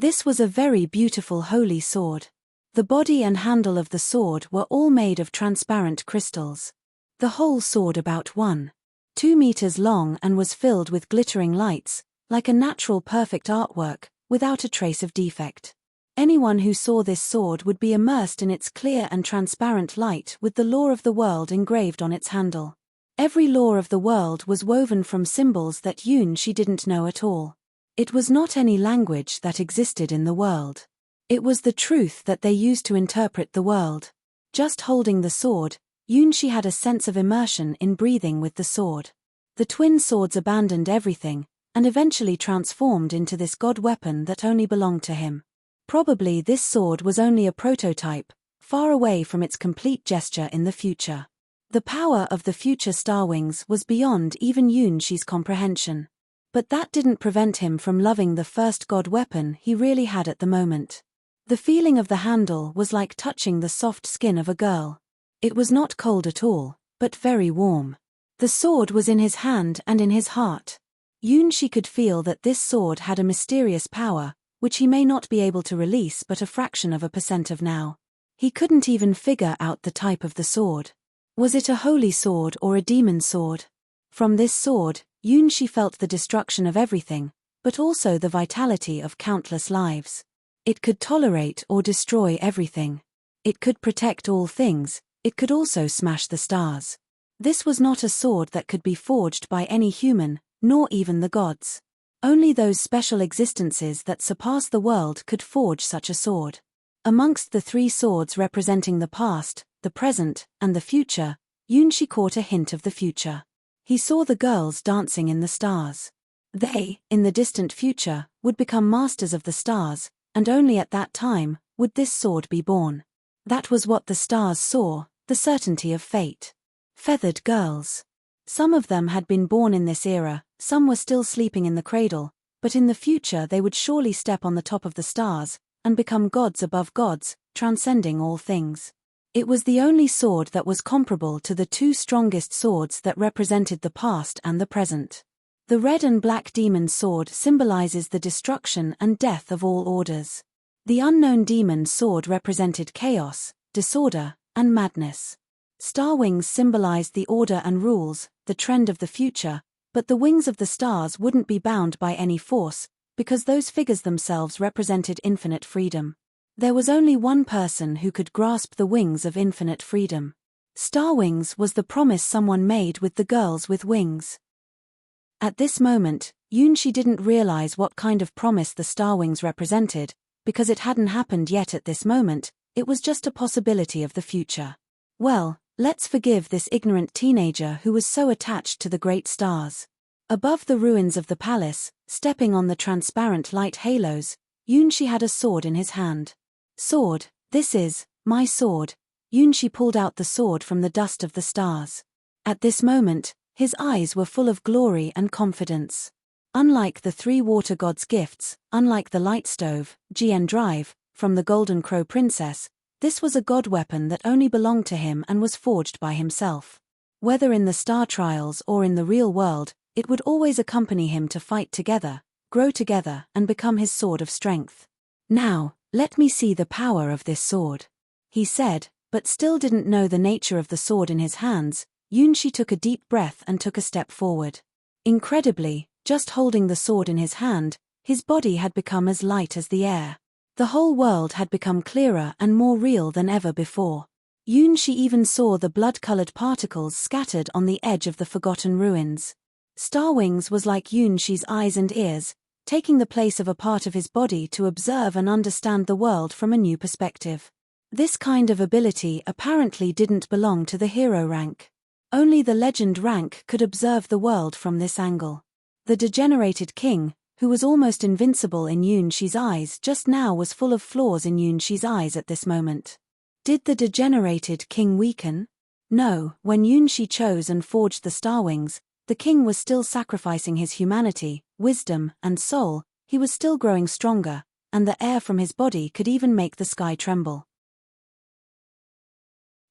This was a very beautiful holy sword. The body and handle of the sword were all made of transparent crystals. The whole sword about 1.2 meters long and was filled with glittering lights, like a natural perfect artwork, without a trace of defect. Anyone who saw this sword would be immersed in its clear and transparent light with the law of the world engraved on its handle. Every law of the world was woven from symbols that she didn't know at all. It was not any language that existed in the world. It was the truth that they used to interpret the world. Just holding the sword, she had a sense of immersion in breathing with the sword. The twin swords abandoned everything, and eventually transformed into this god weapon that only belonged to him. Probably this sword was only a prototype, far away from its complete gesture in the future. The power of the future Starwings was beyond even Yunshi's comprehension. But that didn't prevent him from loving the first god weapon he really had at the moment. The feeling of the handle was like touching the soft skin of a girl. It was not cold at all, but very warm. The sword was in his hand and in his heart. Yunshi could feel that this sword had a mysterious power, which he may not be able to release but a fraction of a percent of now. He couldn't even figure out the type of the sword. Was it a holy sword or a demon sword? From this sword, Yunshi felt the destruction of everything, but also the vitality of countless lives. It could tolerate or destroy everything. It could protect all things, it could also smash the stars. This was not a sword that could be forged by any human, nor even the gods. Only those special existences that surpass the world could forge such a sword. Amongst the three swords representing the past, the present, and the future, Yunshi caught a hint of the future. He saw the girls dancing in the stars. They, in the distant future, would become masters of the stars, and only at that time would this sword be born. That was what the stars saw, the certainty of fate. Feathered girls. Some of them had been born in this era, some were still sleeping in the cradle, but in the future they would surely step on the top of the stars, and become gods above gods, transcending all things. It was the only sword that was comparable to the two strongest swords that represented the past and the present. The red and black demon sword symbolizes the destruction and death of all orders. The unknown demon sword represented chaos, disorder, and madness. Starwings symbolized the order and rules, the trend of the future, but the wings of the stars wouldn't be bound by any force, because those figures themselves represented infinite freedom. There was only one person who could grasp the wings of infinite freedom. Starwings was the promise someone made with the girls with wings. At this moment, Yunshi didn't realize what kind of promise the Starwings represented, because it hadn't happened yet at this moment, it was just a possibility of the future. Well, let's forgive this ignorant teenager who was so attached to the great stars. Above the ruins of the palace, stepping on the transparent light halos, Yunshi had a sword in his hand. Sword, this is my sword. Yunshi pulled out the sword from the dust of the stars. At this moment, his eyes were full of glory and confidence. Unlike the three water gods' gifts, unlike the light stove, Gien Drive, from the Golden Crow Princess, this was a god weapon that only belonged to him and was forged by himself. Whether in the star trials or in the real world, it would always accompany him to fight together, grow together, and become his sword of strength. Now, let me see the power of this sword, he said, but still didn't know the nature of the sword in his hands. Yunshi took a deep breath and took a step forward. Incredibly, just holding the sword in his hand, his body had become as light as the air. The whole world had become clearer and more real than ever before. Yunshi even saw the blood-colored particles scattered on the edge of the forgotten ruins. Starwings was like Yunshi's eyes and ears, taking the place of a part of his body to observe and understand the world from a new perspective. This kind of ability apparently didn't belong to the hero rank. Only the legend rank could observe the world from this angle. The degenerated king, who was almost invincible in Yunshi's eyes just now, was full of flaws in Yunshi's eyes at this moment. Did the degenerated king weaken? No, when Yunshi chose and forged the Starwings, the king was still sacrificing his humanity, wisdom, and soul. He was still growing stronger, and the air from his body could even make the sky tremble.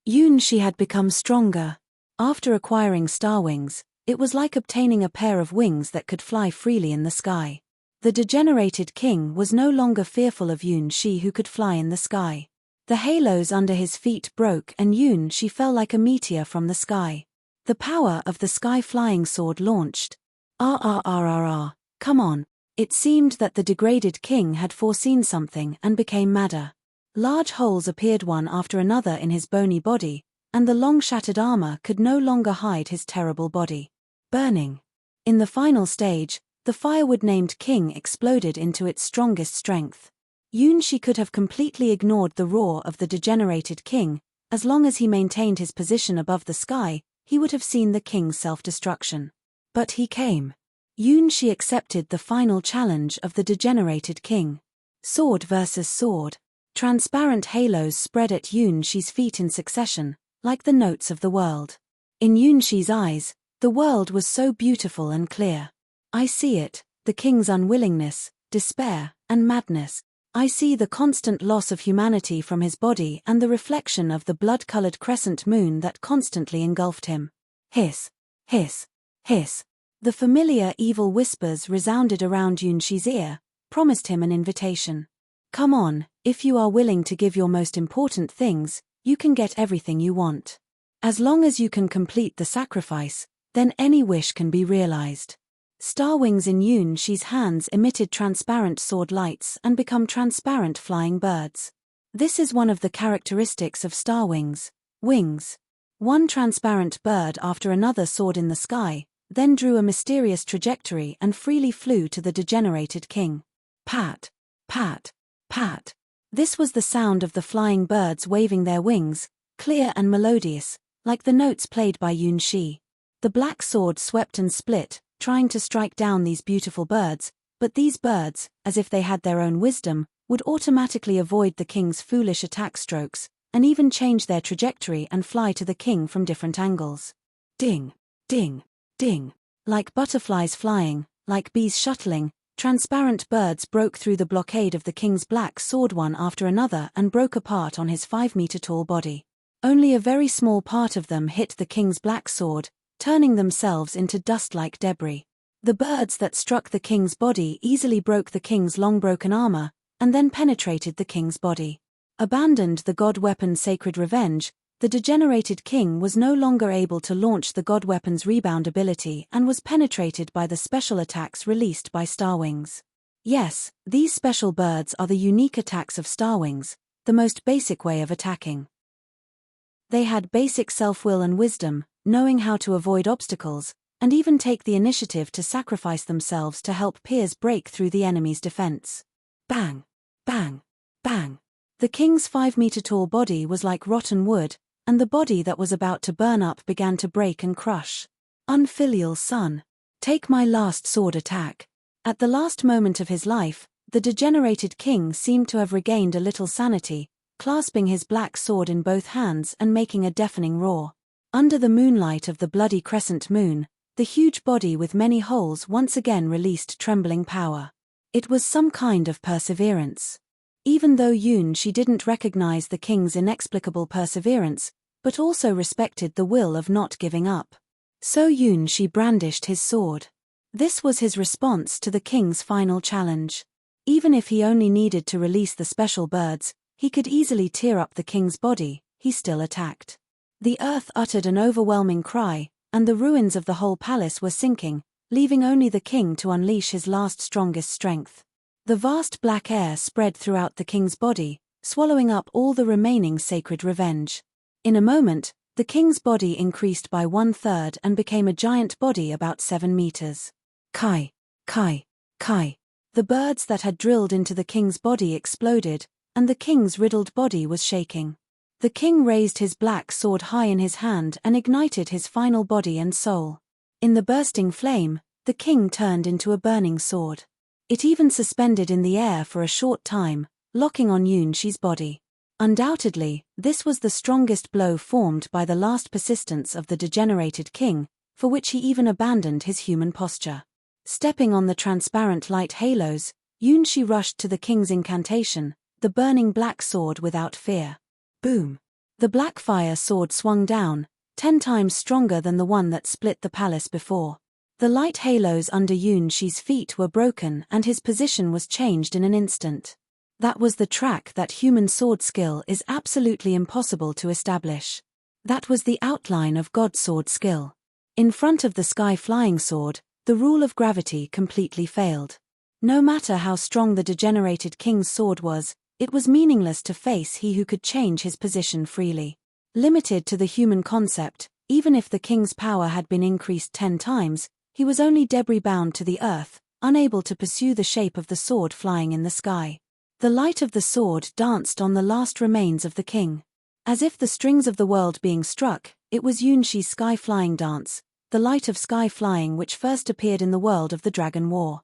Yunshi had become stronger. After acquiring Starwings, it was like obtaining a pair of wings that could fly freely in the sky. The degenerated king was no longer fearful of Yun-Shi, who could fly in the sky. The halos under his feet broke and Yun-Shi fell like a meteor from the sky. The power of the sky-flying sword launched. Come on. It seemed that the degraded king had foreseen something and became madder. Large holes appeared one after another in his bony body, and the long shattered armor could no longer hide his terrible body. Burning. In the final stage, the firewood-named king exploded into its strongest strength. Yun-Shi could have completely ignored the roar of the degenerated king. As long as he maintained his position above the sky, he would have seen the king's self-destruction. But he came. Yun-Shi accepted the final challenge of the degenerated king. Sword versus sword. Transparent halos spread at Yun-Shi's feet in succession, like the notes of the world. In Yun-Shi's eyes, the world was so beautiful and clear. I see it, the king's unwillingness, despair, and madness. I see the constant loss of humanity from his body and the reflection of the blood-colored crescent moon that constantly engulfed him. Hiss, hiss, hiss. The familiar evil whispers resounded around Yun-Shi's ear, promised him an invitation. Come on, if you are willing to give your most important things, you can get everything you want. As long as you can complete the sacrifice, then any wish can be realized. Starwings in Yun-Shi's hands emitted transparent sword lights and become transparent flying birds. This is one of the characteristics of starwings, wings. One transparent bird after another soared in the sky, then drew a mysterious trajectory and freely flew to the degenerated king. Pat, pat, pat. This was the sound of the flying birds waving their wings, clear and melodious, like the notes played by Yun-Shi. The black sword swept and split, trying to strike down these beautiful birds, but these birds, as if they had their own wisdom, would automatically avoid the king's foolish attack strokes, and even change their trajectory and fly to the king from different angles. Ding, ding, ding. Like butterflies flying, like bees shuttling, transparent birds broke through the blockade of the king's black sword one after another and broke apart on his 5-meter-tall body. Only a very small part of them hit the king's black sword, turning themselves into dust-like debris. The birds that struck the king's body easily broke the king's long-broken armor, and then penetrated the king's body. Abandoned the god weapon Sacred Revenge, the degenerated king was no longer able to launch the god weapon's rebound ability and was penetrated by the special attacks released by starwings. Yes, these special birds are the unique attacks of starwings, the most basic way of attacking. They had basic self-will and wisdom, knowing how to avoid obstacles, and even take the initiative to sacrifice themselves to help peers break through the enemy's defense. Bang! Bang! Bang! The king's 5-meter-tall body was like rotten wood, and the body that was about to burn up began to break and crush. Unfilial son. Take my last sword attack. At the last moment of his life, the degenerated king seemed to have regained a little sanity, clasping his black sword in both hands and making a deafening roar. Under the moonlight of the bloody crescent moon, the huge body with many holes once again released trembling power. It was some kind of perseverance. Even though Yun-Shi didn't recognize the king's inexplicable perseverance, but also respected the will of not giving up. So Yun-Shi brandished his sword. This was his response to the king's final challenge. Even if he only needed to release the special birds, he could easily tear up the king's body. He still attacked. The earth uttered an overwhelming cry, and the ruins of the whole palace were sinking, leaving only the king to unleash his last strongest strength. The vast black air spread throughout the king's body, swallowing up all the remaining Sacred Revenge. In a moment, the king's body increased by 1/3 and became a giant body about 7 meters. Kai, kai, kai. The birds that had drilled into the king's body exploded, and the king's riddled body was shaking. The king raised his black sword high in his hand and ignited his final body and soul. In the bursting flame, the king turned into a burning sword. It even suspended in the air for a short time, locking on Yun-Shi's body. Undoubtedly, this was the strongest blow formed by the last persistence of the degenerated king, for which he even abandoned his human posture. Stepping on the transparent light halos, Yun-Shi rushed to the king's incantation, the burning black sword without fear. Boom! The black fire sword swung down, 10 times stronger than the one that split the palace before. The light halos under Yunshi's feet were broken and his position was changed in an instant. That was the track that human sword skill is absolutely impossible to establish. That was the outline of God sword skill. In front of the sky flying sword, the rule of gravity completely failed. No matter how strong the degenerated king's sword was, it was meaningless to face he who could change his position freely. Limited to the human concept, even if the king's power had been increased 10 times, he was only debris bound to the earth, unable to pursue the shape of the sword flying in the sky. The light of the sword danced on the last remains of the king. As if the strings of the world being struck, it was Yunshi's sky-flying dance, the light of sky-flying which first appeared in the world of the Dragon War.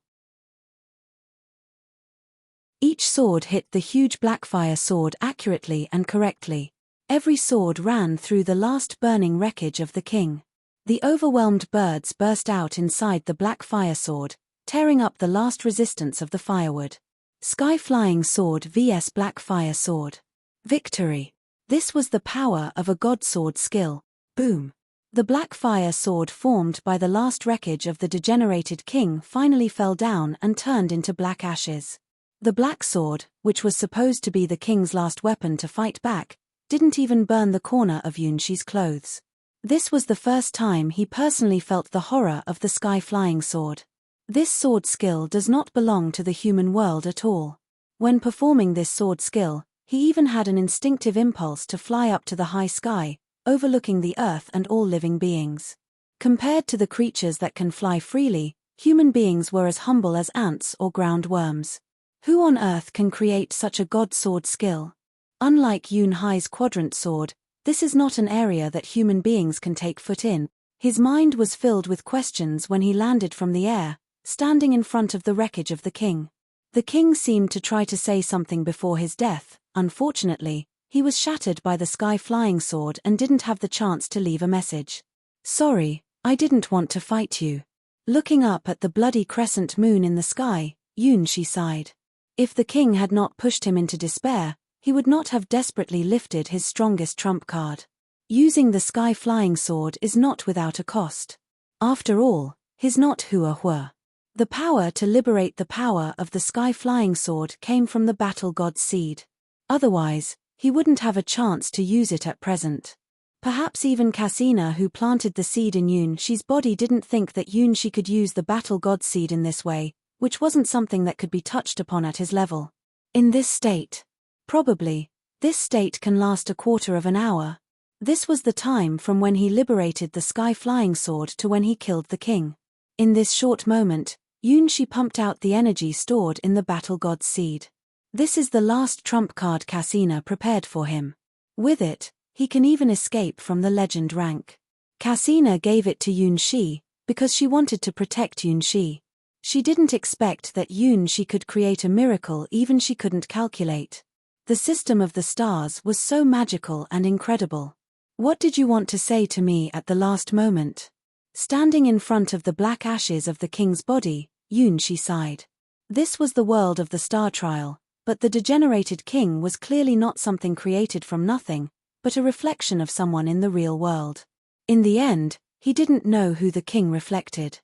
Each sword hit the huge Blackfire sword accurately and correctly. Every sword ran through the last burning wreckage of the king. The overwhelmed birds burst out inside the Blackfire sword, tearing up the last resistance of the firewood. Sky-flying sword vs Blackfire sword. Victory. This was the power of a god sword skill. Boom. The Blackfire sword formed by the last wreckage of the degenerated king finally fell down and turned into black ashes. The black sword, which was supposed to be the king's last weapon to fight back, didn't even burn the corner of Yunshi's clothes. This was the first time he personally felt the horror of the sky-flying sword. This sword skill does not belong to the human world at all. When performing this sword skill, he even had an instinctive impulse to fly up to the high sky, overlooking the earth and all living beings. Compared to the creatures that can fly freely, human beings were as humble as ants or ground worms. Who on earth can create such a god sword skill? Unlike Yun Hai's quadrant sword, this is not an area that human beings can take foot in. His mind was filled with questions when he landed from the air, standing in front of the wreckage of the king. The king seemed to try to say something before his death. Unfortunately, he was shattered by the sky-flying sword and didn't have the chance to leave a message. Sorry, I didn't want to fight you. Looking up at the bloody crescent moon in the sky, Yunshi sighed. If the king had not pushed him into despair, he would not have desperately lifted his strongest trump card. Using the sky-flying sword is not without a cost. After all, he's not Hua. The power to liberate the power of the sky-flying sword came from the battle god's seed. Otherwise, he wouldn't have a chance to use it at present. Perhaps even Cassina, who planted the seed in Yunshi's body, didn't think that Yunshi could use the battle god's seed in this way, which wasn't something that could be touched upon at his level. In this state. Probably, this state can last a quarter of an hour. This was the time from when he liberated the sky-flying sword to when he killed the king. In this short moment, Yunshi pumped out the energy stored in the battle god's seed. This is the last trump card Cassina prepared for him. With it, he can even escape from the legend rank. Cassina gave it to Yunshi because she wanted to protect Yunshi. She didn't expect that Yunshi could create a miracle even she couldn't calculate. The system of the stars was so magical and incredible. What did you want to say to me at the last moment? Standing in front of the black ashes of the king's body, Yunshi sighed. This was the world of the star trial, but the degenerated king was clearly not something created from nothing, but a reflection of someone in the real world. In the end, he didn't know who the king reflected.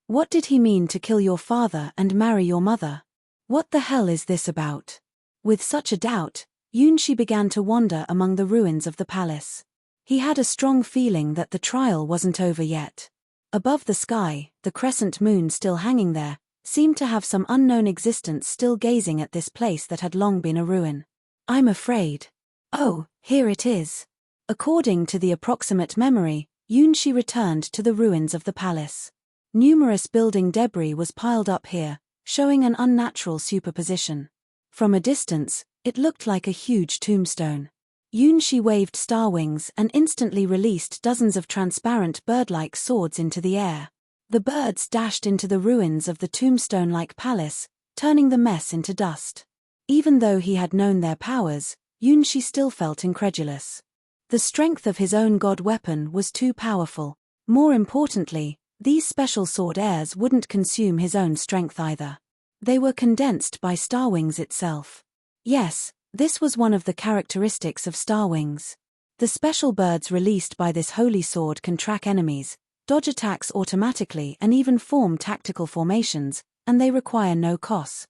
What did he mean to kill your father and marry your mother? What the hell is this about? With such a doubt, Yunshi began to wander among the ruins of the palace. He had a strong feeling that the trial wasn't over yet. Above the sky, the crescent moon still hanging there, seemed to have some unknown existence still gazing at this place that had long been a ruin. I'm afraid. Oh, here it is. According to the approximate memory, Yunshi returned to the ruins of the palace. Numerous building debris was piled up here, showing an unnatural superposition. From a distance, it looked like a huge tombstone. Yunshi waved star wings and instantly released dozens of transparent bird-like swords into the air. The birds dashed into the ruins of the tombstone-like palace, turning the mess into dust. Even though he had known their powers, Yunshi still felt incredulous. The strength of his own god weapon was too powerful. More importantly, these special sword airs wouldn't consume his own strength either. They were condensed by Starwings itself. Yes, this was one of the characteristics of Starwings. The special birds released by this holy sword can track enemies, dodge attacks automatically and even form tactical formations, and they require no cost.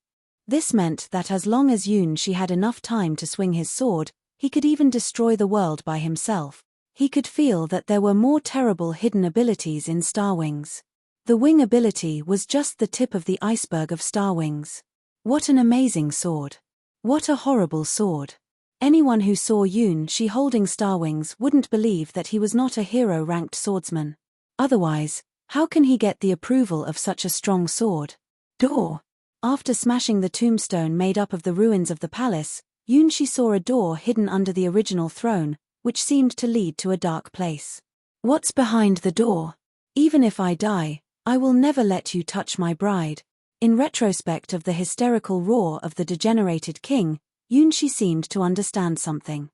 This meant that as long as Yunshi had enough time to swing his sword, he could even destroy the world by himself. He could feel that there were more terrible hidden abilities in Starwings. The wing ability was just the tip of the iceberg of Starwings. What an amazing sword. What a horrible sword. Anyone who saw Yunshi holding Starwings wouldn't believe that he was not a hero-ranked swordsman. Otherwise, how can he get the approval of such a strong sword? Door. After smashing the tombstone made up of the ruins of the palace, Yunshi saw a door hidden under the original throne, which seemed to lead to a dark place. What's behind the door? Even if I die, I will never let you touch my bride. In retrospect of the hysterical roar of the degenerated king, Yunshi seemed to understand something.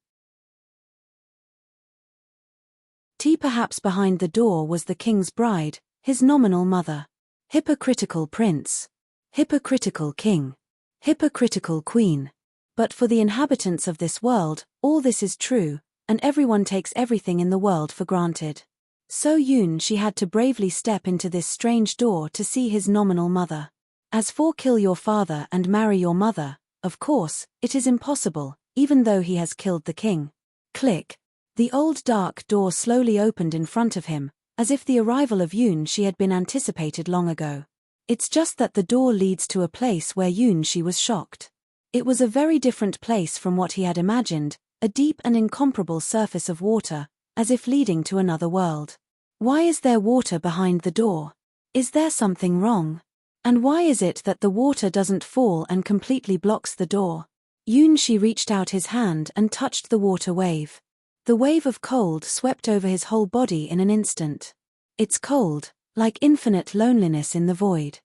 Perhaps behind the door was the king's bride, his nominal mother. Hypocritical prince. Hypocritical king. Hypocritical queen. But for the inhabitants of this world, all this is true, and everyone takes everything in the world for granted. So Yunshi had to bravely step into this strange door to see his nominal mother. As for kill your father and marry your mother, of course, it is impossible, even though he has killed the king. Click. The old dark door slowly opened in front of him, as if the arrival of Yunshi had been anticipated long ago. It's just that the door leads to a place where Yunshi was shocked. It was a very different place from what he had imagined, a deep and incomparable surface of water, as if leading to another world. Why is there water behind the door? Is there something wrong? And why is it that the water doesn't fall and completely blocks the door? Yunshi reached out his hand and touched the water wave. The wave of cold swept over his whole body in an instant. It's cold, like infinite loneliness in the void.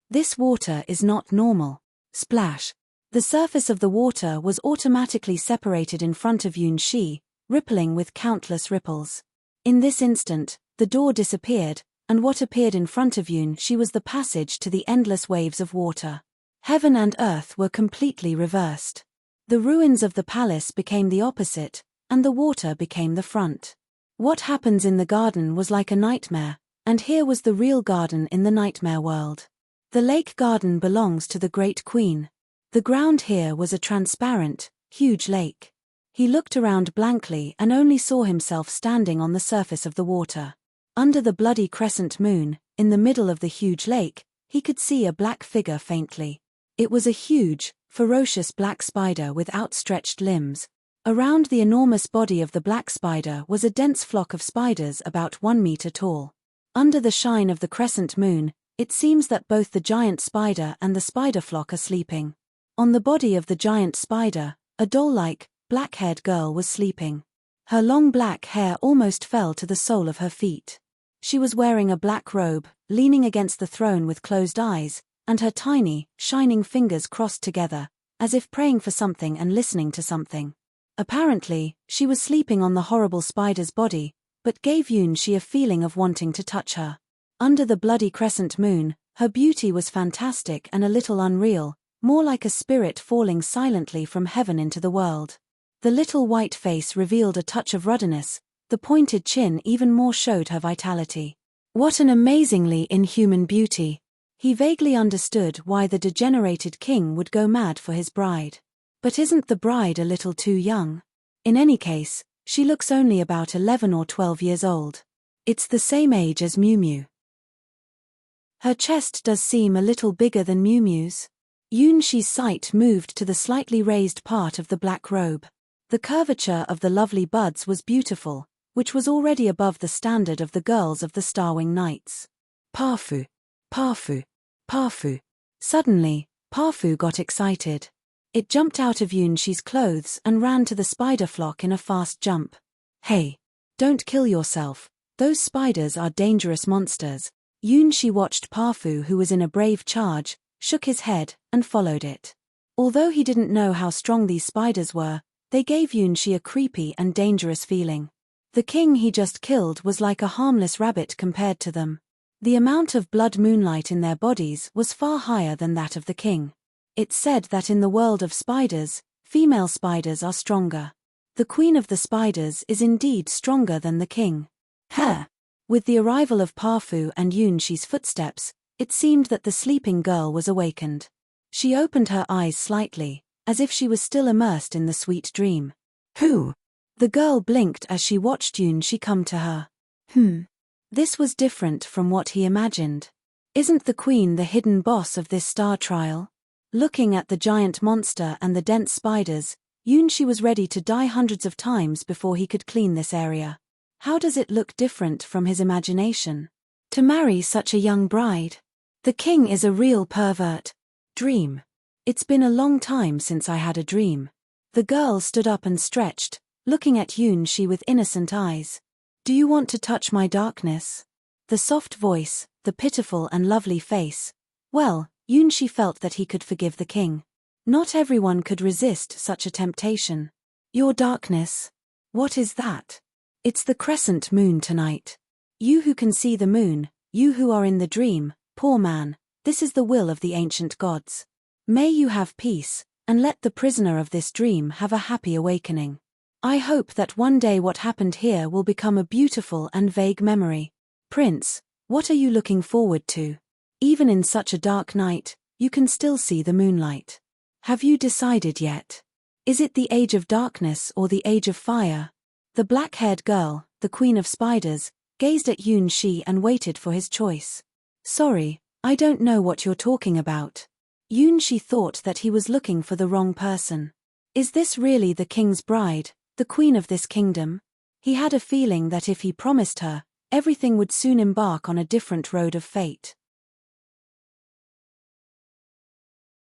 This water is not normal. Splash. The surface of the water was automatically separated in front of Yunshi, rippling with countless ripples. In this instant, the door disappeared, and what appeared in front of Yunshi was the passage to the endless waves of water. Heaven and earth were completely reversed. The ruins of the palace became the opposite, and the water became the front. What happens in the garden was like a nightmare, and here was the real garden in the nightmare world. The lake garden belongs to the Great Queen. The ground here was a transparent, huge lake. He looked around blankly and only saw himself standing on the surface of the water. Under the bloody crescent moon, in the middle of the huge lake, he could see a black figure faintly. It was a huge, ferocious black spider with outstretched limbs. Around the enormous body of the black spider was a dense flock of spiders about 1 meter tall. Under the shine of the crescent moon, it seems that both the giant spider and the spider flock are sleeping. On the body of the giant spider, a doll-like, black-haired girl was sleeping. Her long black hair almost fell to the sole of her feet. She was wearing a black robe, leaning against the throne with closed eyes, and her tiny, shining fingers crossed together, as if praying for something and listening to something. Apparently, she was sleeping on the horrible spider's body, but gave Yunshi a feeling of wanting to touch her. Under the bloody crescent moon, her beauty was fantastic and a little unreal, more like a spirit falling silently from heaven into the world. The little white face revealed a touch of ruddiness, the pointed chin even more showed her vitality. What an amazingly inhuman beauty! He vaguely understood why the degenerated king would go mad for his bride. But isn't the bride a little too young? In any case, she looks only about 11 or 12 years old. It's the same age as Miu Miu. Her chest does seem a little bigger than Miu Miu's. Yunshi's sight moved to the slightly raised part of the black robe. The curvature of the lovely buds was beautiful, which was already above the standard of the girls of the Starwing Knights. Pafu. Pafu. Pafu. Suddenly, Pafu got excited. It jumped out of Yunshi's clothes and ran to the spider flock in a fast jump. Hey! Don't kill yourself, those spiders are dangerous monsters. Yunshi watched Pafu, who was in a brave charge, shook his head, and followed it. Although he didn't know how strong these spiders were, they gave Yunshi a creepy and dangerous feeling. The king he just killed was like a harmless rabbit compared to them. The amount of blood moonlight in their bodies was far higher than that of the king. It's said that in the world of spiders, female spiders are stronger. The queen of the spiders is indeed stronger than the king. Huh! With the arrival of Pafu and Yunshi's footsteps, it seemed that the sleeping girl was awakened. She opened her eyes slightly, as if she was still immersed in the sweet dream. Who? The girl blinked as she watched Yunshi come to her. This was different from what he imagined. Isn't the queen the hidden boss of this star trial? Looking at the giant monster and the dense spiders, Yunshi was ready to die hundreds of times before he could clean this area. How does it look different from his imagination? To marry such a young bride? The king is a real pervert. Dream. It's been a long time since I had a dream. The girl stood up and stretched, looking at Yunshi with innocent eyes. Do you want to touch my darkness? The soft voice, the pitiful and lovely face. Well, Yunshi felt that he could forgive the king. Not everyone could resist such a temptation. Your darkness? What is that? It's the crescent moon tonight. You who can see the moon, you who are in the dream, poor man, this is the will of the ancient gods. May you have peace, and let the prisoner of this dream have a happy awakening. I hope that one day what happened here will become a beautiful and vague memory. Prince, what are you looking forward to? Even in such a dark night, you can still see the moonlight. Have you decided yet? Is it the age of darkness or the age of fire? The black-haired girl, the queen of spiders, gazed at Yunshi and waited for his choice. Sorry, I don't know what you're talking about. Yunshi thought that he was looking for the wrong person. Is this really the king's bride, the queen of this kingdom? He had a feeling that if he promised her, everything would soon embark on a different road of fate.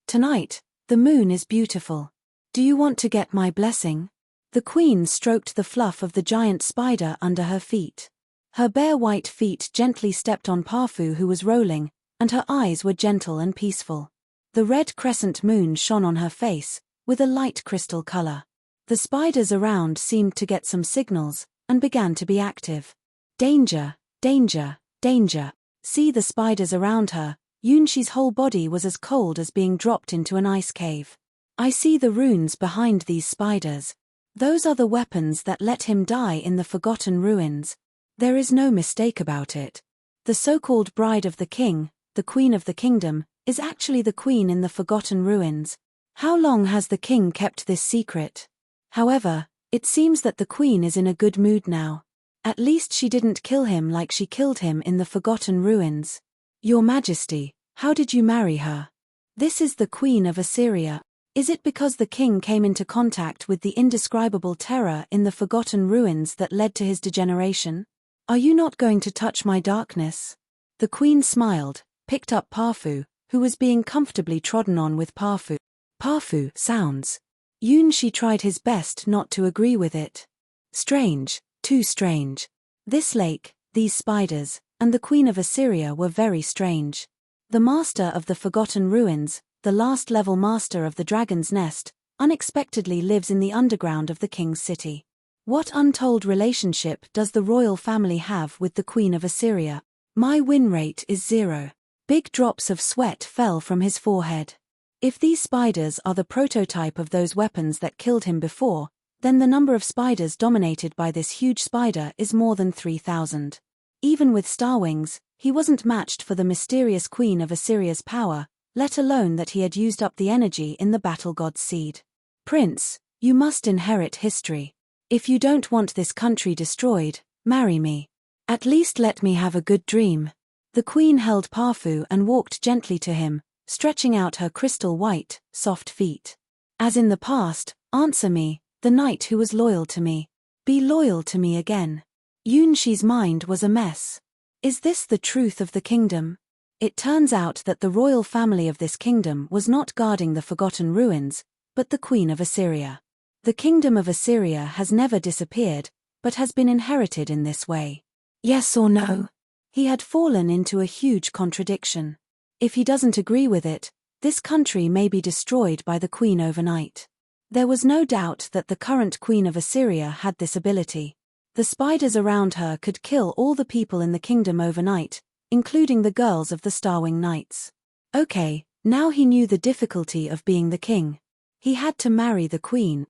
Tonight, the moon is beautiful. Do you want to get my blessing? The queen stroked the fluff of the giant spider under her feet. Her bare white feet gently stepped on Pafu, who was rolling, and her eyes were gentle and peaceful. The red crescent moon shone on her face, with a light crystal color. The spiders around seemed to get some signals, and began to be active. Danger, danger, danger. See the spiders around her. Yunshi's whole body was as cold as being dropped into an ice cave. I see the runes behind these spiders. Those are the weapons that let him die in the forgotten ruins. There is no mistake about it. The so-called bride of the king, the queen of the kingdom, is actually the queen in the forgotten ruins. How long has the king kept this secret? However, it seems that the queen is in a good mood now. At least she didn't kill him like she killed him in the forgotten ruins. Your Majesty, how did you marry her? This is the queen of Assyria. Is it because the king came into contact with the indescribable terror in the forgotten ruins that led to his degeneration? Are you not going to touch my darkness? The queen smiled, picked up Pafu, who was being comfortably trodden on with Pafu. Pafu sounds. Yunshi tried his best not to agree with it. Strange, too strange. This lake, these spiders, and the queen of Assyria were very strange. The master of the forgotten ruins, the last level master of the dragon's nest, unexpectedly lives in the underground of the king's city. What untold relationship does the royal family have with the queen of Assyria? My win rate is 0. Big drops of sweat fell from his forehead. If these spiders are the prototype of those weapons that killed him before, then the number of spiders dominated by this huge spider is more than 3,000. Even with Starwings, he wasn't matched for the mysterious queen of Assyria's power, let alone that he had used up the energy in the battle god's seed. Prince, you must inherit history. If you don't want this country destroyed, marry me. At least let me have a good dream. The queen held Pafu and walked gently to him, stretching out her crystal white, soft feet. As in the past, answer me, the knight who was loyal to me. Be loyal to me again. Yunshi's mind was a mess. Is this the truth of the kingdom? It turns out that the royal family of this kingdom was not guarding the forgotten ruins, but the queen of Assyria. The kingdom of Assyria has never disappeared, but has been inherited in this way. Yes or no? He had fallen into a huge contradiction. If he doesn't agree with it, this country may be destroyed by the queen overnight. There was no doubt that the current queen of Assyria had this ability. The spiders around her could kill all the people in the kingdom overnight, including the girls of the Starwing Knights. Okay, now he knew the difficulty of being the king. He had to marry the queen.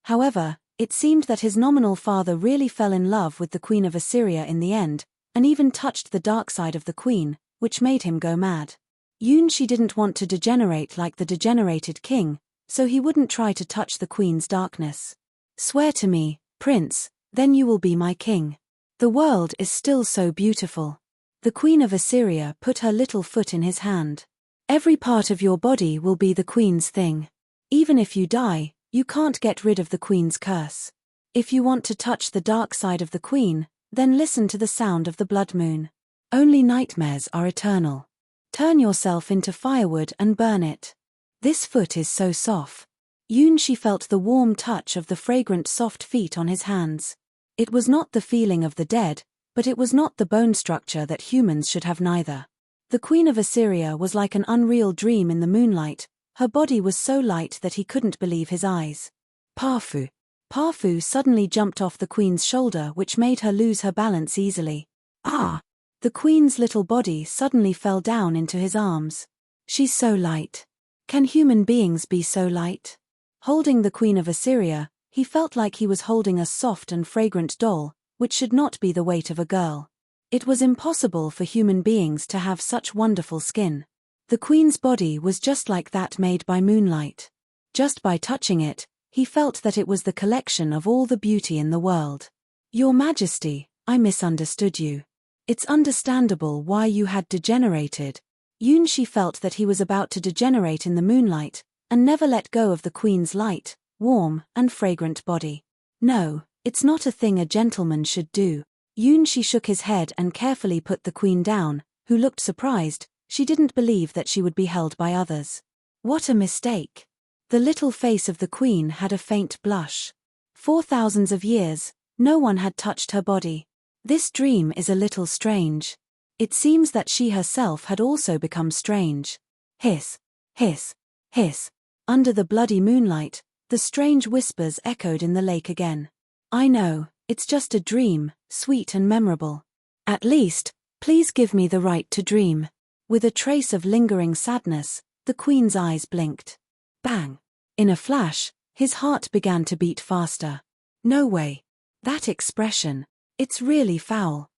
However, It seemed that his nominal father really fell in love with the Queen of Assyria in the end, and even touched the dark side of the Queen, which made him go mad. She didn't want to degenerate like the degenerated king, so he wouldn't try to touch the Queen's darkness. "Swear to me, Prince, then you will be my king. The world is still so beautiful." The Queen of Assyria put her little foot in his hand. "Every part of your body will be the Queen's thing. Even if you die, you can't get rid of the Queen's curse. If you want to touch the dark side of the Queen, then listen to the sound of the blood moon. Only nightmares are eternal. Turn yourself into firewood and burn it. This foot is so soft." She felt the warm touch of the fragrant soft feet on his hands. It was not the feeling of the dead, but it was not the bone structure that humans should have neither. The Queen of Assyria was like an unreal dream in the moonlight. Her body was so light that he couldn't believe his eyes. "Pafu." Pafu suddenly jumped off the Queen's shoulder, which made her lose her balance easily. "Ah!" The Queen's little body suddenly fell down into his arms. "She's so light. Can human beings be so light?" Holding the Queen of Assyria, he felt like he was holding a soft and fragrant doll, which should not be the weight of a girl. It was impossible for human beings to have such wonderful skin. The Queen's body was just like that made by moonlight. Just by touching it, he felt that it was the collection of all the beauty in the world. "Your Majesty, I misunderstood you. It's understandable why you had degenerated." She felt that he was about to degenerate in the moonlight, and never let go of the Queen's light, warm, and fragrant body. "No, it's not a thing a gentleman should do." She shook his head and carefully put the Queen down, who looked surprised. She didn't believe that she would be held by others. What a mistake. The little face of the Queen had a faint blush. For thousands of years, no one had touched her body. This dream is a little strange. It seems that she herself had also become strange. Hiss, hiss, hiss. Under the bloody moonlight, the strange whispers echoed in the lake again. "I know, it's just a dream, sweet and memorable. At least, please give me the right to dream." With a trace of lingering sadness, the Queen's eyes blinked. Bang! In a flash, his heart began to beat faster. "No way. That expression. It's really foul."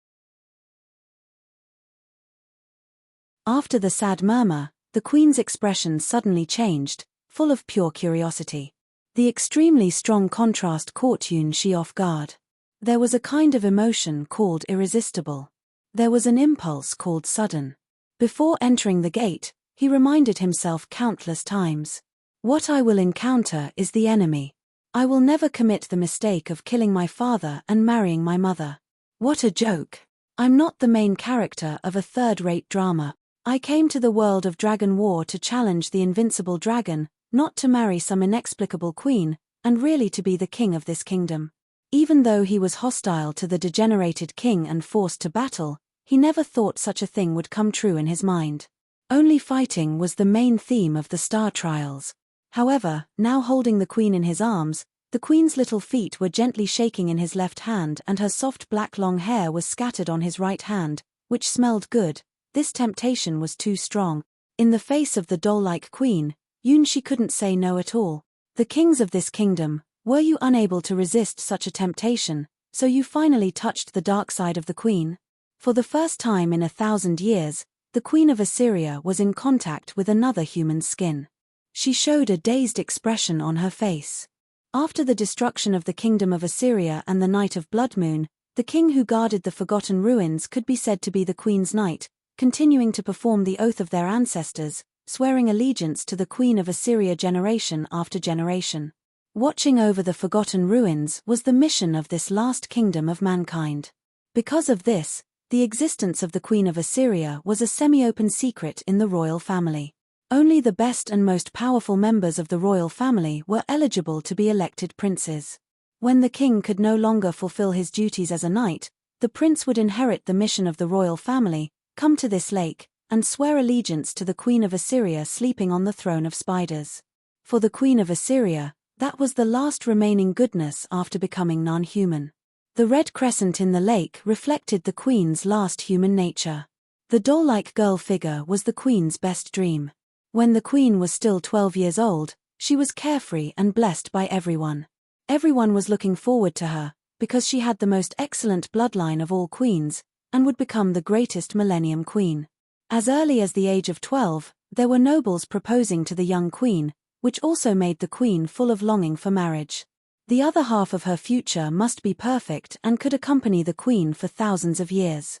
After the sad murmur, the Queen's expression suddenly changed, full of pure curiosity. The extremely strong contrast caught she off guard. There was a kind of emotion called irresistible. There was an impulse called sudden. Before entering the gate, he reminded himself countless times. "What I will encounter is the enemy. I will never commit the mistake of killing my father and marrying my mother. What a joke. I'm not the main character of a third-rate drama. I came to the world of Dragon War to challenge the invincible dragon, not to marry some inexplicable queen, and really to be the king of this kingdom." Even though he was hostile to the degenerated king and forced to battle, he never thought such a thing would come true in his mind. Only fighting was the main theme of the Star Trials. However, now holding the Queen in his arms, the Queen's little feet were gently shaking in his left hand and her soft black long hair was scattered on his right hand, which smelled good. This temptation was too strong. In the face of the doll-like Queen, she couldn't say no at all. "The kings of this kingdom, were you unable to resist such a temptation, so you finally touched the dark side of the Queen?" For the first time in 1,000 years, the Queen of Assyria was in contact with another human's skin. She showed a dazed expression on her face. After the destruction of the kingdom of Assyria and the night of blood moon, the king who guarded the forgotten ruins could be said to be the Queen's knight, continuing to perform the oath of their ancestors, swearing allegiance to the Queen of Assyria generation after generation. Watching over the forgotten ruins was the mission of this last kingdom of mankind. Because of this, the existence of the Queen of Assyria was a semi-open secret in the royal family. Only the best and most powerful members of the royal family were eligible to be elected princes. When the king could no longer fulfill his duties as a knight, the prince would inherit the mission of the royal family, come to this lake, and swear allegiance to the Queen of Assyria sleeping on the throne of spiders. For the Queen of Assyria, that was the last remaining goodness after becoming non-human. The red crescent in the lake reflected the Queen's last human nature. The doll-like girl figure was the Queen's best dream. When the Queen was still 12 years old, she was carefree and blessed by everyone. Everyone was looking forward to her, because she had the most excellent bloodline of all queens, and would become the greatest Millennium Queen. As early as the age of 12, there were nobles proposing to the young queen, which also made the queen full of longing for marriage. The other half of her future must be perfect and could accompany the queen for thousands of years.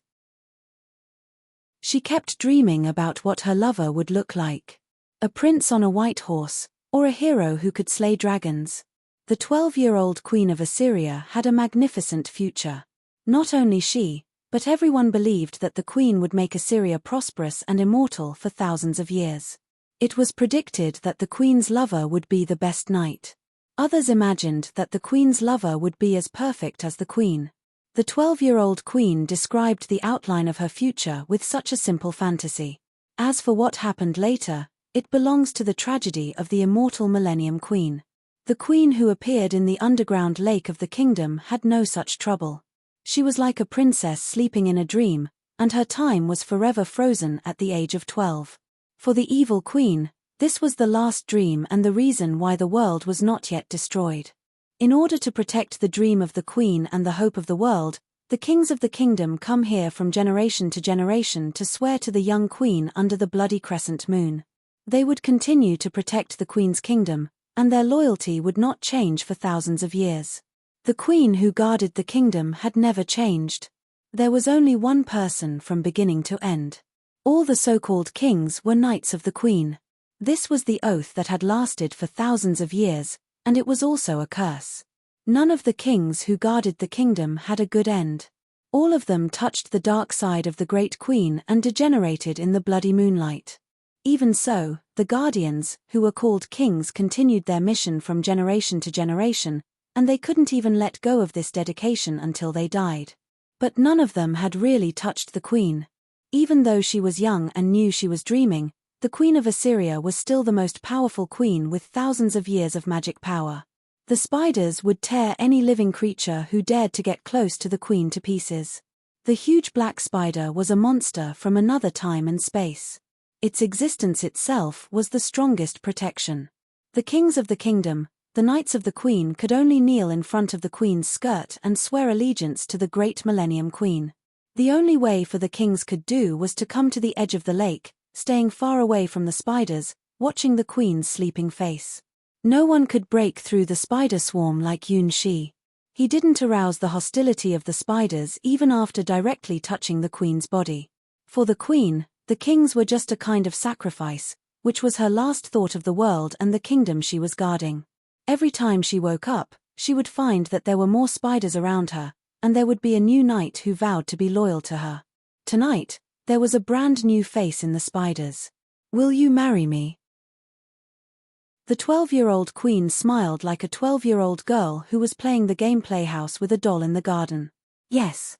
She kept dreaming about what her lover would look like. A prince on a white horse, or a hero who could slay dragons. The 12-year-old queen of Assyria had a magnificent future. Not only she, but everyone believed that the queen would make Assyria prosperous and immortal for thousands of years. It was predicted that the queen's lover would be the best knight. Others imagined that the queen's lover would be as perfect as the queen. The 12-year-old queen described the outline of her future with such a simple fantasy. As for what happened later, it belongs to the tragedy of the immortal Millennium Queen. The queen who appeared in the underground lake of the kingdom had no such trouble. She was like a princess sleeping in a dream, and her time was forever frozen at the age of 12. For the evil queen, this was the last dream and the reason why the world was not yet destroyed. In order to protect the dream of the queen and the hope of the world, the kings of the kingdom come here from generation to generation to swear to the young queen under the bloody crescent moon. They would continue to protect the queen's kingdom, and their loyalty would not change for thousands of years. The queen who guarded the kingdom had never changed. There was only one person from beginning to end. All the so-called kings were knights of the queen. This was the oath that had lasted for thousands of years, and it was also a curse. None of the kings who guarded the kingdom had a good end. All of them touched the dark side of the great queen and degenerated in the bloody moonlight. Even so, the guardians, who were called kings, continued their mission from generation to generation, and they couldn't even let go of this dedication until they died. But none of them had really touched the queen. Even though she was young and knew she was dreaming, the queen of Assyria was still the most powerful queen with thousands of years of magic power. The spiders would tear any living creature who dared to get close to the queen to pieces. The huge black spider was a monster from another time and space. Its existence itself was the strongest protection. The kings of the kingdom, the knights of the queen, could only kneel in front of the queen's skirt and swear allegiance to the great Millennium Queen. The only way for the kings could do was to come to the edge of the lake, staying far away from the spiders, watching the queen's sleeping face. No one could break through the spider swarm like Yun Shi. He didn't arouse the hostility of the spiders even after directly touching the queen's body. For the queen, the kings were just a kind of sacrifice, which was her last thought of the world and the kingdom she was guarding. Every time she woke up, she would find that there were more spiders around her, and there would be a new knight who vowed to be loyal to her. Tonight, there was a brand new face in the spiders. "Will you marry me?" The 12-year-old queen smiled like a 12-year-old girl who was playing the game playhouse with a doll in the garden. "Yes."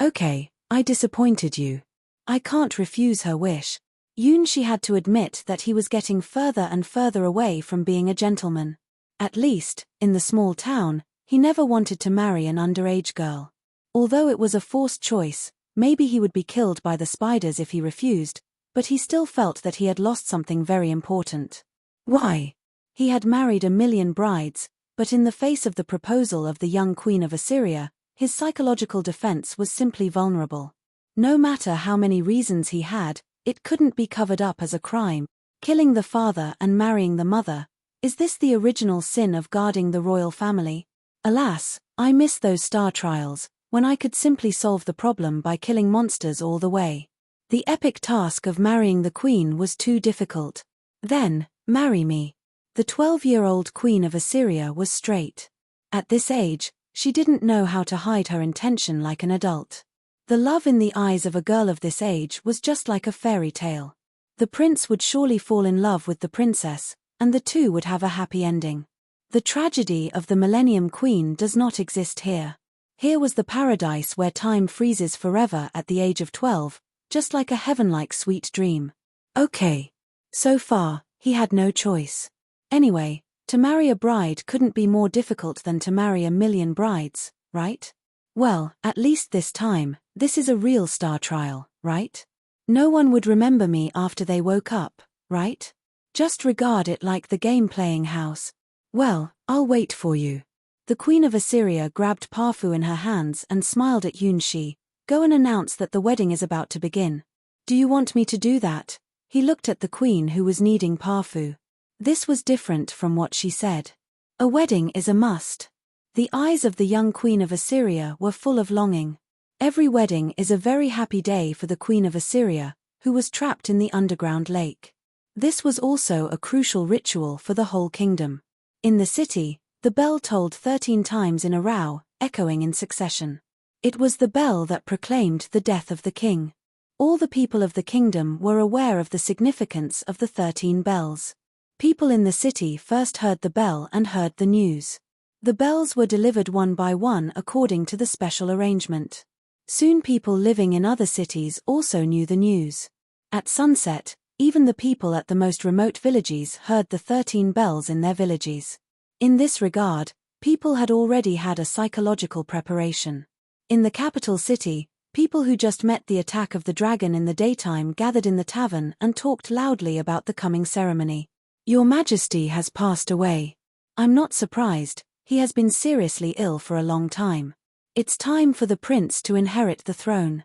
"Okay, I disappointed you. I can't refuse her wish." Yun Shi had to admit that he was getting further and further away from being a gentleman. At least, in the small town, he never wanted to marry an underage girl. Although it was a forced choice, maybe he would be killed by the spiders if he refused, but he still felt that he had lost something very important. Why? He had married 1,000,000 brides, but in the face of the proposal of the young queen of Assyria, his psychological defense was simply vulnerable. No matter how many reasons he had, it couldn't be covered up as a crime. Killing the father and marrying the mother. Is this the original sin of guarding the royal family? Alas, I miss those star trials, when I could simply solve the problem by killing monsters all the way. The epic task of marrying the queen was too difficult. Then, marry me. The 12-year-old queen of Assyria was straight. At this age, she didn't know how to hide her intention like an adult. The love in the eyes of a girl of this age was just like a fairy tale. The prince would surely fall in love with the princess, and the two would have a happy ending. The tragedy of the Millennium Queen does not exist here. Here was the paradise where time freezes forever at the age of 12, just like a heaven-like sweet dream. Okay. So far, he had no choice. Anyway, to marry a bride couldn't be more difficult than to marry 1,000,000 brides, right? Well, at least this time, this is a real star trial, right? No one would remember me after they woke up, right? Just regard it like the game-playing house. Well, I'll wait for you. The Queen of Assyria grabbed Pafu in her hands and smiled at Yunshi. Go and announce that the wedding is about to begin. Do you want me to do that? He looked at the queen who was kneading Pafu. This was different from what she said. A wedding is a must. The eyes of the young Queen of Assyria were full of longing. Every wedding is a very happy day for the Queen of Assyria, who was trapped in the underground lake. This was also a crucial ritual for the whole kingdom. In the city, the bell tolled 13 times in a row, echoing in succession. It was the bell that proclaimed the death of the king. All the people of the kingdom were aware of the significance of the 13 bells. People in the city first heard the bell and heard the news. The bells were delivered one by one according to the special arrangement. Soon people living in other cities also knew the news. At sunset, even the people at the most remote villages heard the 13 bells in their villages. In this regard, people had already had a psychological preparation. In the capital city, people who just met the attack of the dragon in the daytime gathered in the tavern and talked loudly about the coming ceremony. Your Majesty has passed away. I'm not surprised, he has been seriously ill for a long time. It's time for the prince to inherit the throne.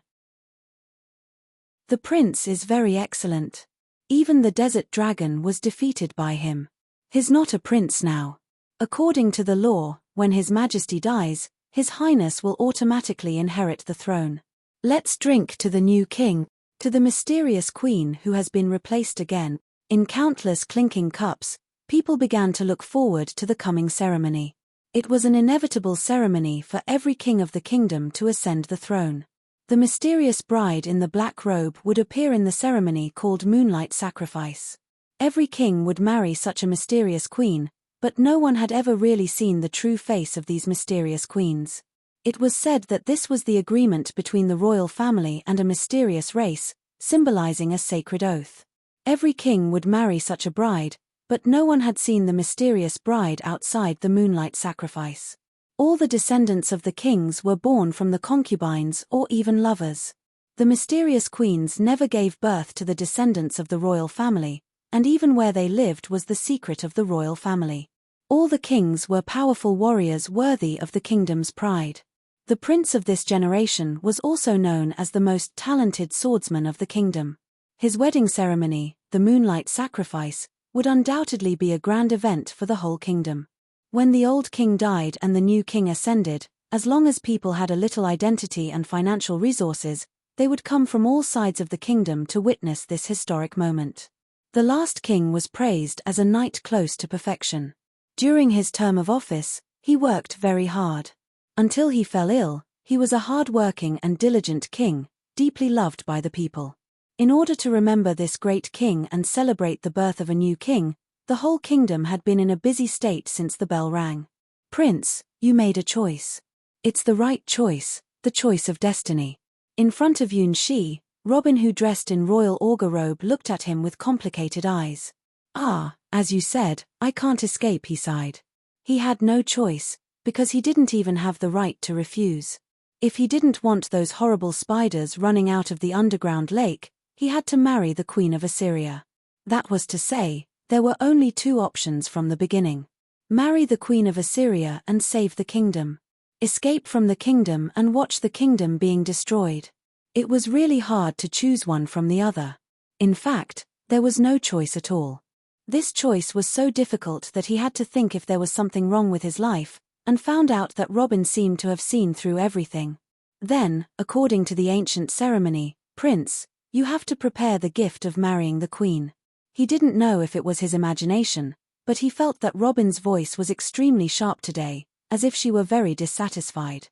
The prince is very excellent. Even the desert dragon was defeated by him. He's not a prince now. According to the law, when His Majesty dies, His Highness will automatically inherit the throne. Let's drink to the new king, to the mysterious queen who has been replaced again. In countless clinking cups, people began to look forward to the coming ceremony. It was an inevitable ceremony for every king of the kingdom to ascend the throne. The mysterious bride in the black robe would appear in the ceremony called Moonlight sacrifice. Every king would marry such a mysterious queen, but no one had ever really seen the true face of these mysterious queens. It was said that this was the agreement between the royal family and a mysterious race, symbolizing a sacred oath. Every king would marry such a bride, but no one had seen the mysterious bride outside the Moonlight sacrifice. All the descendants of the kings were born from the concubines or even lovers. The mysterious queens never gave birth to the descendants of the royal family, and even where they lived was the secret of the royal family. All the kings were powerful warriors worthy of the kingdom's pride. The prince of this generation was also known as the most talented swordsman of the kingdom. His wedding ceremony, the Moonlight sacrifice, would undoubtedly be a grand event for the whole kingdom. When the old king died and the new king ascended, as long as people had a little identity and financial resources, they would come from all sides of the kingdom to witness this historic moment. The last king was praised as a knight close to perfection. During his term of office, he worked very hard. Until he fell ill, he was a hard-working and diligent king, deeply loved by the people. In order to remember this great king and celebrate the birth of a new king, the whole kingdom had been in a busy state since the bell rang. Prince, you made a choice. It's the right choice, the choice of destiny. In front of Yunshi, Robin, who dressed in royal augur robe, looked at him with complicated eyes. Ah, as you said, I can't escape, he sighed. He had no choice, because he didn't even have the right to refuse. If he didn't want those horrible spiders running out of the underground lake, he had to marry the Queen of Assyria. That was to say, there were only two options from the beginning. Marry the Queen of Assyria and save the kingdom. Escape from the kingdom and watch the kingdom being destroyed. It was really hard to choose one from the other. In fact, there was no choice at all. This choice was so difficult that he had to think if there was something wrong with his life, and found out that Robin seemed to have seen through everything. Then, according to the ancient ceremony, Prince, you have to prepare the gift of marrying the queen. He didn't know if it was his imagination, but he felt that Robin's voice was extremely sharp today, as if she were very dissatisfied.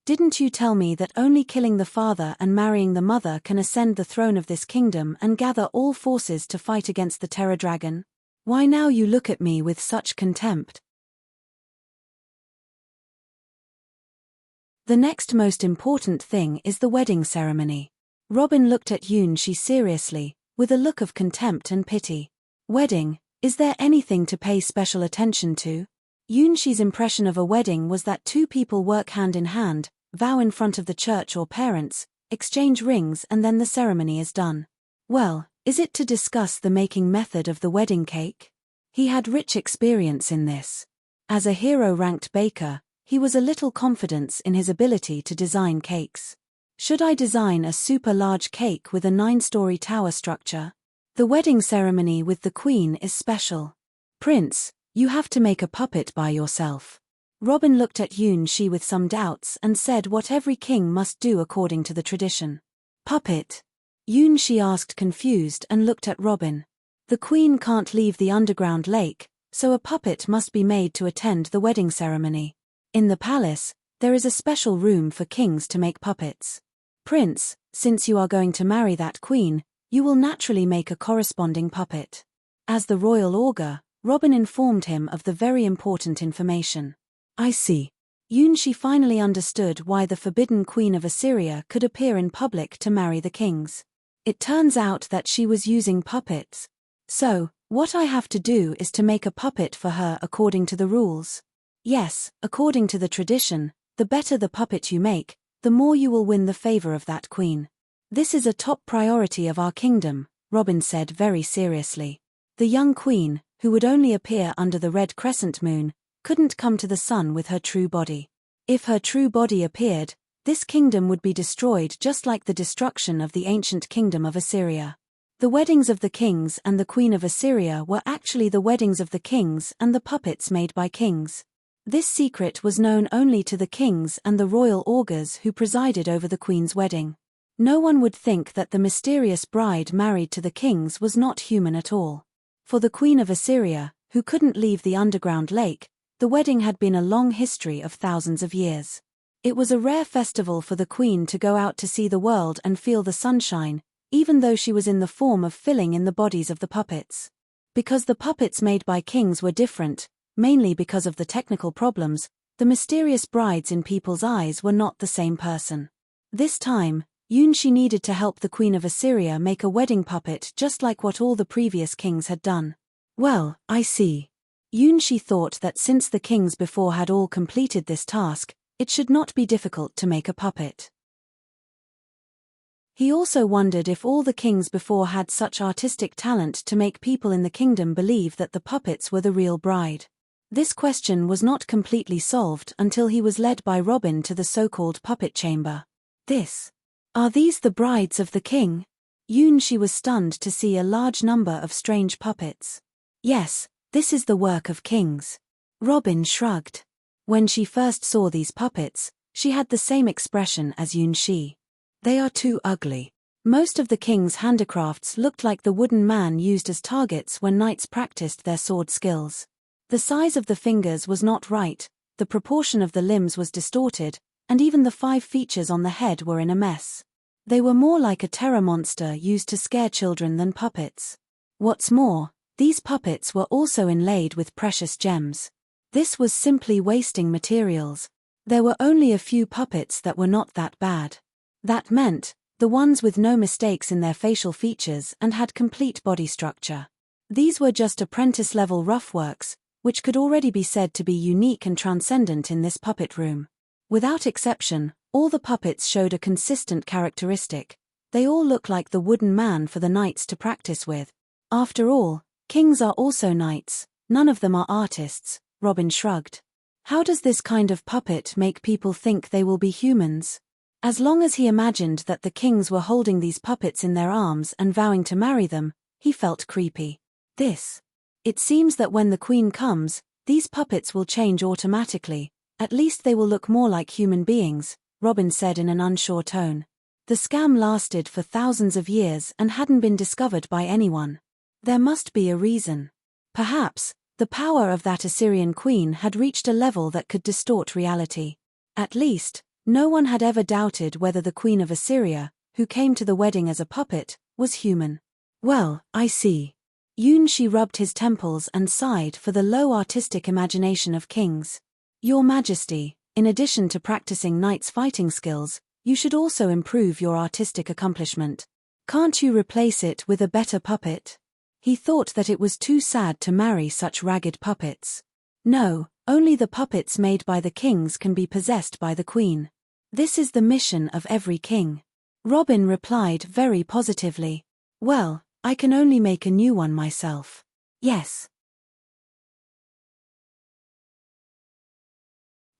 Didn't you tell me that only killing the father and marrying the mother can ascend the throne of this kingdom and gather all forces to fight against the terror dragon? Why now you look at me with such contempt? The next most important thing is the wedding ceremony. Robin looked at Yunshi seriously, with a look of contempt and pity. Wedding, is there anything to pay special attention to? Yunshi's impression of a wedding was that two people work hand in hand, vow in front of the church or parents, exchange rings, and then the ceremony is done. Well, Is it to discuss the making method of the wedding cake? He had rich experience in this. As a hero-ranked baker, he was a little confident in his ability to design cakes. Should I design a super large cake with a 9-story tower structure? The wedding ceremony with the queen is special. Prince, you have to make a puppet by yourself. Robin looked at Yun-shi with some doubts and said what every king must do according to the tradition. Puppet? Yun-shi asked confused and looked at Robin. The queen can't leave the underground lake, so a puppet must be made to attend the wedding ceremony. In the palace, there is a special room for kings to make puppets. Prince, since you are going to marry that queen, you will naturally make a corresponding puppet. As the royal augur, Robin informed him of the very important information. I see. Yun-shi finally understood why the forbidden queen of Assyria could appear in public to marry the kings. It turns out that she was using puppets. So, what I have to do is to make a puppet for her according to the rules. Yes, according to the tradition, the better the puppet you make, the more you will win the favor of that queen. This is a top priority of our kingdom, Robin said very seriously. The young queen, who would only appear under the red crescent moon, couldn't come to the sun with her true body. If her true body appeared, this kingdom would be destroyed just like the destruction of the ancient kingdom of Assyria. The weddings of the kings and the queen of Assyria were actually the weddings of the kings and the puppets made by kings. This secret was known only to the kings and the royal augurs who presided over the queen's wedding. No one would think that the mysterious bride married to the kings was not human at all. For the queen of Assyria, who couldn't leave the underground lake, the wedding had been a long history of thousands of years. It was a rare festival for the queen to go out to see the world and feel the sunshine, even though she was in the form of filling in the bodies of the puppets. Because the puppets made by kings were different, mainly because of the technical problems, the mysterious brides in people's eyes were not the same person. This time, Yun-shi needed to help the queen of Assyria make a wedding puppet just like what all the previous kings had done. Well, I see. Yun-shi thought that since the kings before had all completed this task, it should not be difficult to make a puppet. He also wondered if all the kings before had such artistic talent to make people in the kingdom believe that the puppets were the real bride. This question was not completely solved until he was led by Robin to the so-called puppet chamber. Are these the brides of the king? Yun-shi was stunned to see a large number of strange puppets. Yes, this is the work of kings. Robin shrugged. When she first saw these puppets, she had the same expression as Yun-shi. They are too ugly. Most of the king's handicrafts looked like the wooden man used as targets when knights practiced their sword skills. The size of the fingers was not right, the proportion of the limbs was distorted, and even the 5 features on the head were in a mess. They were more like a terror monster used to scare children than puppets. What's more, these puppets were also inlaid with precious gems. This was simply wasting materials. There were only a few puppets that were not that bad. That meant, the ones with no mistakes in their facial features and had complete body structure. These were just apprentice-level roughworks, which could already be said to be unique and transcendent in this puppet room. Without exception, all the puppets showed a consistent characteristic. They all look like the wooden man for the knights to practice with. After all, kings are also knights, none of them are artists, Robin shrugged. How does this kind of puppet make people think they will be humans? As long as he imagined that the kings were holding these puppets in their arms and vowing to marry them, he felt creepy. It seems that when the queen comes, these puppets will change automatically, at least they will look more like human beings, Robin said in an unsure tone. The scam lasted for thousands of years and hadn't been discovered by anyone. There must be a reason. Perhaps, the power of that Assyrian queen had reached a level that could distort reality. At least, no one had ever doubted whether the queen of Assyria, who came to the wedding as a puppet, was human. Well, I see. Yun-shi rubbed his temples and sighed for the low artistic imagination of kings. Your Majesty, in addition to practicing knights' fighting skills, you should also improve your artistic accomplishment. Can't you replace it with a better puppet? He thought that it was too sad to marry such ragged puppets. No, only the puppets made by the kings can be possessed by the queen. This is the mission of every king. Robin replied very positively. Well, I can only make a new one myself. Yes.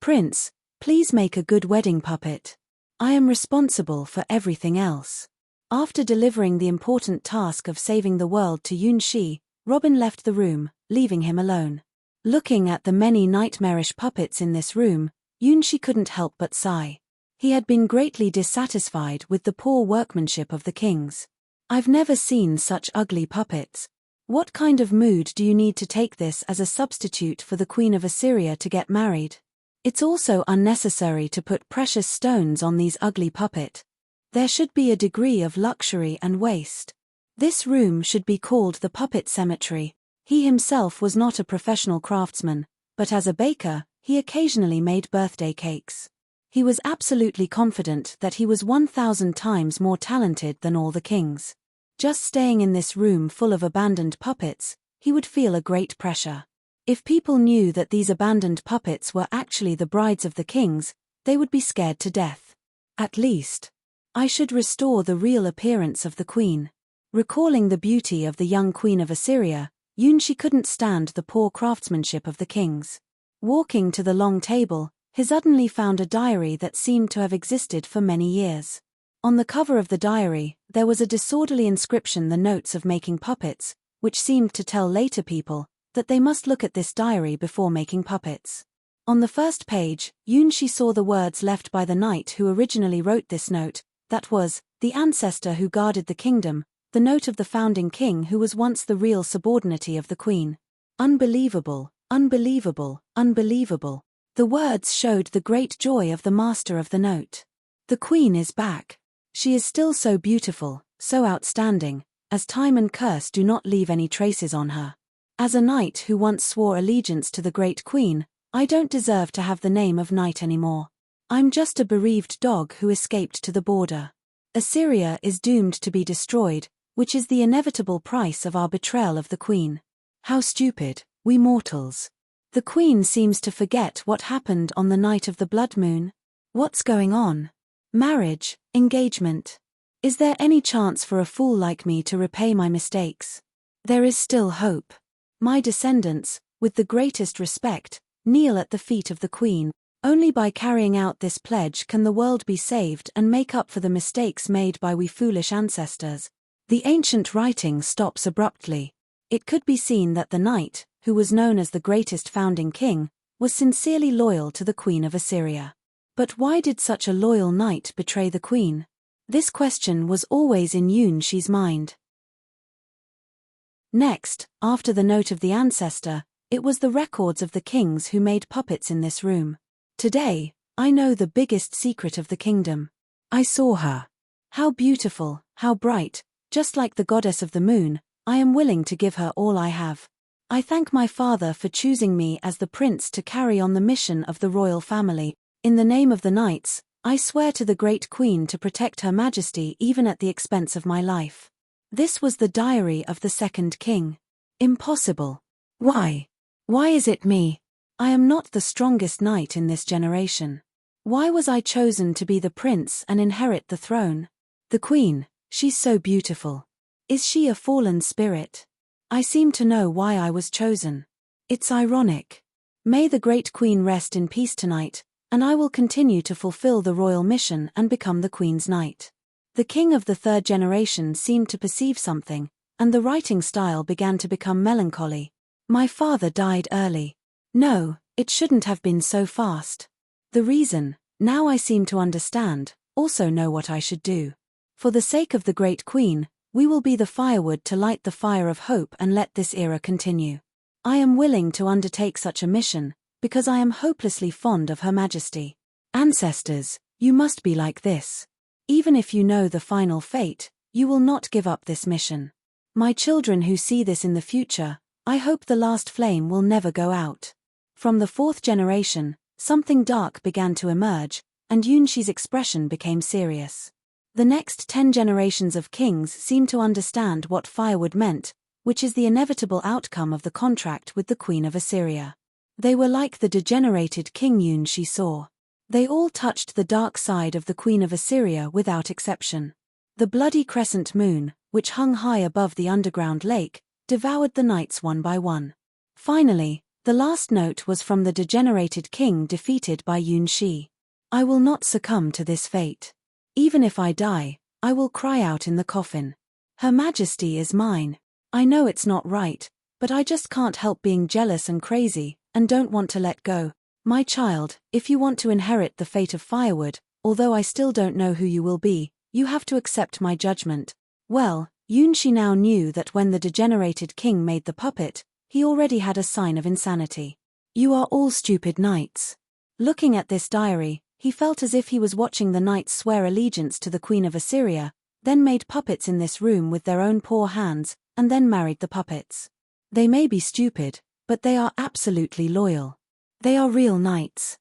Prince, please make a good wedding puppet. I am responsible for everything else. After delivering the important task of saving the world to Yunxi, Robin left the room, leaving him alone. Looking at the many nightmarish puppets in this room, Yunxi couldn't help but sigh. He had been greatly dissatisfied with the poor workmanship of the kings. I've never seen such ugly puppets. What kind of mood do you need to take this as a substitute for the Queen of Assyria to get married? It's also unnecessary to put precious stones on these ugly puppets. There should be a degree of luxury and waste. This room should be called the Puppet Cemetery. He himself was not a professional craftsman, but as a baker, he occasionally made birthday cakes. He was absolutely confident that he was 1,000 times more talented than all the kings. Just staying in this room full of abandoned puppets, he would feel a great pressure. If people knew that these abandoned puppets were actually the brides of the kings, they would be scared to death. At least, I should restore the real appearance of the queen. Recalling the beauty of the young Queen of Assyria, Yunxi couldn't stand the poor craftsmanship of the kings. Walking to the long table, he suddenly found a diary that seemed to have existed for many years. On the cover of the diary, there was a disorderly inscription, the notes of making puppets, which seemed to tell later people that they must look at this diary before making puppets. On the first page, Yunxi saw the words left by the knight who originally wrote this note, that was, the ancestor who guarded the kingdom, the note of the founding king who was once the real subordinate of the queen. Unbelievable, unbelievable, unbelievable. The words showed the great joy of the master of the note. The queen is back. She is still so beautiful, so outstanding, as time and curse do not leave any traces on her. As a knight who once swore allegiance to the great queen, I don't deserve to have the name of knight anymore. I'm just a bereaved dog who escaped to the border. Assyria is doomed to be destroyed, which is the inevitable price of our betrayal of the queen. How stupid, we mortals. The queen seems to forget what happened on the night of the blood moon. What's going on? Marriage, engagement. Is there any chance for a fool like me to repay my mistakes? There is still hope. My descendants, with the greatest respect, kneel at the feet of the queen. Only by carrying out this pledge can the world be saved and make up for the mistakes made by we foolish ancestors. The ancient writing stops abruptly. It could be seen that the knight, who was known as the greatest founding king, was sincerely loyal to the Queen of Assyria. But why did such a loyal knight betray the queen? This question was always in Yunxi's mind. Next, after the note of the ancestor, it was the records of the kings who made puppets in this room. Today, I know the biggest secret of the kingdom. I saw her. How beautiful, how bright, just like the goddess of the moon. I am willing to give her all I have. I thank my father for choosing me as the prince to carry on the mission of the royal family. In the name of the knights, I swear to the great queen to protect her majesty even at the expense of my life. This was the diary of the second king. Impossible. Why? Why is it me? I am not the strongest knight in this generation. Why was I chosen to be the prince and inherit the throne? The queen, she's so beautiful. Is she a fallen spirit? I seem to know why I was chosen. It's ironic. May the great queen rest in peace tonight, and I will continue to fulfill the royal mission and become the queen's knight. The king of the third generation seemed to perceive something, and the writing style began to become melancholy. My father died early. No, it shouldn't have been so fast. The reason, now I seem to understand, also know what I should do. For the sake of the great queen, we will be the firewood to light the fire of hope and let this era continue. I am willing to undertake such a mission, because I am hopelessly fond of Her Majesty. Ancestors, you must be like this. Even if you know the final fate, you will not give up this mission. My children who see this in the future, I hope the last flame will never go out. From the fourth generation, something dark began to emerge, and Yunxi's expression became serious. The next 10 generations of kings seemed to understand what firewood meant, which is the inevitable outcome of the contract with the Queen of Assyria. They were like the degenerated king Yunxi saw. They all touched the dark side of the Queen of Assyria without exception. The bloody crescent moon, which hung high above the underground lake, devoured the knights one by one. Finally, the last note was from the degenerated king defeated by Yunshi. I will not succumb to this fate. Even if I die, I will cry out in the coffin. Her Majesty is mine. I know it's not right, but I just can't help being jealous and crazy, and don't want to let go. My child, if you want to inherit the fate of Firewood, although I still don't know who you will be, you have to accept my judgment. Well, Yunshi now knew that when the degenerated king made the puppet, he already had a sign of insanity. You are all stupid knights. Looking at this diary, he felt as if he was watching the knights swear allegiance to the Queen of Assyria, then made puppets in this room with their own poor hands, and then married the puppets. They may be stupid, but they are absolutely loyal. They are real knights.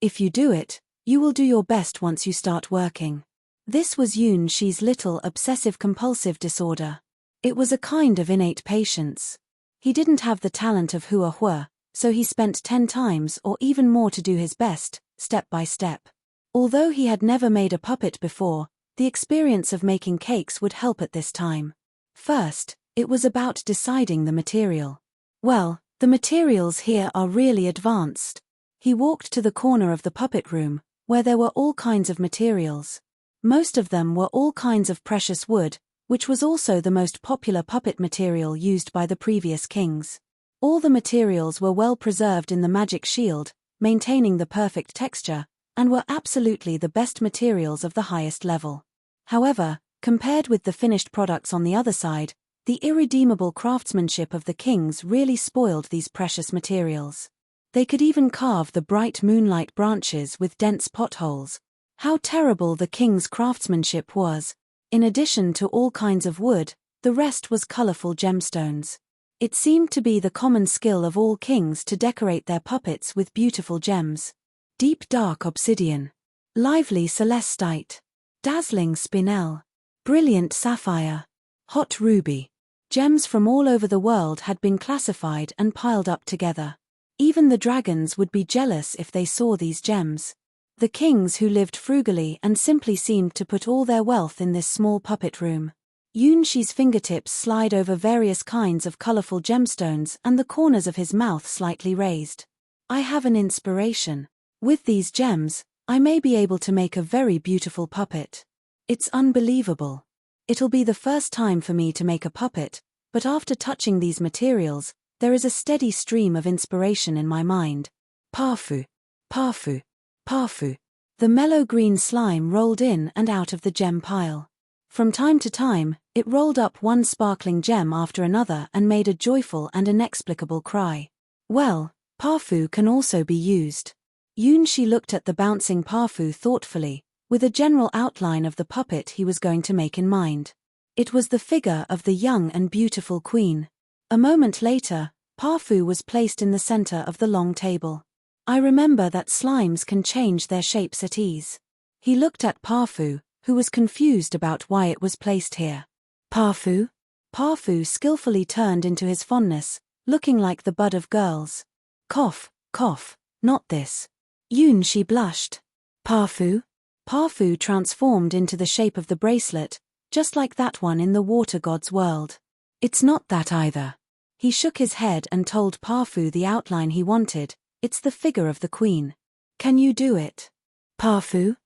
If you do it, you will do your best once you start working. This was Yunshi's little obsessive-compulsive disorder. It was a kind of innate patience. He didn't have the talent of Hua Hua, so he spent 10 times or even more to do his best, step by step. Although he had never made a puppet before, the experience of making cakes would help at this time. First, it was about deciding the material. Well, the materials here are really advanced. He walked to the corner of the puppet room, where there were all kinds of materials. Most of them were all kinds of precious wood, which was also the most popular puppet material used by the previous kings. All the materials were well preserved in the magic shield, maintaining the perfect texture, and were absolutely the best materials of the highest level. However, compared with the finished products on the other side, the irredeemable craftsmanship of the kings really spoiled these precious materials. They could even carve the bright moonlight branches with dense potholes. How terrible the king's craftsmanship was! In addition to all kinds of wood, the rest was colorful gemstones. It seemed to be the common skill of all kings to decorate their puppets with beautiful gems. Deep dark obsidian, lively celestite, dazzling spinel, brilliant sapphire, hot ruby. Gems from all over the world had been classified and piled up together. Even the dragons would be jealous if they saw these gems. The kings who lived frugally and simply seemed to put all their wealth in this small puppet room. Yunshi's fingertips slide over various kinds of colorful gemstones and the corners of his mouth slightly raised. I have an inspiration. With these gems, I may be able to make a very beautiful puppet. It's unbelievable. It'll be the first time for me to make a puppet, but after touching these materials, there is a steady stream of inspiration in my mind. Pafu, Pafu, Pafu. The mellow green slime rolled in and out of the gem pile. From time to time, it rolled up one sparkling gem after another and made a joyful and inexplicable cry. Well, Pafu can also be used. Yunshi looked at the bouncing Pafu thoughtfully, with a general outline of the puppet he was going to make in mind. It was the figure of the young and beautiful queen. A moment later, Pafu was placed in the center of the long table. I remember that slimes can change their shapes at ease. He looked at Pafu, who was confused about why it was placed here. Pafu? Pafu skillfully turned into his fondness, looking like the bud of girls. Cough, cough, not this. Yunshi blushed. Pafu? Pafu transformed into the shape of the bracelet, just like that one in the water god's world. It's not that either. He shook his head and told Pafu the outline he wanted. It's the figure of the queen. Can you do it? Pafu?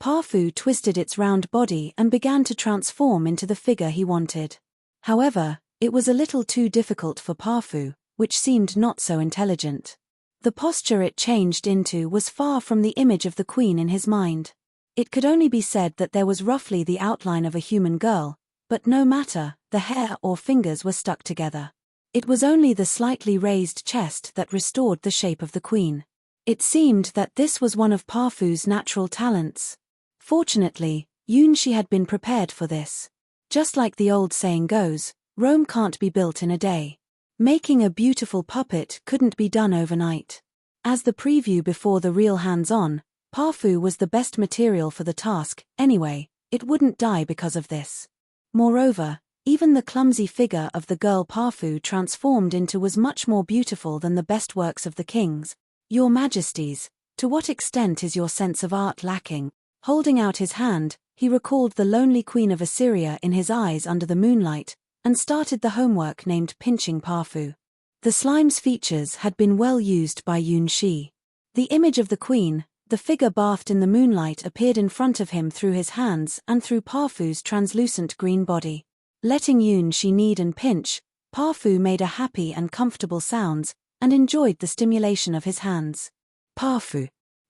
Pafu twisted its round body and began to transform into the figure he wanted. However, it was a little too difficult for Pafu, which seemed not so intelligent. The posture it changed into was far from the image of the queen in his mind. It could only be said that there was roughly the outline of a human girl, but no matter, the hair or fingers were stuck together. It was only the slightly raised chest that restored the shape of the queen. It seemed that this was one of Pafu's natural talents. Fortunately, Yunshi had been prepared for this. Just like the old saying goes, Rome can't be built in a day. Making a beautiful puppet couldn't be done overnight. As the preview before the real hands-on, Pafu was the best material for the task. Anyway, it wouldn't die because of this. Moreover, even the clumsy figure of the girl Pafu transformed into was much more beautiful than the best works of the kings. Your Majesties, To what extent is your sense of art lacking? Holding out his hand, he recalled the lonely queen of Assyria in his eyes under the moonlight, and started the homework named Pinching Pafu. The slime's features had been well used by Yun Shi. The image of the queen, the figure bathed in the moonlight, appeared in front of him through his hands and through Pafu's translucent green body. Letting Yun Shi knead and pinch, Pafu made a happy and comfortable sounds, and enjoyed the stimulation of his hands. Pafu,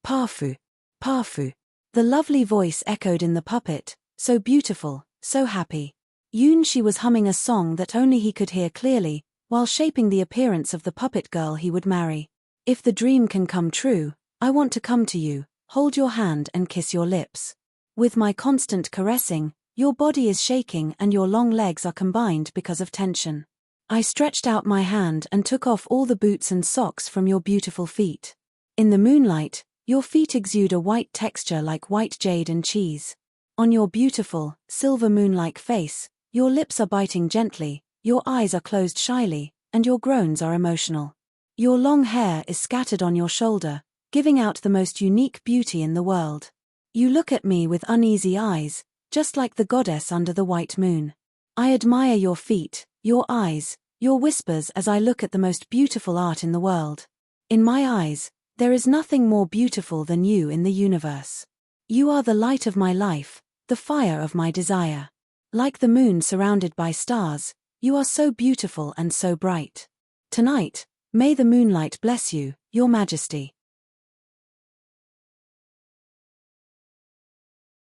Pafu, Pafu. The lovely voice echoed in the puppet, so beautiful, so happy. Yun Shi was humming a song that only he could hear clearly, while shaping the appearance of the puppet girl he would marry. If the dream can come true, I want to come to you, hold your hand and kiss your lips. With my constant caressing, your body is shaking and your long legs are combined because of tension. I stretched out my hand and took off all the boots and socks from your beautiful feet. In the moonlight, your feet exude a white texture like white jade and cheese. On your beautiful, silver moon-like face, your lips are biting gently, your eyes are closed shyly, and your groans are emotional. Your long hair is scattered on your shoulder, giving out the most unique beauty in the world. You look at me with uneasy eyes, just like the goddess under the white moon. I admire your feet, your eyes, your whispers as I look at the most beautiful art in the world. In my eyes, there is nothing more beautiful than you in the universe. You are the light of my life, the fire of my desire. Like the moon surrounded by stars, you are so beautiful and so bright. Tonight, may the moonlight bless you, Your Majesty.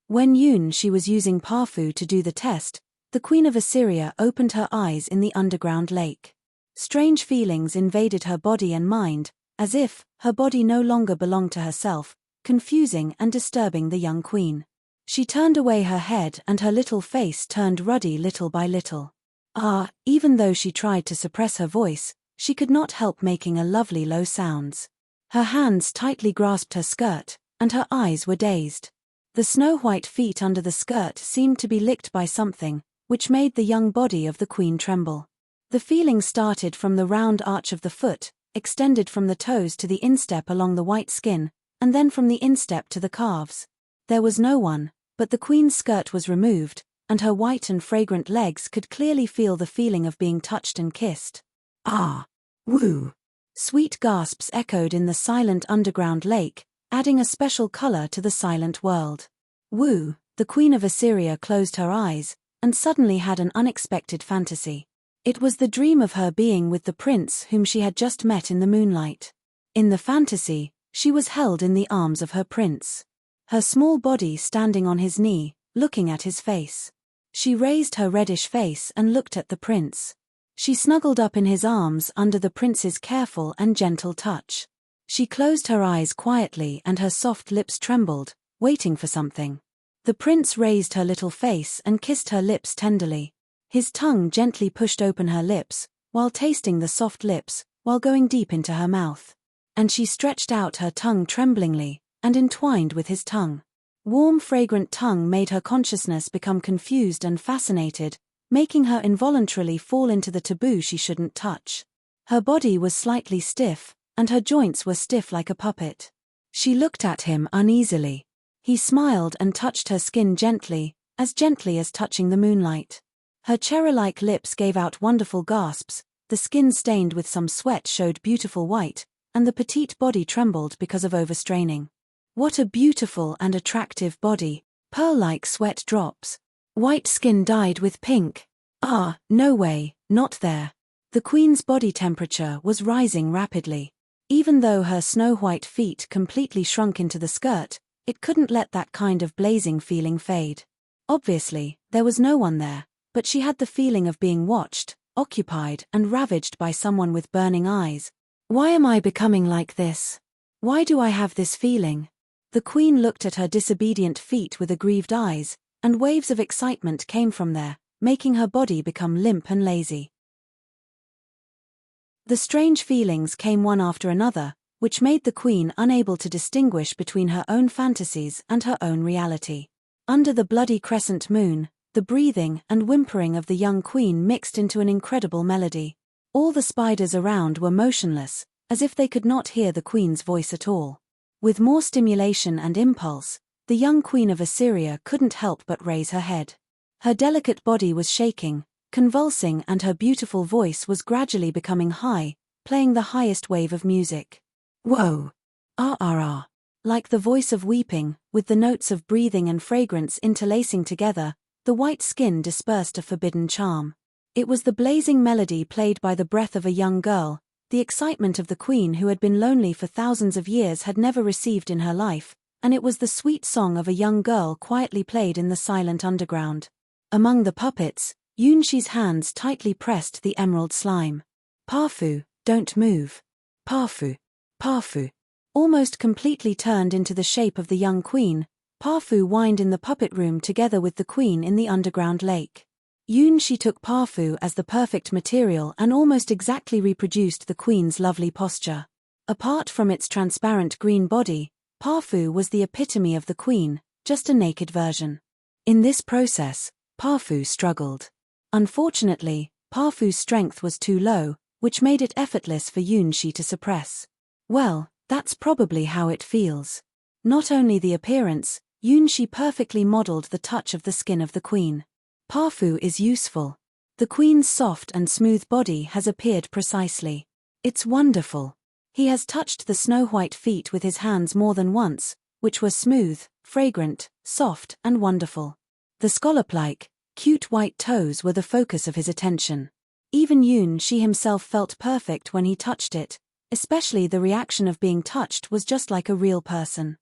When Yun Shi was using Pafu to do the test, the Queen of Assyria opened her eyes in the underground lake. Strange feelings invaded her body and mind, as if her body no longer belonged to herself, confusing and disturbing the young queen. She turned away her head and her little face turned ruddy little by little. Even though she tried to suppress her voice, she could not help making a lovely low sounds. Her hands tightly grasped her skirt, and her eyes were dazed. The snow-white feet under the skirt seemed to be licked by something, which made the young body of the queen tremble. The feeling started from the round arch of the foot, extended from the toes to the instep along the white skin, and then from the instep to the calves. There was no one, but the queen's skirt was removed, and her white and fragrant legs could clearly feel the feeling of being touched and kissed. Ah! Woo! Sweet gasps echoed in the silent underground lake, adding a special color to the silent world. Woo! The Queen of Assyria closed her eyes, and suddenly had an unexpected fantasy. It was the dream of her being with the prince whom she had just met in the moonlight. In the fantasy, she was held in the arms of her prince. Her small body standing on his knee, looking at his face. She raised her reddish face and looked at the prince. She snuggled up in his arms under the prince's careful and gentle touch. She closed her eyes quietly and her soft lips trembled, waiting for something. The prince raised her little face and kissed her lips tenderly. His tongue gently pushed open her lips, while tasting the soft lips, while going deep into her mouth. And she stretched out her tongue tremblingly, and entwined with his tongue. Warm fragrant tongue made her consciousness become confused and fascinated, making her involuntarily fall into the taboo she shouldn't touch. Her body was slightly stiff, and her joints were stiff like a puppet. She looked at him uneasily. He smiled and touched her skin gently as touching the moonlight. Her cherry-like lips gave out wonderful gasps, the skin stained with some sweat showed beautiful white, and the petite body trembled because of overstraining. What a beautiful and attractive body, pearl-like sweat drops. White skin dyed with pink. No way, not there. The queen's body temperature was rising rapidly. Even though her snow-white feet completely shrunk into the skirt, it couldn't let that kind of blazing feeling fade. Obviously, there was no one there, but she had the feeling of being watched, occupied and ravaged by someone with burning eyes. Why am I becoming like this? Why do I have this feeling? The queen looked at her disobedient feet with aggrieved eyes, and waves of excitement came from there, making her body become limp and lazy. The strange feelings came one after another, which made the queen unable to distinguish between her own fantasies and her own reality. Under the bloody crescent moon, the breathing and whimpering of the young queen mixed into an incredible melody. All the spiders around were motionless, as if they could not hear the queen's voice at all. With more stimulation and impulse, the young queen of Assyria couldn't help but raise her head. Her delicate body was shaking, convulsing, and her beautiful voice was gradually becoming high, playing the highest wave of music. Whoa! Ah ah ah! Like the voice of weeping, with the notes of breathing and fragrance interlacing together, the white skin dispersed a forbidden charm. It was the blazing melody played by the breath of a young girl, the excitement of the queen who had been lonely for thousands of years had never received in her life, and it was the sweet song of a young girl quietly played in the silent underground. Among the puppets, Yunshi's hands tightly pressed the emerald slime. Pafu, don't move. Pafu. Pafu. Almost completely turned into the shape of the young queen, Pafu whined in the puppet room together with the queen in the underground lake. Yunshi took Pafu as the perfect material and almost exactly reproduced the queen's lovely posture. Apart from its transparent green body, Pafu was the epitome of the queen, just a naked version. In this process, Pafu struggled. Unfortunately, Pafu's strength was too low, which made it effortless for Yunshi to suppress. Well, that's probably how it feels. Not only the appearance, Yunshi perfectly modeled the touch of the skin of the queen. Pafu is useful. The queen's soft and smooth body has appeared precisely. It's wonderful. He has touched the snow-white feet with his hands more than once, which were smooth, fragrant, soft, and wonderful. The scallop-like, cute white toes were the focus of his attention. Even Yunshi himself felt perfect when he touched it, especially the reaction of being touched was just like a real person.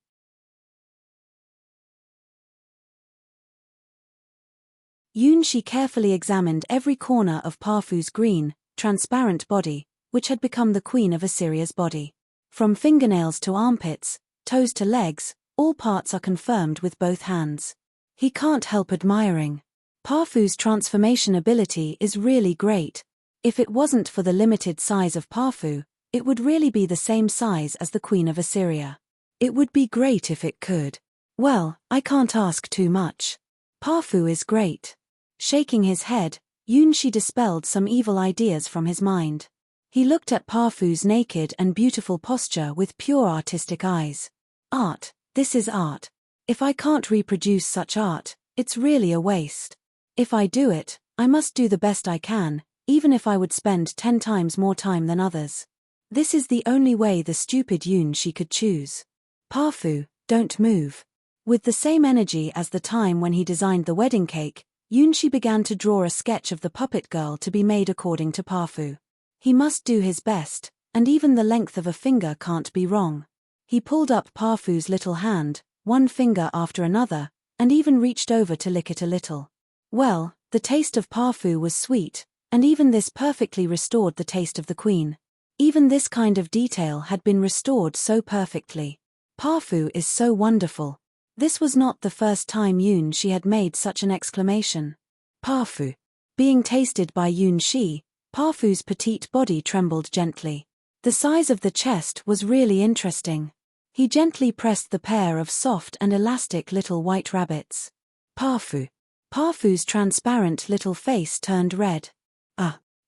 Yunshi carefully examined every corner of Pafu's green, transparent body, which had become the queen of Assyria's body. From fingernails to armpits, toes to legs, all parts are confirmed with both hands. He can't help admiring. Pafu's transformation ability is really great. If it wasn't for the limited size of Pafu, it would really be the same size as the Queen of Assyria. It would be great if it could. Well, I can't ask too much. Pafu is great. Shaking his head, Yunshi dispelled some evil ideas from his mind. He looked at Pafu's naked and beautiful posture with pure artistic eyes. Art, this is art. If I can't reproduce such art, it's really a waste. If I do it, I must do the best I can, even if I would spend 10 times more time than others. This is the only way the stupid Yunshi could choose. Pafu, don't move. With the same energy as the time when he designed the wedding cake, Yunshi began to draw a sketch of the puppet girl to be made according to Pafu. He must do his best, and even the length of a finger can't be wrong. He pulled up Pafu's little hand, one finger after another, and even reached over to lick it a little. Well, the taste of Pafu was sweet, and even this perfectly restored the taste of the queen. Even this kind of detail had been restored so perfectly. Pafu is so wonderful. This was not the first time Yunshi had made such an exclamation. Pafu. Being tasted by Yunshi, Pafu's petite body trembled gently. The size of the chest was really interesting. He gently pressed the pair of soft and elastic little white rabbits. Pafu. Pafu's transparent little face turned red.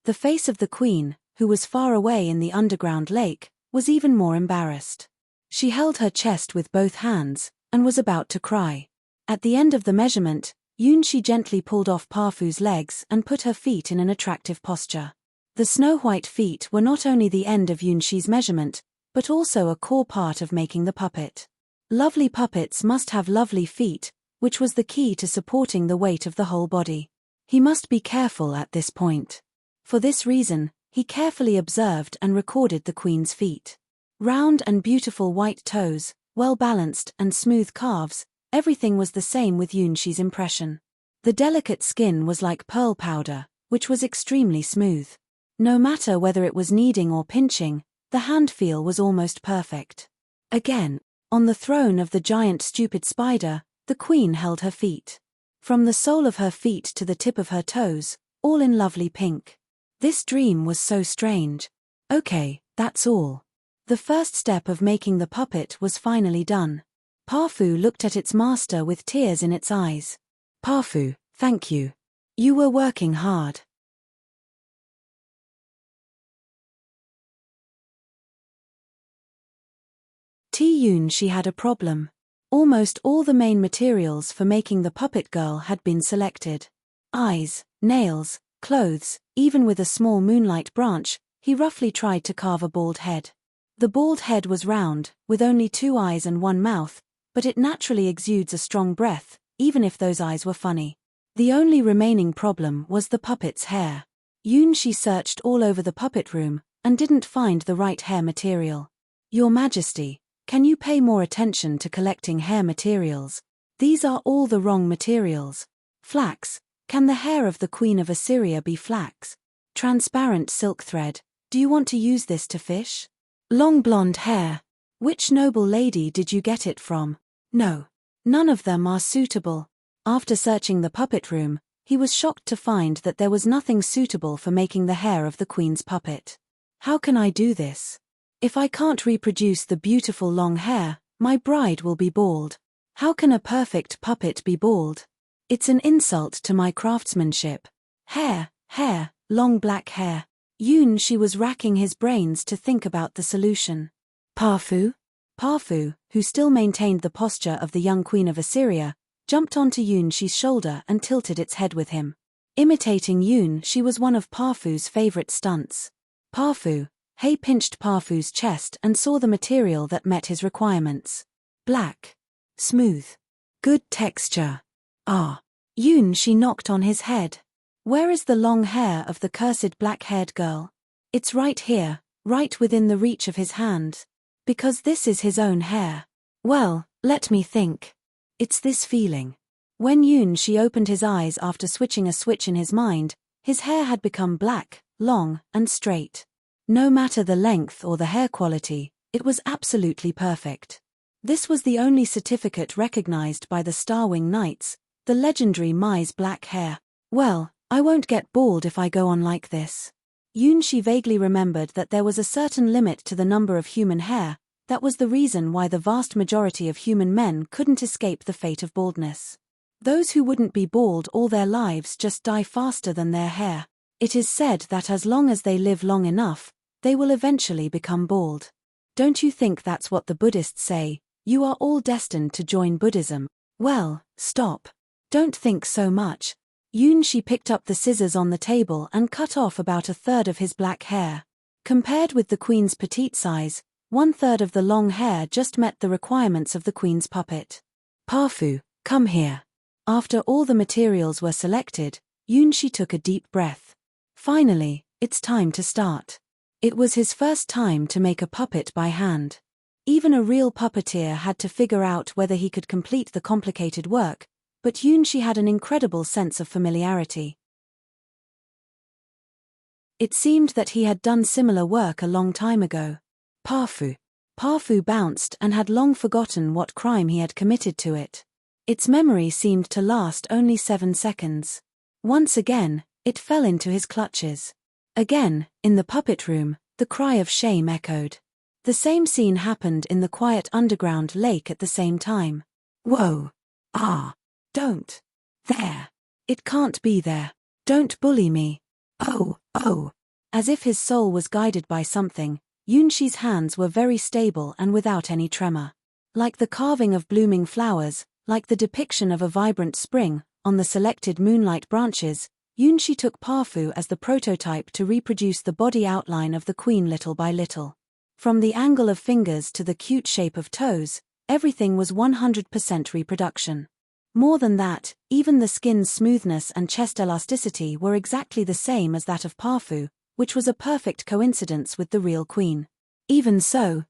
The face of the queen, who was far away in the underground lake, was even more embarrassed. She held her chest with both hands, and was about to cry. At the end of the measurement, Yunshi gently pulled off Pafu's legs and put her feet in an attractive posture. The snow-white feet were not only the end of Yunshi's measurement, but also a core part of making the puppet. Lovely puppets must have lovely feet, which was the key to supporting the weight of the whole body. He must be careful at this point. For this reason, he carefully observed and recorded the queen's feet. Round and beautiful white toes, well-balanced and smooth calves, everything was the same with Yunshi's impression. The delicate skin was like pearl powder, which was extremely smooth. No matter whether it was kneading or pinching, the hand feel was almost perfect. Again, on the throne of the giant stupid spider, the queen held her feet. From the sole of her feet to the tip of her toes, all in lovely pink. This dream was so strange. Okay, that's all. The first step of making the puppet was finally done. Pafu looked at its master with tears in its eyes. Pafu, thank you. You were working hard. She had a problem. Almost all the main materials for making the puppet girl had been selected. Eyes, nails, clothes, even with a small moonlight branch, he roughly tried to carve a bald head. The bald head was round, with only 2 eyes and 1 mouth, but it naturally exudes a strong breath, even if those eyes were funny. The only remaining problem was the puppet's hair. She searched all over the puppet room, and didn't find the right hair material. Your Majesty, can you pay more attention to collecting hair materials? These are all the wrong materials. Flax. Can the hair of the Queen of Assyria be flax? Transparent silk thread. Do you want to use this to fish? Long blonde hair. Which noble lady did you get it from? No. None of them are suitable. After searching the puppet room, he was shocked to find that there was nothing suitable for making the hair of the Queen's puppet. How can I do this? If I can't reproduce the beautiful long hair, my bride will be bald. How can a perfect puppet be bald? It's an insult to my craftsmanship. Hair, long black hair. She was racking his brains to think about the solution. Pafu, who still maintained the posture of the young Queen of Assyria, jumped onto She's shoulder and tilted its head with him. Imitating she was one of Pafu's favorite stunts. Pafu, Hay pinched Pafu's chest and saw the material that met his requirements. Black. Smooth. Good texture. She knocked on his head. Where is the long hair of the cursed black-haired girl? It's right here, right within the reach of his hand. Because this is his own hair. Well, let me think. It's this feeling. When she opened his eyes after switching a switch in his mind, his hair had become black, long, and straight. No matter the length or the hair quality, it was absolutely perfect. This was the only certificate recognized by the Starwing Knights, the legendary Mai's black hair. Well, I won't get bald if I go on like this. She vaguely remembered that there was a certain limit to the number of human hair. That was the reason why the vast majority of human men couldn't escape the fate of baldness. Those who wouldn't be bald all their lives just die faster than their hair. It is said that as long as they live long enough, they will eventually become bald. Don't you think that's what the Buddhists say? You are all destined to join Buddhism. Well, stop. Don't think so much. She picked up the scissors on the table and cut off about 1/3 of his black hair. Compared with the Queen's petite size, 1/3 of the long hair just met the requirements of the Queen's puppet. Pafu, come here. After all the materials were selected, she took a deep breath. Finally, it's time to start. It was his first time to make a puppet by hand. Even a real puppeteer had to figure out whether he could complete the complicated work, but she had an incredible sense of familiarity. It seemed that he had done similar work a long time ago. Pafu bounced and had long forgotten what crime he had committed to it. Its memory seemed to last only 7 seconds. Once again, it fell into his clutches. Again, in the puppet room, the cry of shame echoed. The same scene happened in the quiet underground lake at the same time. Whoa! Don't. There. It can't be there. Don't bully me. Oh. As if his soul was guided by something, She's hands were very stable and without any tremor. Like the carving of blooming flowers, like the depiction of a vibrant spring, on the selected moonlight branches, she took Pafu as the prototype to reproduce the body outline of the Queen little by little. From the angle of fingers to the cute shape of toes, everything was 100% reproduction. More than that, even the skin's smoothness and chest elasticity were exactly the same as that of Pafu, which was a perfect coincidence with the real Queen. Even so,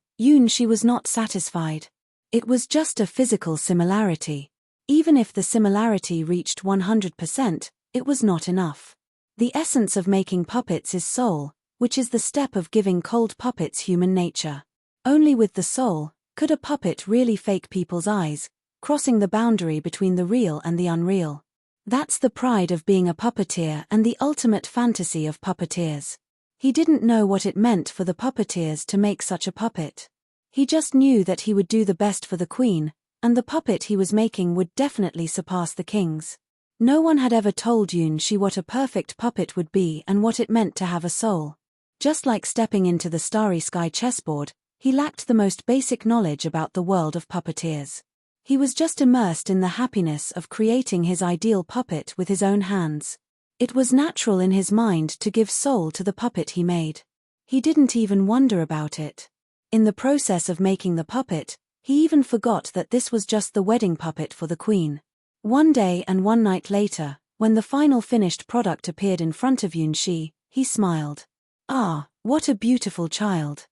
she was not satisfied. It was just a physical similarity. Even if the similarity reached 100%, it was not enough. The essence of making puppets is soul, which is the step of giving cold puppets human nature. Only with the soul could a puppet really fake people's eyes, crossing the boundary between the real and the unreal. That's the pride of being a puppeteer and the ultimate fantasy of puppeteers. He didn't know what it meant for the puppeteers to make such a puppet. He just knew that he would do the best for the Queen, and the puppet he was making would definitely surpass the king's. No one had ever told she what a perfect puppet would be and what it meant to have a soul. Just like stepping into the starry sky chessboard, He lacked the most basic knowledge about the world of puppeteers. He was just immersed in the happiness of creating his ideal puppet with his own hands. It was natural in his mind to give soul to the puppet he made. He didn't even wonder about it. In the process of making the puppet, he even forgot that this was just the wedding puppet for the queen. One day and one night later, when the final finished product appeared in front of Yunxi, he smiled. "Ah, what a beautiful child."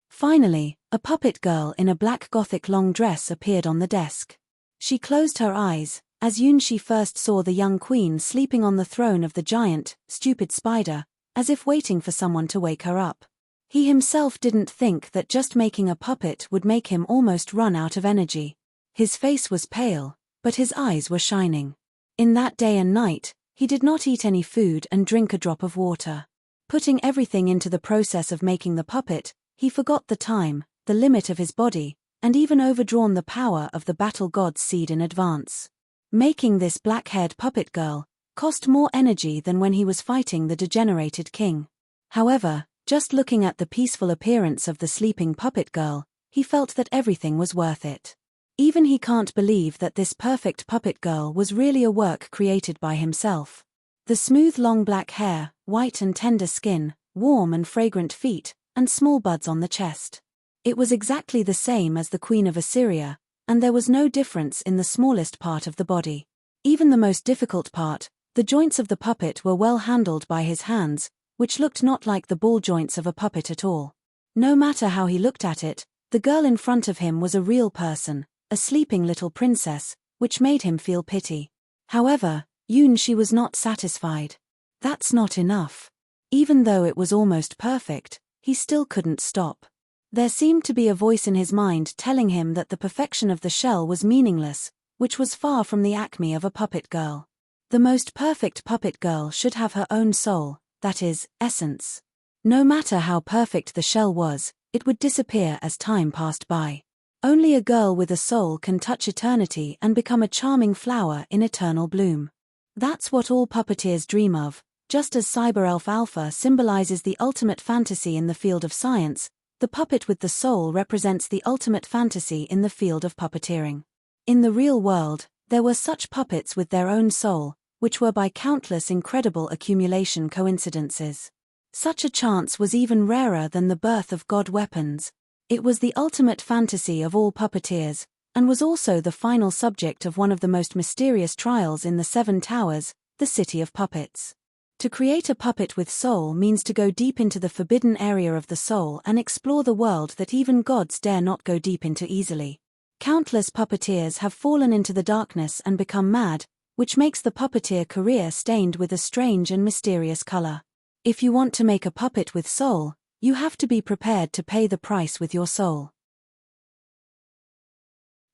Finally, a puppet girl in a black gothic long dress appeared on the desk. She closed her eyes, as Yunxi first saw the young queen sleeping on the throne of the giant, stupid spider, as if waiting for someone to wake her up. He himself didn't think that just making a puppet would make him almost run out of energy. His face was pale, but his eyes were shining. In that day and night, he did not eat any food and drink a drop of water. Putting everything into the process of making the puppet, he forgot the time, the limit of his body, and even overdrawn the power of the battle god's seed in advance. Making this black-haired puppet girl cost more energy than when he was fighting the degenerated king. However, just looking at the peaceful appearance of the sleeping puppet girl, he felt that everything was worth it. Even he can't believe that this perfect puppet girl was really a work created by himself. The smooth long black hair, white and tender skin, warm and fragrant feet, and small buds on the chest. It was exactly the same as the Queen of Assyria, and there was no difference in the smallest part of the body. Even the most difficult part, the joints of the puppet, were well handled by his hands, which looked not like the ball joints of a puppet at all. No matter how he looked at it, the girl in front of him was a real person, a sleeping little princess, which made him feel pity. However, Yunxi was not satisfied. That's not enough. Even though it was almost perfect, he still couldn't stop. There seemed to be a voice in his mind telling him that the perfection of the shell was meaningless, which was far from the acme of a puppet girl. The most perfect puppet girl should have her own soul, that is, essence. No matter how perfect the shell was, it would disappear as time passed by. Only a girl with a soul can touch eternity and become a charming flower in eternal bloom. That's what all puppeteers dream of. Just as Cyber Elf Alpha symbolizes the ultimate fantasy in the field of science, the puppet with the soul represents the ultimate fantasy in the field of puppeteering. In the real world, there were such puppets with their own soul, which were by countless incredible accumulation coincidences. Such a chance was even rarer than the birth of god weapons. It was the ultimate fantasy of all puppeteers, and was also the final subject of one of the most mysterious trials in the Seven Towers, the City of Puppets. To create a puppet with soul means to go deep into the forbidden area of the soul and explore the world that even gods dare not go deep into easily. Countless puppeteers have fallen into the darkness and become mad, which makes the puppeteer career stained with a strange and mysterious color. If you want to make a puppet with soul, you have to be prepared to pay the price with your soul.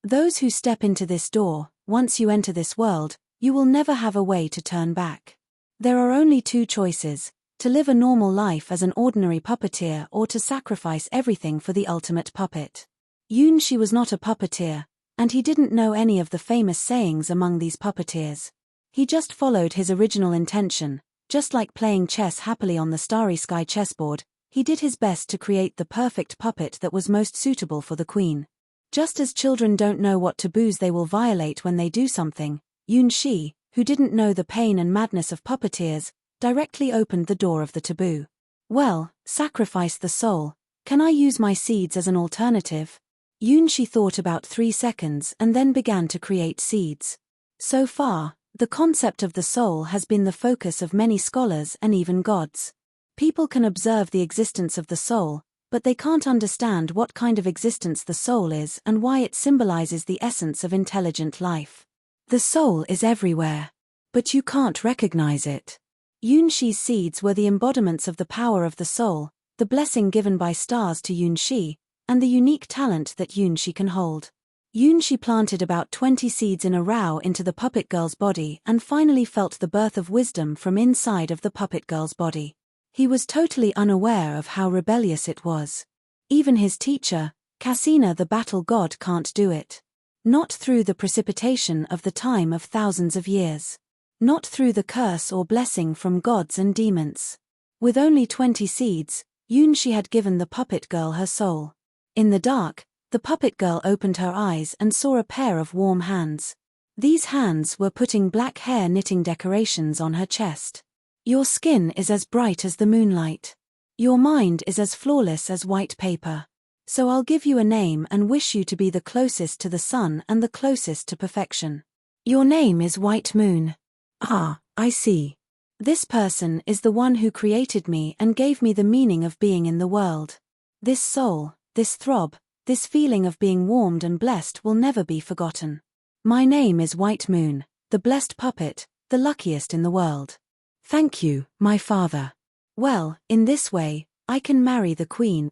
Those who step into this door, once you enter this world, you will never have a way to turn back. There are only two choices: to live a normal life as an ordinary puppeteer or to sacrifice everything for the ultimate puppet. Yunxi was not a puppeteer, and he didn't know any of the famous sayings among these puppeteers. He just followed his original intention. Just like playing chess happily on the starry sky chessboard, he did his best to create the perfect puppet that was most suitable for the queen. Just as children don't know what taboos they will violate when they do something, Yunxi, who didn't know the pain and madness of puppeteers, directly opened the door of the taboo. Well, sacrifice the soul. Can I use my seeds as an alternative? Yunxi thought about 3 seconds and then began to create seeds. So far, the concept of the soul has been the focus of many scholars and even gods. People can observe the existence of the soul, but they can't understand what kind of existence the soul is and why it symbolizes the essence of intelligent life. The soul is everywhere, but you can't recognize it. Yunxi's seeds were the embodiments of the power of the soul, the blessing given by stars to Yunxi, and the unique talent that Yunxi can hold. Yunxi planted about 20 seeds in a row into the puppet girl's body and finally felt the birth of wisdom from inside of the puppet girl's body. He was totally unaware of how rebellious it was. Even his teacher, Cassina the battle god, can't do it. Not through the precipitation of the time of thousands of years. Not through the curse or blessing from gods and demons. With only 20 seeds, She had given the puppet girl her soul. In the dark, the puppet girl opened her eyes and saw a pair of warm hands. These hands were putting black hair knitting decorations on her chest. Your skin is as bright as the moonlight. Your mind is as flawless as white paper. So I'll give you a name and wish you to be the closest to the sun and the closest to perfection. Your name is White Moon. Ah, I see. This person is the one who created me and gave me the meaning of being in the world. This soul, this throb, this feeling of being warmed and blessed will never be forgotten. My name is White Moon, the blessed puppet, the luckiest in the world. Thank you, my father. Well, in this way, I can marry the queen.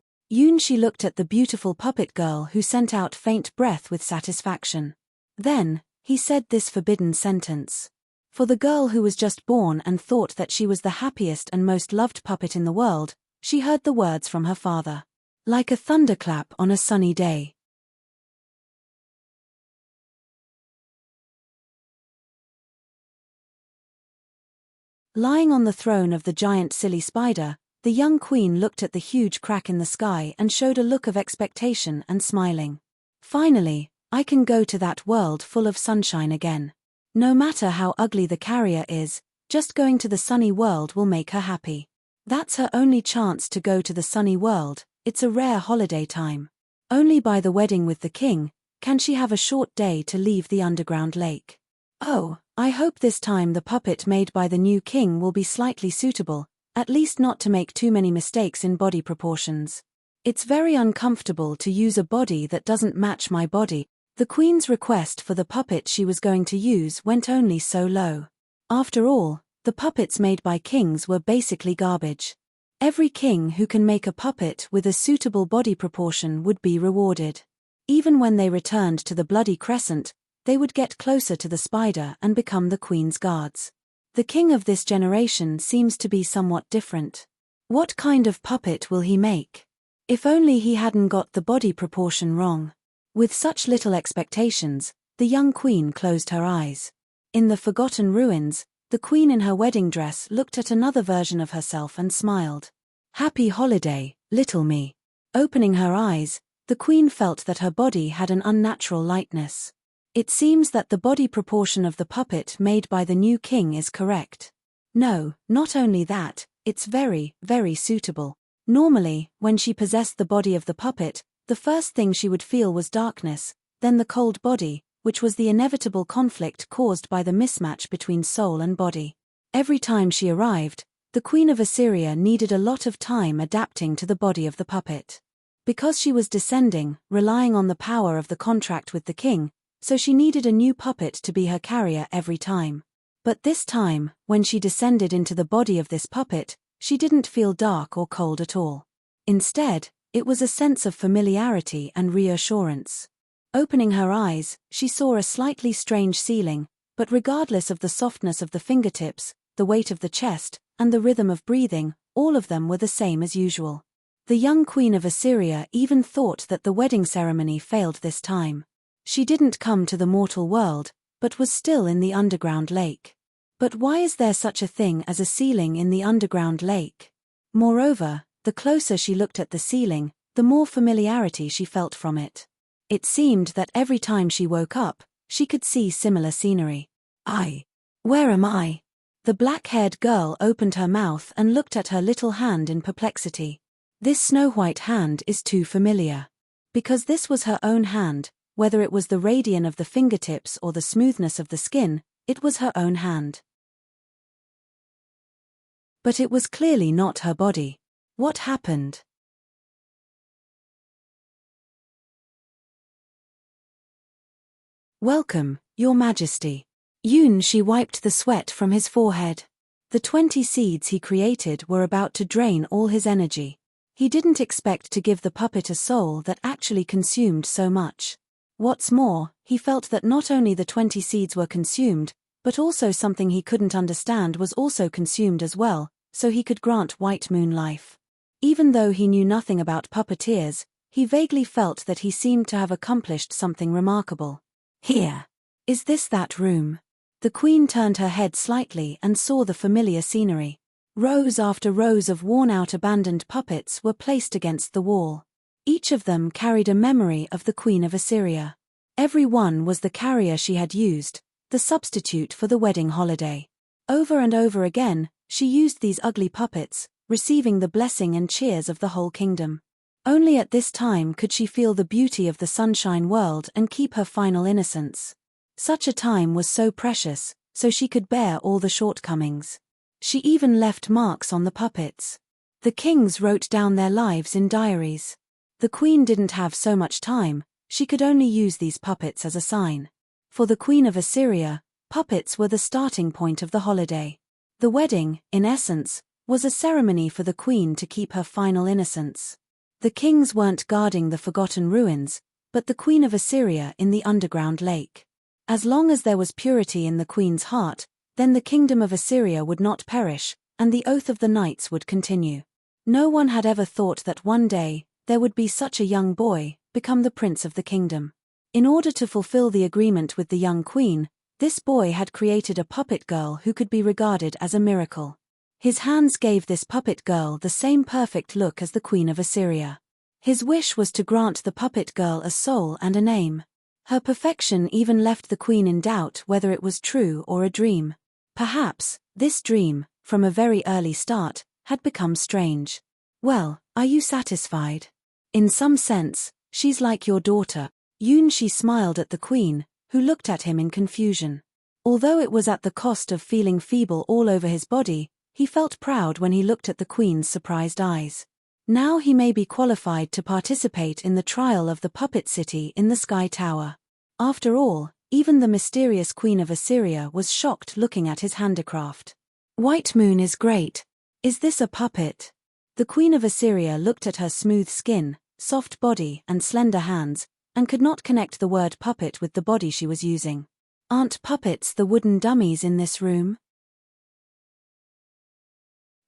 She looked at the beautiful puppet girl who sent out faint breath with satisfaction. Then, he said this forbidden sentence. For the girl who was just born and thought that she was the happiest and most loved puppet in the world, she heard the words from her father. Like a thunderclap on a sunny day. Lying on the throne of the giant silly spider, the young queen looked at the huge crack in the sky and showed a look of expectation and smiling. Finally, I can go to that world full of sunshine again. No matter how ugly the carrier is, just going to the sunny world will make her happy. That's her only chance to go to the sunny world. It's a rare holiday time. Only by the wedding with the king can she have a short day to leave the underground lake. Oh, I hope this time the puppet made by the new king will be slightly suitable, at least not to make too many mistakes in body proportions. It's very uncomfortable to use a body that doesn't match my body. The queen's request for the puppet she was going to use went only so low. After all, the puppets made by kings were basically garbage. Every king who can make a puppet with a suitable body proportion would be rewarded. Even when they returned to the bloody Crescent, they would get closer to the spider and become the queen's guards. The king of this generation seems to be somewhat different. What kind of puppet will he make? If only he hadn't got the body proportion wrong. With such little expectations, the young queen closed her eyes. In the forgotten ruins, the queen in her wedding dress looked at another version of herself and smiled. Happy holiday, little me. Opening her eyes, the queen felt that her body had an unnatural lightness. It seems that the body proportion of the puppet made by the new king is correct. No, not only that, it's very, very suitable. Normally, when she possessed the body of the puppet, the first thing she would feel was darkness, then the cold body, which was the inevitable conflict caused by the mismatch between soul and body. Every time she arrived, the Queen of Assyria needed a lot of time adapting to the body of the puppet. Because she was descending, relying on the power of the contract with the king, so she needed a new puppet to be her carrier every time. But this time, when she descended into the body of this puppet, she didn't feel dark or cold at all. Instead, it was a sense of familiarity and reassurance. Opening her eyes, she saw a slightly strange ceiling, but regardless of the softness of the fingertips, the weight of the chest, and the rhythm of breathing, all of them were the same as usual. The young Queen of Assyria even thought that the wedding ceremony failed this time. She didn't come to the mortal world, but was still in the underground lake. But why is there such a thing as a ceiling in the underground lake? Moreover, the closer she looked at the ceiling, the more familiarity she felt from it. It seemed that every time she woke up, she could see similar scenery. Where am I? The black-haired girl opened her mouth and looked at her little hand in perplexity. This snow-white hand is too familiar. Because this was her own hand, whether it was the radiance of the fingertips or the smoothness of the skin, it was her own hand. But it was clearly not her body. What happened? Welcome, Your Majesty. She wiped the sweat from his forehead. The 20 seeds he created were about to drain all his energy. He didn't expect to give the puppet a soul that actually consumed so much. What's more, he felt that not only the 20 seeds were consumed, but also something he couldn't understand was also consumed as well, so he could grant White Moon life. Even though he knew nothing about puppeteers, he vaguely felt that he seemed to have accomplished something remarkable. Here. Is this that room? The queen turned her head slightly and saw the familiar scenery. Rows after rows of worn-out abandoned puppets were placed against the wall. Each of them carried a memory of the Queen of Assyria. Every one was the carrier she had used, the substitute for the wedding holiday. Over and over again, she used these ugly puppets, receiving the blessing and cheers of the whole kingdom. Only at this time could she feel the beauty of the sunshine world and keep her final innocence. Such a time was so precious, so she could bear all the shortcomings. She even left marks on the puppets. The kings wrote down their lives in diaries. The queen didn't have so much time, she could only use these puppets as a sign. For the Queen of Assyria, puppets were the starting point of the holiday. The wedding, in essence, was a ceremony for the queen to keep her final innocence. The kings weren't guarding the forgotten ruins, but the Queen of Assyria in the underground lake. As long as there was purity in the queen's heart, then the kingdom of Assyria would not perish, and the oath of the knights would continue. No one had ever thought that one day, there would be such a young boy, become the prince of the kingdom. In order to fulfill the agreement with the young queen, this boy had created a puppet girl who could be regarded as a miracle. His hands gave this puppet girl the same perfect look as the Queen of Assyria. His wish was to grant the puppet girl a soul and a name. Her perfection even left the queen in doubt whether it was true or a dream. Perhaps, this dream, from a very early start, had become strange. Well, are you satisfied? In some sense, she's like your daughter. She smiled at the queen, who looked at him in confusion. Although it was at the cost of feeling feeble all over his body, he felt proud when he looked at the queen's surprised eyes. Now he may be qualified to participate in the trial of the puppet city in the Sky Tower. After all, even the mysterious Queen of Assyria was shocked looking at his handicraft. White Moon is great. Is this a puppet? The Queen of Assyria looked at her smooth skin, soft body and slender hands, and could not connect the word puppet with the body she was using. Aren't puppets the wooden dummies in this room?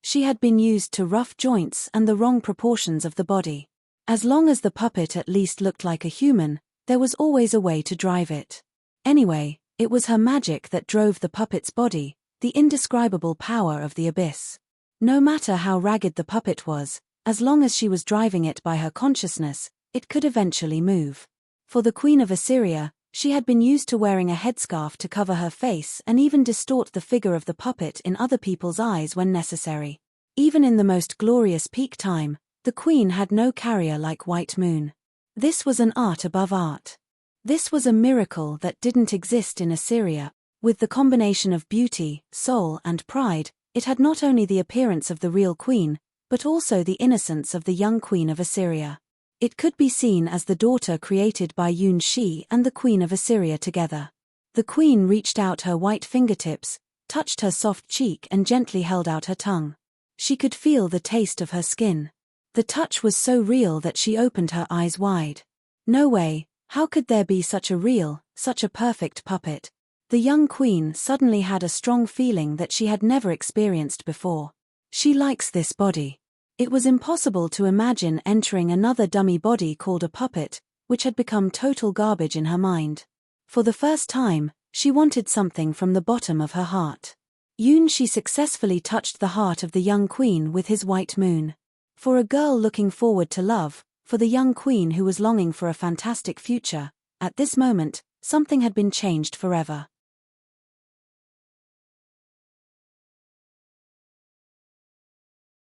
She had been used to rough joints and the wrong proportions of the body. As long as the puppet at least looked like a human, there was always a way to drive it. Anyway, it was her magic that drove the puppet's body, the indescribable power of the abyss. No matter how ragged the puppet was, as long as she was driving it by her consciousness, it could eventually move. For the Queen of Assyria, she had been used to wearing a headscarf to cover her face and even distort the figure of the puppet in other people's eyes when necessary. Even in the most glorious peak time, the queen had no carrier like White Moon. This was an art above art. This was a miracle that didn't exist in Assyria. With the combination of beauty, soul and pride, it had not only the appearance of the real queen, but also the innocence of the young Queen of Assyria. It could be seen as the daughter created by Shi and the Queen of Assyria together. The queen reached out her white fingertips, touched her soft cheek and gently held out her tongue. She could feel the taste of her skin. The touch was so real that she opened her eyes wide. No way, how could there be such a perfect puppet? The young queen suddenly had a strong feeling that she had never experienced before. She likes this body. It was impossible to imagine entering another dummy body called a puppet, which had become total garbage in her mind. For the first time, she wanted something from the bottom of her heart. She successfully touched the heart of the young queen with his White Moon. For a girl looking forward to love, for the young queen who was longing for a fantastic future, at this moment, something had been changed forever.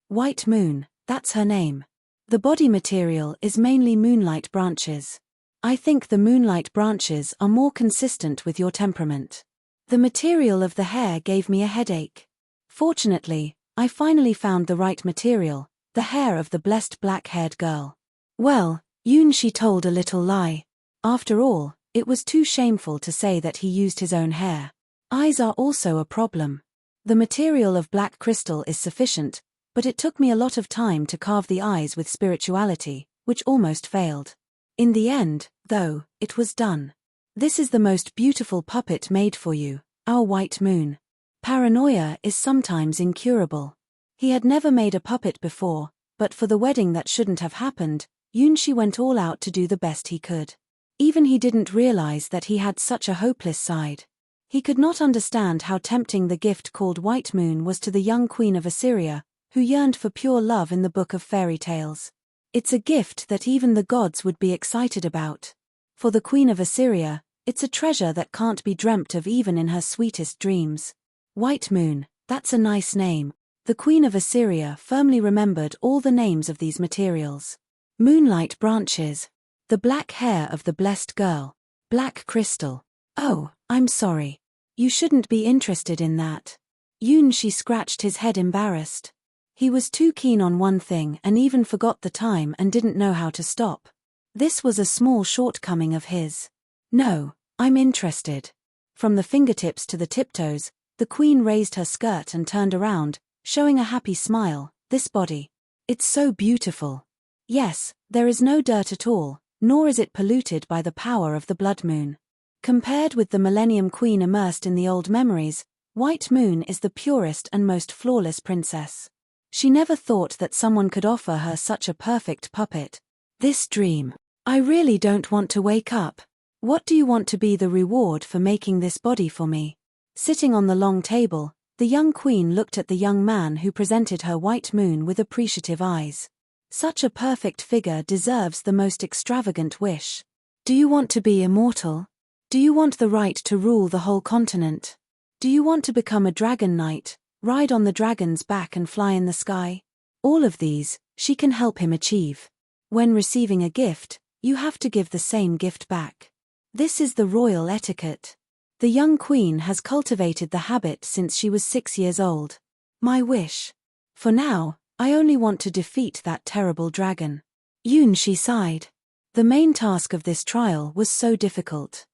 White Moon, that's her name. The body material is mainly Moonlight branches. I think the Moonlight branches are more consistent with your temperament. The material of the hair gave me a headache. Fortunately, I finally found the right material, the hair of the blessed black-haired girl. Well, she told a little lie. After all, it was too shameful to say that he used his own hair. Eyes are also a problem. The material of black crystal is sufficient, but it took me a lot of time to carve the eyes with spirituality, which almost failed. In the end, though, it was done. This is the most beautiful puppet made for you, our White Moon. Paranoia is sometimes incurable. He had never made a puppet before, but for the wedding that shouldn't have happened, Shi went all out to do the best he could. Even he didn't realize that he had such a hopeless side. He could not understand how tempting the gift called White Moon was to the young queen of Assyria, who yearned for pure love in the book of fairy tales. It's a gift that even the gods would be excited about. For the queen of Assyria, it's a treasure that can't be dreamt of even in her sweetest dreams. White Moon, that's a nice name. The queen of Assyria firmly remembered all the names of these materials. Moonlight branches. The black hair of the blessed girl. Black crystal. Oh, I'm sorry. You shouldn't be interested in that. She scratched his head embarrassed. He was too keen on one thing and even forgot the time and didn't know how to stop. This was a small shortcoming of his. No, I'm interested. From the fingertips to the tiptoes, the queen raised her skirt and turned around, showing a happy smile. This body. It's so beautiful. Yes, there is no dirt at all, nor is it polluted by the power of the blood moon. Compared with the Millennium Queen immersed in the old memories, White Moon is the purest and most flawless princess. She never thought that someone could offer her such a perfect puppet. This dream. I really don't want to wake up. What do you want to be the reward for making this body for me? Sitting on the long table, the young queen looked at the young man who presented her White Moon with appreciative eyes. Such a perfect figure deserves the most extravagant wish. Do you want to be immortal? Do you want the right to rule the whole continent? Do you want to become a dragon knight, ride on the dragon's back and fly in the sky? All of these, she can help him achieve. When receiving a gift, you have to give the same gift back. This is the royal etiquette. The young queen has cultivated the habit since she was 6 years old. My wish. For now, I only want to defeat that terrible dragon. She sighed. The main task of this trial was so difficult.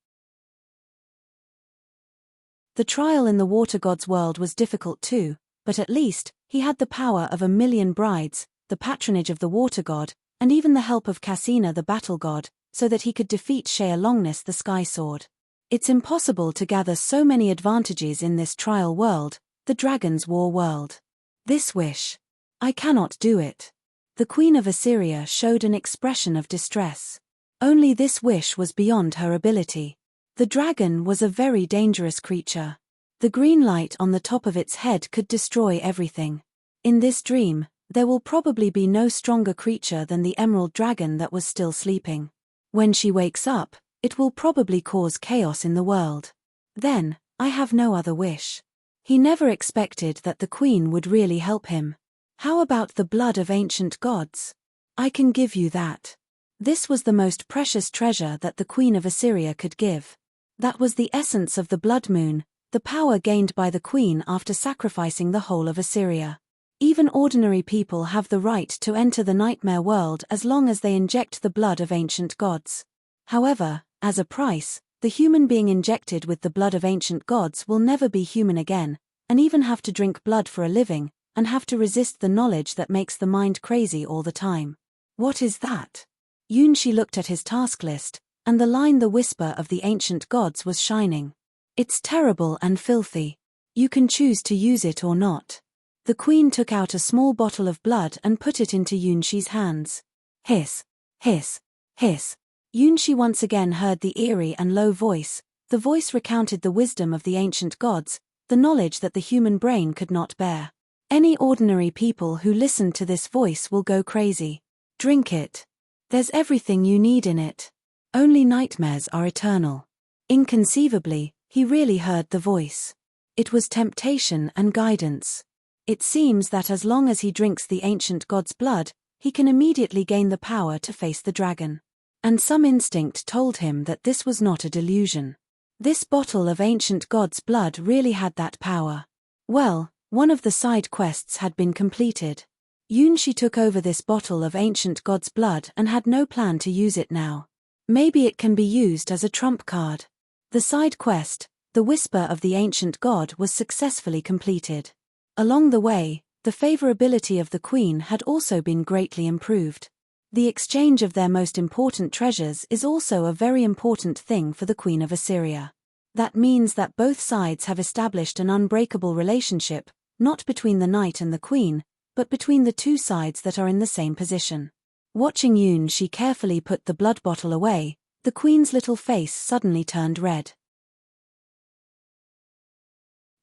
The trial in the water god's world was difficult too, but at least, he had the power of 1,000,000 brides, the patronage of the water god, and even the help of Cassina the battle god, so that he could defeat Shea Longness the sky sword. It's impossible to gather so many advantages in this trial world, the dragon's war world. This wish. I cannot do it. The queen of Assyria showed an expression of distress. Only this wish was beyond her ability. The dragon was a very dangerous creature. The green light on the top of its head could destroy everything. In this dream, there will probably be no stronger creature than the emerald dragon that was still sleeping. When she wakes up, it will probably cause chaos in the world. Then, I have no other wish. He never expected that the queen would really help him. How about the blood of ancient gods? I can give you that. This was the most precious treasure that the queen of Assyria could give. That was the essence of the blood moon, the power gained by the queen after sacrificing the whole of Assyria. Even ordinary people have the right to enter the nightmare world as long as they inject the blood of ancient gods. However, as a price, the human being injected with the blood of ancient gods will never be human again, and even have to drink blood for a living, and have to resist the knowledge that makes the mind crazy all the time. What is that? She looked at his task list, and the whisper of the ancient gods was shining. It's terrible and filthy. You can choose to use it or not. The queen took out a small bottle of blood and put it into Yunshi's hands. Hiss, hiss, hiss. Yunshi once again heard the eerie and low voice. The voice recounted the wisdom of the ancient gods, the knowledge that the human brain could not bear. Any ordinary people who listen to this voice will go crazy. Drink it. There's everything you need in it. Only nightmares are eternal. Inconceivably, he really heard the voice. It was temptation and guidance. It seems that as long as he drinks the ancient god's blood, he can immediately gain the power to face the dragon. And some instinct told him that this was not a delusion. This bottle of ancient god's blood really had that power. Well, one of the side quests had been completed. Yunshi took over this bottle of ancient god's blood and had no plan to use it now. Maybe it can be used as a trump card. The side quest, the Whisper of the Ancient God, was successfully completed. Along the way, the favorability of the queen had also been greatly improved. The exchange of their most important treasures is also a very important thing for the Queen of Assyria. That means that both sides have established an unbreakable relationship, not between the knight and the queen, but between the two sides that are in the same position. Watching she carefully put the blood bottle away, the queen's little face suddenly turned red.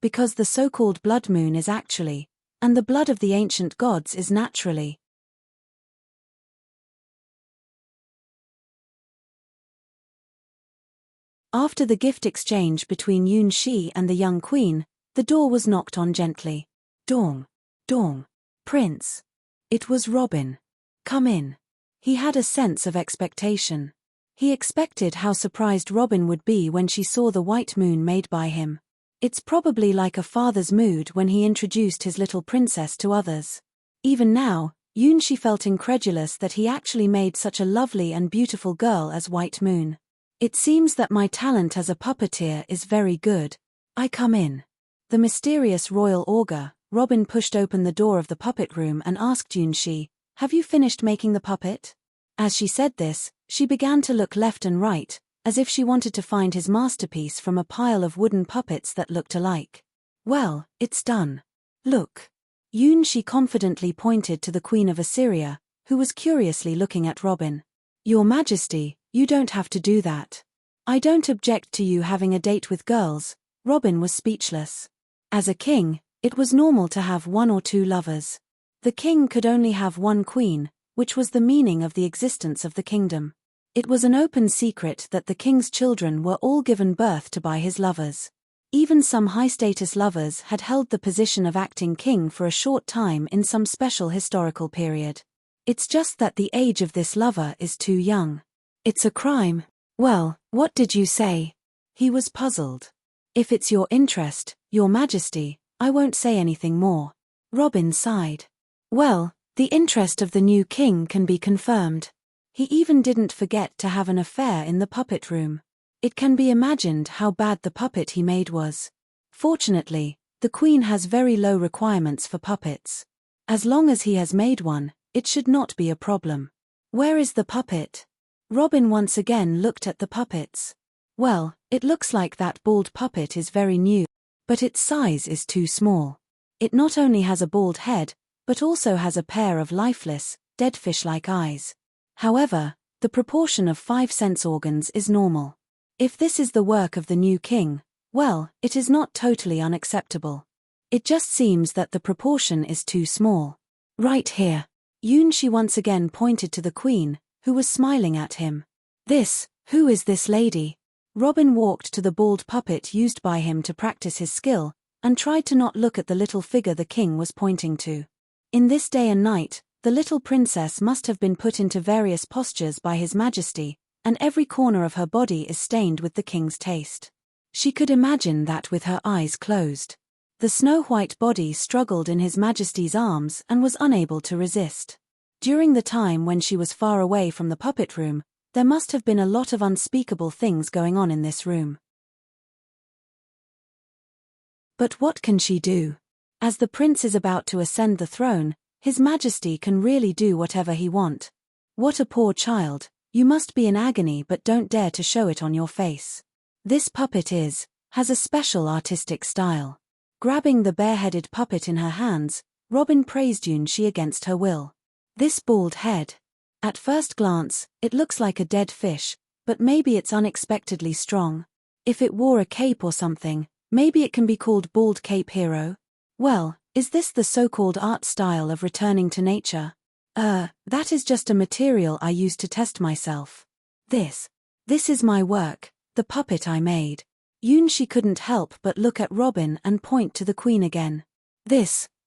because the so-called blood moon is actually, and the blood of the ancient gods is naturally. After the gift exchange between Yun-shi and the young queen, the door was knocked on gently. Dong. Dong. Prince. It was Robin. Come in. He had a sense of expectation. He expected how surprised Robin would be when she saw the white moon made by him. It's probably like a father's mood when he introduced his little princess to others. Even now, Yun-shi felt incredulous that he actually made such a lovely and beautiful girl as White Moon. It seems that my talent as a puppeteer is very good. I come in. The mysterious royal augur, Robin pushed open the door of the puppet room and asked Yun-shi, "Have you finished making the puppet?" As she said this, she began to look left and right, as if she wanted to find his masterpiece from a pile of wooden puppets that looked alike. "Well, it's done. Look." Yun-shi confidently pointed to the Queen of Assyria, who was curiously looking at Robin. "Your Majesty, you don't have to do that. I don't object to you having a date with girls." Robin was speechless. As a king, it was normal to have one or two lovers. The king could only have one queen, which was the meaning of the existence of the kingdom. It was an open secret that the king's children were all given birth to by his lovers. Even some high-status lovers had held the position of acting king for a short time in some special historical period. It's just that the age of this lover is too young. It's a crime. Well, what did you say? He was puzzled. If it's your interest, Your Majesty, I won't say anything more. Robin sighed. Well, the interest of the new king can be confirmed. He even didn't forget to have an affair in the puppet room. It can be imagined how bad the puppet he made was. Fortunately, the queen has very low requirements for puppets. As long as he has made one, it should not be a problem. Where is the puppet? Robin once again looked at the puppets. Well, it looks like that bald puppet is very new, but its size is too small. It not only has a bald head, but also has a pair of lifeless, dead fish-like eyes. However, the proportion of 5 sense organs is normal. If this is the work of the new king, well, it is not totally unacceptable. It just seems that the proportion is too small. Right here. Yun-shi once again pointed to the queen, who was smiling at him. Who is this lady? Robin walked to the bald puppet used by him to practice his skill, and tried to not look at the little figure the king was pointing to. In this day and night, the little princess must have been put into various postures by His Majesty, and every corner of her body is stained with the king's taste. She could imagine that with her eyes closed. The snow-white body struggled in His Majesty's arms and was unable to resist. During the time when she was far away from the puppet room, there must have been a lot of unspeakable things going on in this room. But what can she do? As the prince is about to ascend the throne, His Majesty can really do whatever he wants. What a poor child, you must be in agony but don't dare to show it on your face. This puppet has a special artistic style. Grabbing the bareheaded puppet in her hands, Robin praised Yun-shi against her will. This bald head. At first glance, it looks like a dead fish, but maybe it's unexpectedly strong. If it wore a cape or something, maybe it can be called Bald Cape Hero. Well, is this the so-called art style of returning to nature? That is just a material I used to test myself. This is my work, the puppet I made. Yun-shi couldn't help but look at Robin and point to the queen again.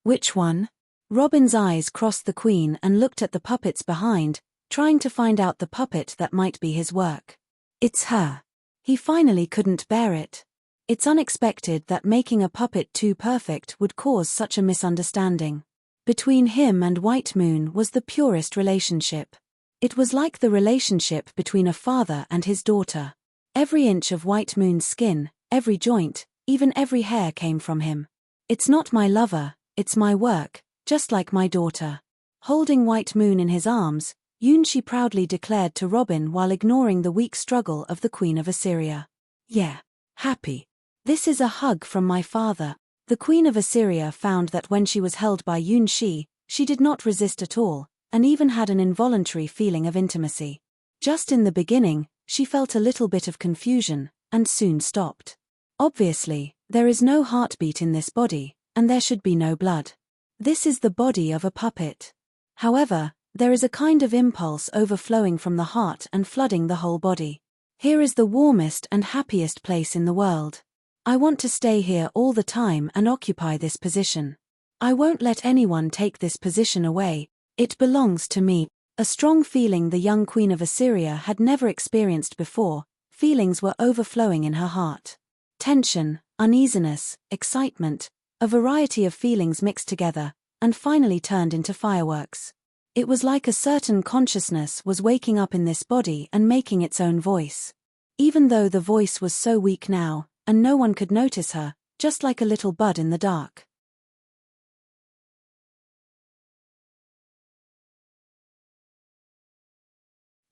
Which one? Robin's eyes crossed the queen and looked at the puppets behind, trying to find out the puppet that might be his work. It's her. He finally couldn't bear it. It's unexpected that making a puppet too perfect would cause such a misunderstanding. Between him and White Moon was the purest relationship. It was like the relationship between a father and his daughter. Every inch of White Moon's skin, every joint, even every hair came from him. It's not my lover, it's my work, just like my daughter. Holding White Moon in his arms, Yun-shi proudly declared to Robin while ignoring the weak struggle of the Queen of Assyria. Yeah. Happy. This is a hug from my father. The Queen of Assyria found that when she was held by Yun-shi, she did not resist at all, and even had an involuntary feeling of intimacy. Just in the beginning, she felt a little bit of confusion, and soon stopped. Obviously, There is no heartbeat in this body, and there should be no blood. This is the body of a puppet. However, there is a kind of impulse overflowing from the heart and flooding the whole body. Here is the warmest and happiest place in the world. I want to stay here all the time and occupy this position. I won't let anyone take this position away. It belongs to me. A strong feeling the young queen of Assyria had never experienced before. Feelings were overflowing in her heart. Tension, uneasiness, excitement, a variety of feelings mixed together, and finally turned into fireworks. It was like a certain consciousness was waking up in this body and making its own voice. Even though the voice was so weak now, and no one could notice her, just like a little bud in the dark.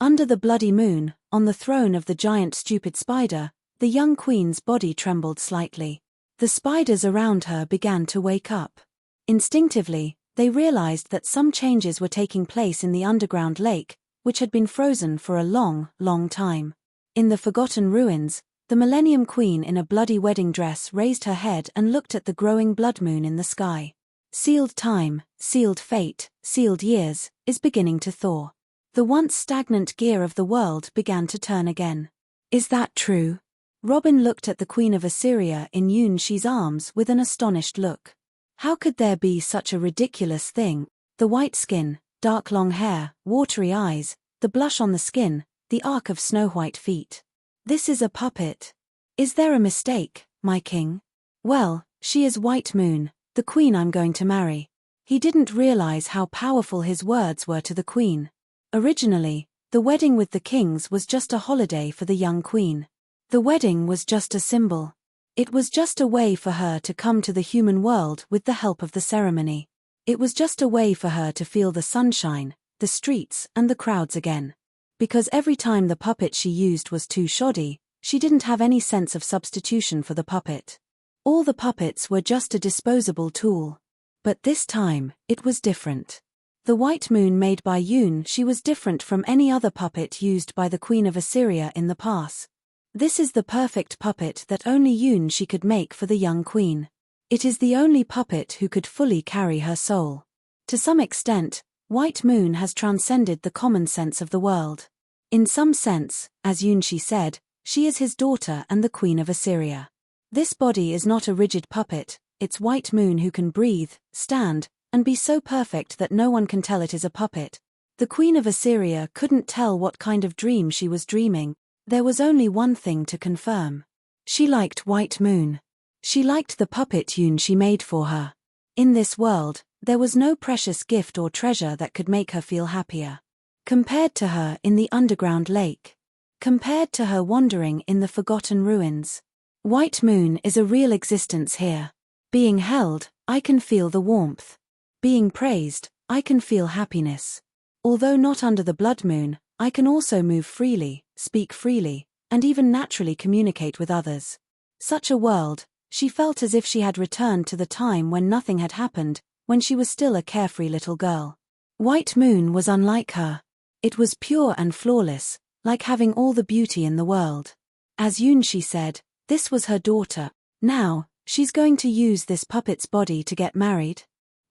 Under the bloody moon, on the throne of the giant stupid spider, the young queen's body trembled slightly. The spiders around her began to wake up. Instinctively, they realized that some changes were taking place in the underground lake, which had been frozen for a long, long time. In the forgotten ruins, the Millennium Queen in a bloody wedding dress raised her head and looked at the growing blood moon in the sky. Sealed time, sealed fate, sealed years, is beginning to thaw. The once stagnant gear of the world began to turn again. Is that true? Robin looked at the Queen of Assyria in Yunshi's arms with an astonished look. How could there be such a ridiculous thing? The white skin, dark long hair, watery eyes, the blush on the skin, the arc of snow-white feet. This is a puppet. Is there a mistake, my king? Well, she is White Moon, the queen I'm going to marry. He didn't realize how powerful his words were to the queen. Originally, the wedding with the kings was just a holiday for the young queen. The wedding was just a symbol. It was just a way for her to come to the human world with the help of the ceremony. It was just a way for her to feel the sunshine, the streets, and the crowds again. Because every time the puppet she used was too shoddy, she didn't have any sense of substitution for the puppet. All the puppets were just a disposable tool. But this time, it was different. The White Moon made by Yun-shi was different from any other puppet used by the Queen of Assyria in the past. This is the perfect puppet that only Yun-shi could make for the young queen. It is the only puppet who could fully carry her soul. To some extent, White Moon has transcended the common sense of the world. In some sense, as Yun-shi said, she is his daughter and the Queen of Assyria. This body is not a rigid puppet, it's White Moon who can breathe, stand, and be so perfect that no one can tell it is a puppet. The Queen of Assyria couldn't tell what kind of dream she was dreaming. There was only one thing to confirm. She liked White Moon. She liked the puppet Yun-shi made for her. In this world, there was no precious gift or treasure that could make her feel happier. Compared to her in the underground lake. Compared to her wandering in the forgotten ruins. White Moon is a real existence here. Being held, I can feel the warmth. Being praised, I can feel happiness. Although not under the blood moon, I can also move freely, speak freely, and even naturally communicate with others. Such a world, she felt as if she had returned to the time when nothing had happened, when she was still a carefree little girl. White Moon was unlike her. It was pure and flawless, like having all the beauty in the world. As Yun-shi said, this was her daughter. Now, she's going to use this puppet's body to get married.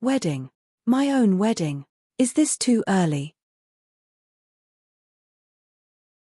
Wedding. My own wedding. Is this too early?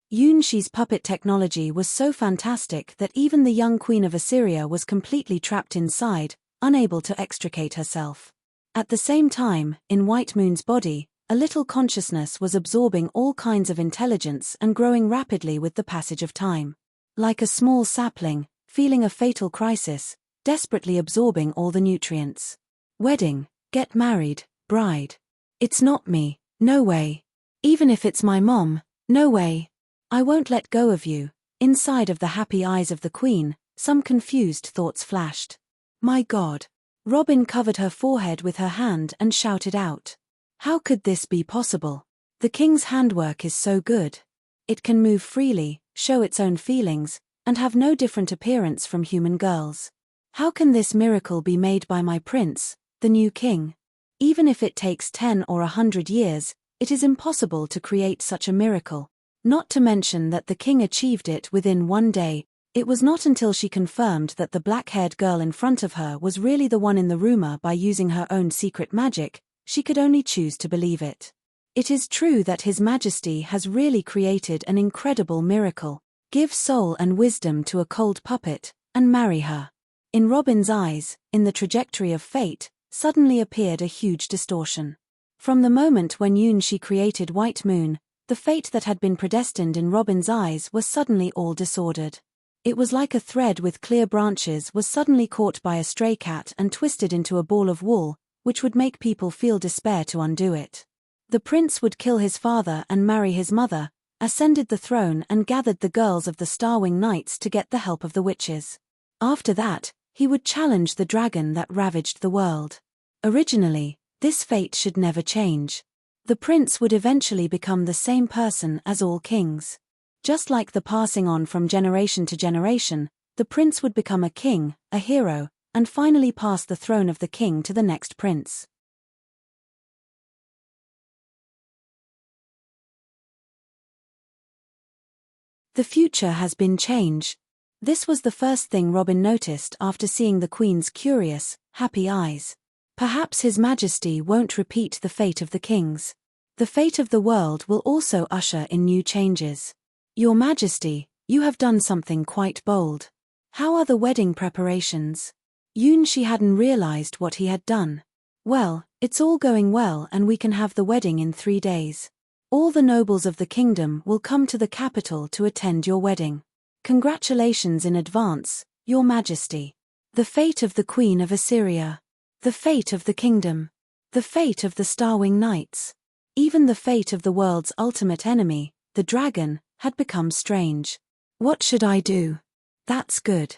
Yun-shi's puppet technology was so fantastic that even the young Queen of Assyria was completely trapped inside, unable to extricate herself. At the same time, in White Moon's body, a little consciousness was absorbing all kinds of intelligence and growing rapidly with the passage of time. Like a small sapling, feeling a fatal crisis, desperately absorbing all the nutrients. Wedding, get married, bride. It's not me, no way. Even if it's my mom, no way. I won't let go of you. Inside of the happy eyes of the queen, some confused thoughts flashed. My God. Robin covered her forehead with her hand and shouted out. How could this be possible? The king's handwork is so good. It can move freely, show its own feelings, and have no different appearance from human girls. How can this miracle be made by my prince, the new king? Even if it takes 10 or 100 years, it is impossible to create such a miracle. Not to mention that the king achieved it within one day. It was not until she confirmed that the black-haired girl in front of her was really the one in the rumor by using her own secret magic, she could only choose to believe it. It is true that His Majesty has really created an incredible miracle. Give soul and wisdom to a cold puppet, and marry her. In Robin's eyes, in the trajectory of fate, suddenly appeared a huge distortion. From the moment when she created White Moon, the fate that had been predestined in Robin's eyes was suddenly all disordered. It was like a thread with clear branches was suddenly caught by a stray cat and twisted into a ball of wool, which would make people feel despair to undo it. The prince would kill his father and marry his mother, ascended the throne and gathered the girls of the Starwing Knights to get the help of the witches. After that, he would challenge the dragon that ravaged the world. Originally, this fate should never change. The prince would eventually become the same person as all kings. Just like the passing on from generation to generation, the prince would become a king, a hero, and finally pass the throne of the king to the next prince. The future has been changed. This was the first thing Robin noticed after seeing the Queen's curious, happy eyes. Perhaps His Majesty won't repeat the fate of the kings. The fate of the world will also usher in new changes. Your Majesty, you have done something quite bold. How are the wedding preparations? She hadn't realized what he had done. Well, it's all going well and we can have the wedding in 3 days. All the nobles of the kingdom will come to the capital to attend your wedding. Congratulations in advance, Your Majesty. The fate of the Queen of Assyria. The fate of the kingdom. The fate of the Starwing Knights. Even the fate of the world's ultimate enemy, the dragon, had become strange. What should I do? That's good.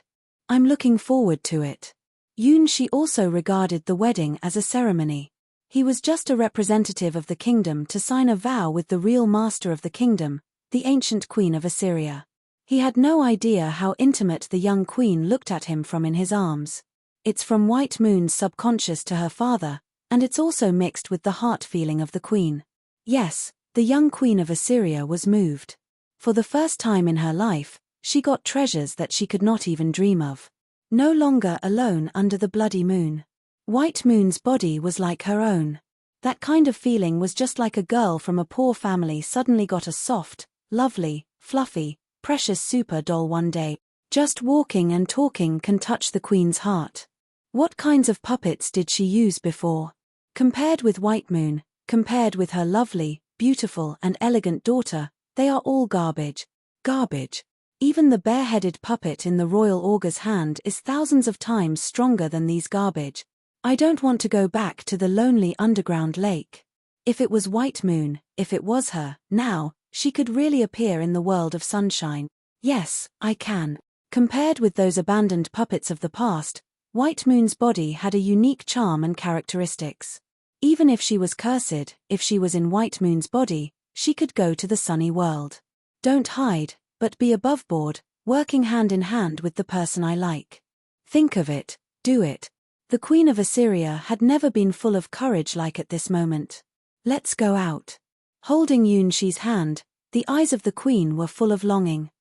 I'm looking forward to it. She also regarded the wedding as a ceremony. He was just a representative of the kingdom to sign a vow with the real master of the kingdom, the ancient Queen of Assyria. He had no idea how intimate the young queen looked at him from in his arms. It's from White Moon's subconscious to her father, and it's also mixed with the heart feeling of the queen. Yes, the young Queen of Assyria was moved. For the first time in her life, she got treasures that she could not even dream of. No longer alone under the bloody moon. White Moon's body was like her own. That kind of feeling was just like a girl from a poor family suddenly got a soft, lovely, fluffy, precious super doll one day. Just walking and talking can touch the queen's heart. What kinds of puppets did she use before? Compared with White Moon, compared with her lovely, beautiful and elegant daughter, they are all garbage. Garbage. Even the bare-headed puppet in the royal augur's hand is thousands of times stronger than these garbage. I don't want to go back to the lonely underground lake. If it was White Moon, if it was her, now, she could really appear in the world of sunshine. Yes, I can. Compared with those abandoned puppets of the past, White Moon's body had a unique charm and characteristics. Even if she was cursed, if she was in White Moon's body, she could go to the sunny world. Don't hide, but be above board, working hand in hand with the person I like. Think of it, do it. The Queen of Assyria had never been full of courage like at this moment. Let's go out. Holding Yunshi's hand, the eyes of the queen were full of longing.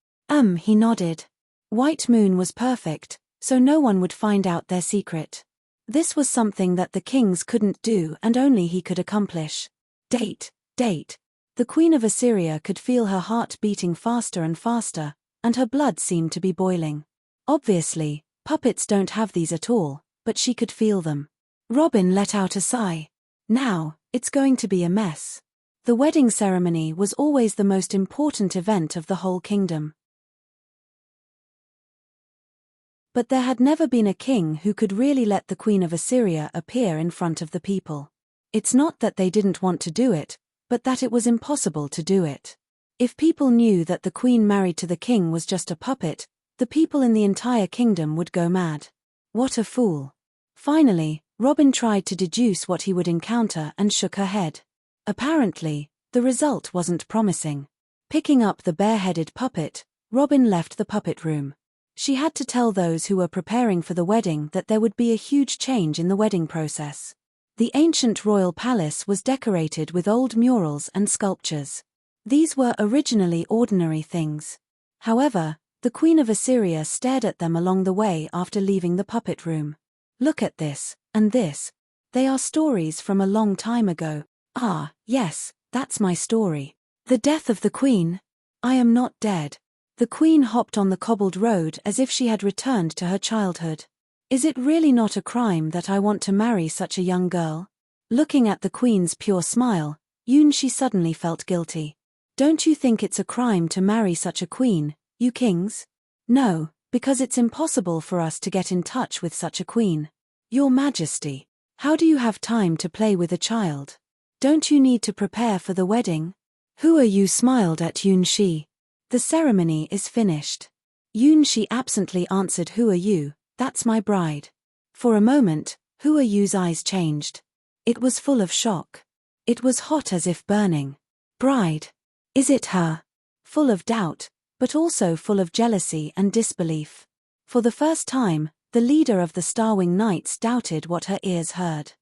He nodded. White Moon was perfect, so no one would find out their secret. This was something that the kings couldn't do and only he could accomplish. Date. The Queen of Assyria could feel her heart beating faster and faster, and her blood seemed to be boiling. Obviously, puppets don't have these at all, but she could feel them. Robin let out a sigh. Now, it's going to be a mess. The wedding ceremony was always the most important event of the whole kingdom. But there had never been a king who could really let the Queen of Assyria appear in front of the people. It's not that they didn't want to do it, but that it was impossible to do it. If people knew that the queen married to the king was just a puppet, the people in the entire kingdom would go mad. What a fool. Finally, Robin tried to deduce what he would encounter and shook her head. Apparently, the result wasn't promising. Picking up the bare-headed puppet, Robin left the puppet room. She had to tell those who were preparing for the wedding that there would be a huge change in the wedding process. The ancient royal palace was decorated with old murals and sculptures. These were originally ordinary things. However, The Queen of Assyria stared at them along the way after leaving the puppet room. Look at this, and this. They are stories from a long time ago. Ah, yes, that's my story. The death of the Queen? I am not dead. The Queen hopped on the cobbled road as if she had returned to her childhood. Is it really not a crime that I want to marry such a young girl? Looking at the Queen's pure smile, Yunshi suddenly felt guilty. Don't you think it's a crime to marry such a queen, you kings? No, because it's impossible for us to get in touch with such a queen. Your Majesty, how do you have time to play with a child? Don't you need to prepare for the wedding? Who are you? Smiled at Yunshi. The ceremony is finished. Yunshi absently answered, who are you? That's my bride. For a moment, Who are you's eyes changed. It was full of shock. It was hot as if burning. Bride. Is it her? Full of doubt, but also full of jealousy and disbelief. For the first time, the leader of the Starwing Knights doubted what her ears heard.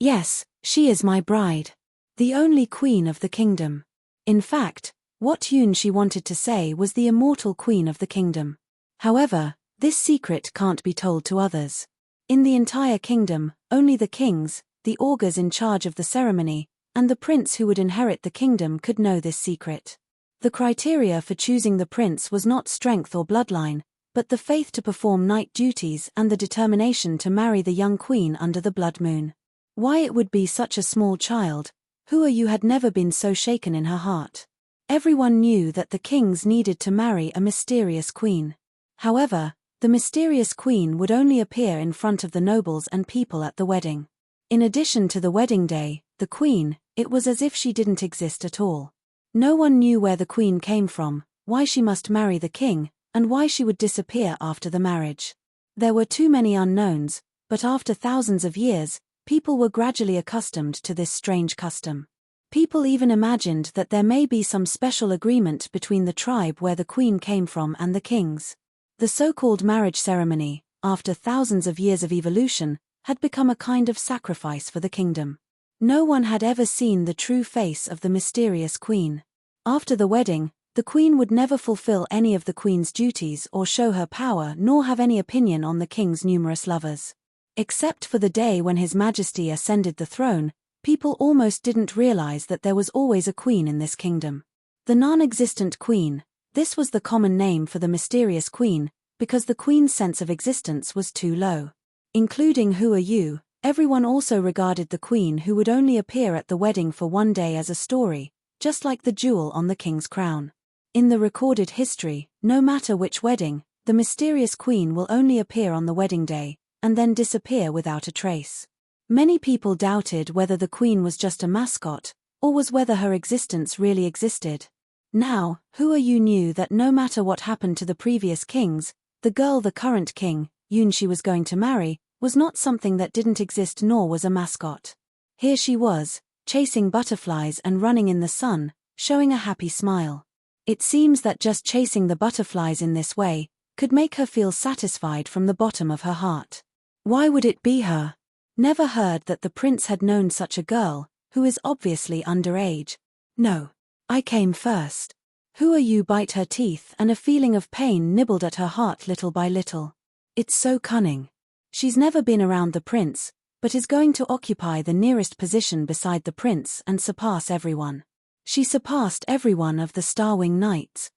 Yes, she is my bride. The only queen of the kingdom. In fact, what Yunshi wanted to say was the immortal queen of the kingdom. However, this secret can't be told to others. In the entire kingdom, only the kings, the augurs in charge of the ceremony, and the prince who would inherit the kingdom could know this secret. The criteria for choosing the prince was not strength or bloodline, but the faith to perform knight duties and the determination to marry the young queen under the blood moon. Why it would be such a small child, who had never been so shaken in her heart. Everyone knew that the kings needed to marry a mysterious queen. However, the mysterious queen would only appear in front of the nobles and people at the wedding. In addition to the wedding day, the queen, it was as if she didn't exist at all. No one knew where the queen came from, why she must marry the king, and why she would disappear after the marriage. There were too many unknowns, but after thousands of years, people were gradually accustomed to this strange custom. People even imagined that there may be some special agreement between the tribe where the queen came from and the kings. The so-called marriage ceremony, after thousands of years of evolution, had become a kind of sacrifice for the kingdom. No one had ever seen the true face of the mysterious queen. After the wedding, the queen would never fulfill any of the queen's duties or show her power nor have any opinion on the king's numerous lovers. Except for the day when His Majesty ascended the throne, people almost didn't realize that there was always a queen in this kingdom. The non-existent queen, this was the common name for the mysterious queen, because the queen's sense of existence was too low. Including Who Are You, everyone also regarded the queen who would only appear at the wedding for one day as a story, just like the jewel on the king's crown. In the recorded history, no matter which wedding, the mysterious queen will only appear on the wedding day, and then disappear without a trace. Many people doubted whether the queen was just a mascot, or was whether her existence really existed. Now, Who Are You knew that no matter what happened to the previous kings, the girl the current king, Yunshi, was going to marry, was not something that didn't exist nor was a mascot. Here she was, chasing butterflies and running in the sun, showing a happy smile. It seems that just chasing the butterflies in this way could make her feel satisfied from the bottom of her heart. Why would it be her? Never heard that the prince had known such a girl, who is obviously underage. No. I came first. Who Are You bite her teeth and a feeling of pain nibbled at her heart little by little. It's so cunning. She's never been around the prince, but is going to occupy the nearest position beside the prince and surpass everyone. She surpassed everyone of the Starwing Knights.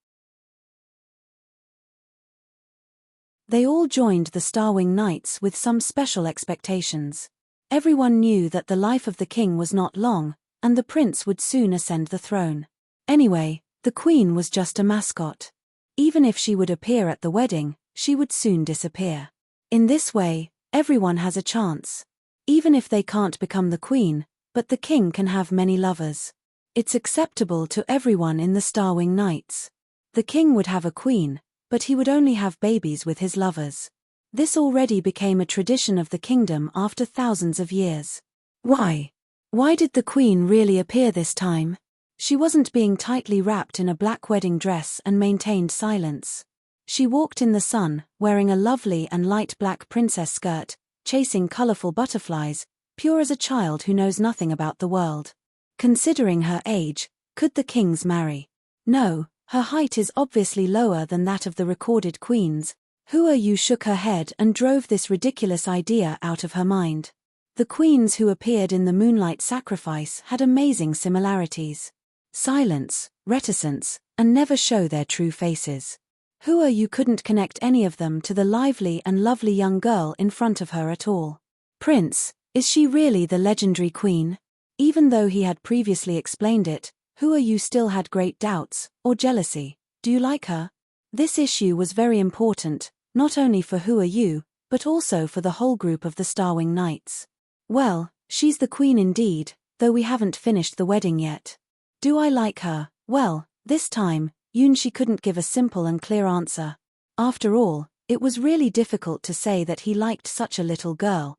They all joined the Starwing Knights with some special expectations. Everyone knew that the life of the king was not long, and the prince would soon ascend the throne. Anyway, the queen was just a mascot. Even if she would appear at the wedding, she would soon disappear. In this way, everyone has a chance. Even if they can't become the queen, but the king can have many lovers. It's acceptable to everyone in the Starwing Knights. The king would have a queen, but he would only have babies with his lovers. This already became a tradition of the kingdom after thousands of years. Why? Why did the queen really appear this time? She wasn't being tightly wrapped in a black wedding dress and maintained silence. She walked in the sun, wearing a lovely and light black princess skirt, chasing colorful butterflies, pure as a child who knows nothing about the world. Considering her age, could the kings marry? No, her height is obviously lower than that of the recorded queens. Who are you? Shook her head and drove this ridiculous idea out of her mind. The queens who appeared in the Moonlight sacrifice had amazing similarities. Silence, reticence, and never show their true faces. Who are you? Couldn't connect any of them to the lively and lovely young girl in front of her at all. Prince, is she really the legendary queen? Even though he had previously explained it, Who are you still had great doubts, or jealousy. Do you like her? This issue was very important, not only for Who are you, but also for the whole group of the Starwing Knights. Well, she's the queen indeed, though we haven't finished the wedding yet. Do I like her? Well, this time, she couldn't give a simple and clear answer. After all, it was really difficult to say that he liked such a little girl.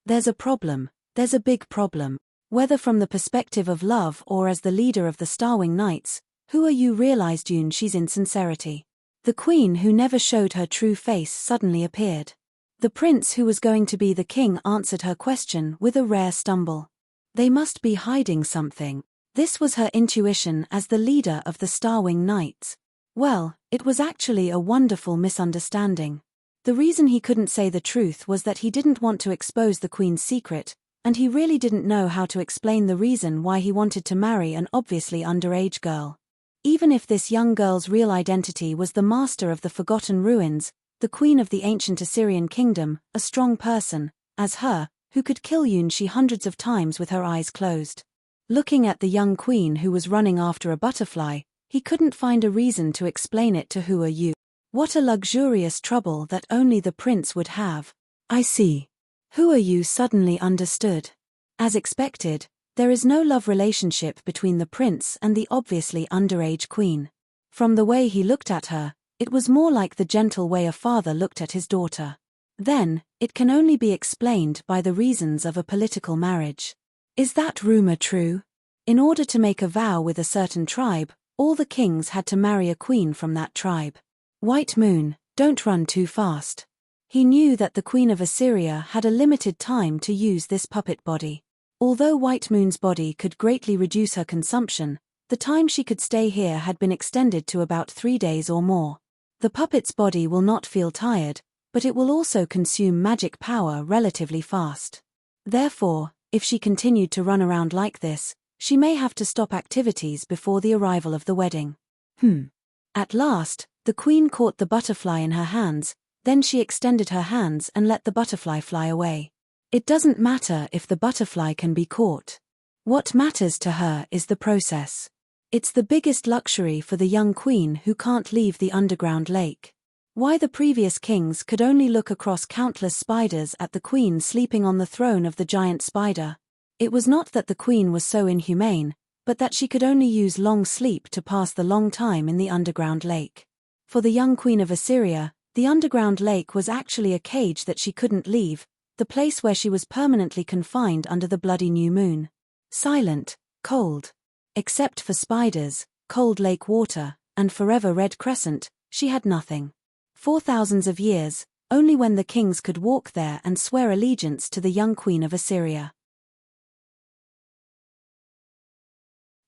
There's a problem, there's a big problem. Whether from the perspective of love or as the leader of the Starwing Knights, Who are you realized she's insincerity. The queen who never showed her true face suddenly appeared. The prince who was going to be the king answered her question with a rare stumble. They must be hiding something. This was her intuition as the leader of the Starwing Knights. Well, it was actually a wonderful misunderstanding. The reason he couldn't say the truth was that he didn't want to expose the queen's secret, and he really didn't know how to explain the reason why he wanted to marry an obviously underage girl. Even if this young girl's real identity was the master of the Forgotten Ruins, the queen of the ancient Assyrian kingdom, a strong person, as her, who could kill she hundreds of times with her eyes closed. Looking at the young queen who was running after a butterfly, he couldn't find a reason to explain it to Who are you. What a luxurious trouble that only the prince would have. I see. Who are you suddenly understood. As expected, there is no love relationship between the prince and the obviously underage queen. From the way he looked at her, it was more like the gentle way a father looked at his daughter. Then, it can only be explained by the reasons of a political marriage. Is that rumor true? In order to make a vow with a certain tribe, all the kings had to marry a queen from that tribe. White Moon, don't run too fast. He knew that the Queen of Assyria had a limited time to use this puppet body. Although White Moon's body could greatly reduce her consumption, the time she could stay here had been extended to about 3 days or more. The puppet's body will not feel tired, but it will also consume magic power relatively fast. Therefore, if she continued to run around like this, she may have to stop activities before the arrival of the wedding. At last, the queen caught the butterfly in her hands, then she extended her hands and let the butterfly fly away. It doesn't matter if the butterfly can be caught. What matters to her is the process. It's the biggest luxury for the young queen who can't leave the underground lake. Why the previous kings could only look across countless spiders at the queen sleeping on the throne of the giant spider. It was not that the queen was so inhumane, but that she could only use long sleep to pass the long time in the underground lake. For the young queen of Assyria, the underground lake was actually a cage that she couldn't leave, the place where she was permanently confined under the bloody new moon. Silent, cold. Except for spiders, cold lake water, and forever red Crescent, she had nothing. For thousands of years, only when the kings could walk there and swear allegiance to the young queen of Assyria.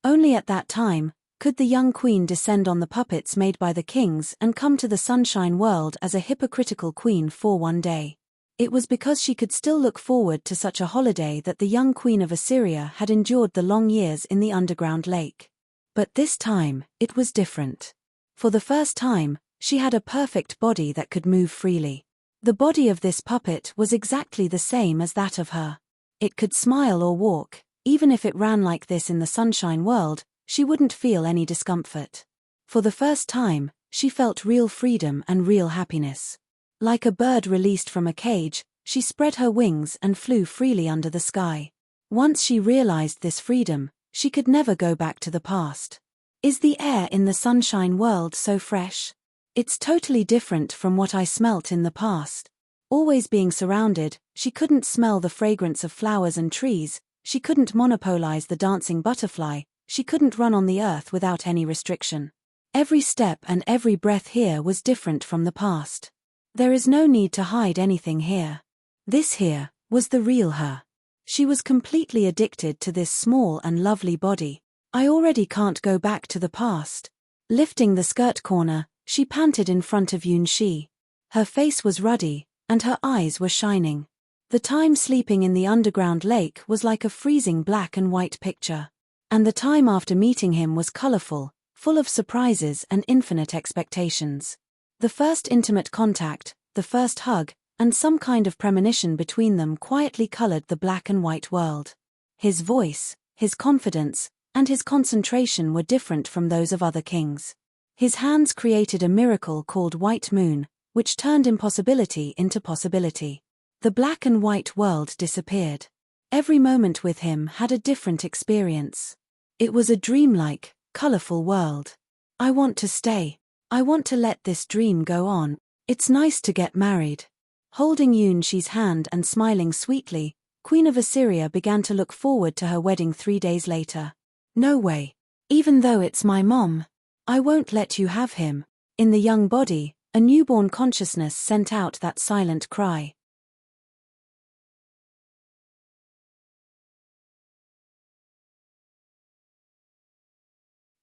Only at that time, could the young queen descend on the puppets made by the kings and come to the Sunshine World as a hypocritical queen for one day. It was because she could still look forward to such a holiday that the young queen of Assyria had endured the long years in the underground lake. But this time, it was different. For the first time, she had a perfect body that could move freely. The body of this puppet was exactly the same as that of her. It could smile or walk, even if it ran like this in the Sunshine World, she wouldn't feel any discomfort. For the first time, she felt real freedom and real happiness. Like a bird released from a cage, she spread her wings and flew freely under the sky. Once she realized this freedom, she could never go back to the past. Is the air in the Sunshine World so fresh? It's totally different from what I smelt in the past. Always being surrounded, she couldn't smell the fragrance of flowers and trees, she couldn't monopolize the dancing butterfly, she couldn't run on the earth without any restriction. Every step and every breath here was different from the past. There is no need to hide anything here. This here was the real her. She was completely addicted to this small and lovely body. I already can't go back to the past. Lifting the skirt corner, she panted in front of Yunxi. Her face was ruddy, and her eyes were shining. The time sleeping in the underground lake was like a freezing black and white picture. And the time after meeting him was colorful, full of surprises and infinite expectations. The first intimate contact, the first hug, and some kind of premonition between them quietly colored the black and white world. His voice, his confidence, and his concentration were different from those of other kings. His hands created a miracle called White Moon, which turned impossibility into possibility. The black and white world disappeared. Every moment with him had a different experience. It was a dreamlike, colorful world. I want to stay. I want to let this dream go on. It's nice to get married. Holding Yunxi's hand and smiling sweetly, Queen of Assyria began to look forward to her wedding 3 days later. No way. Even though it's my mom, I won't let you have him. In the young body, a newborn consciousness sent out that silent cry.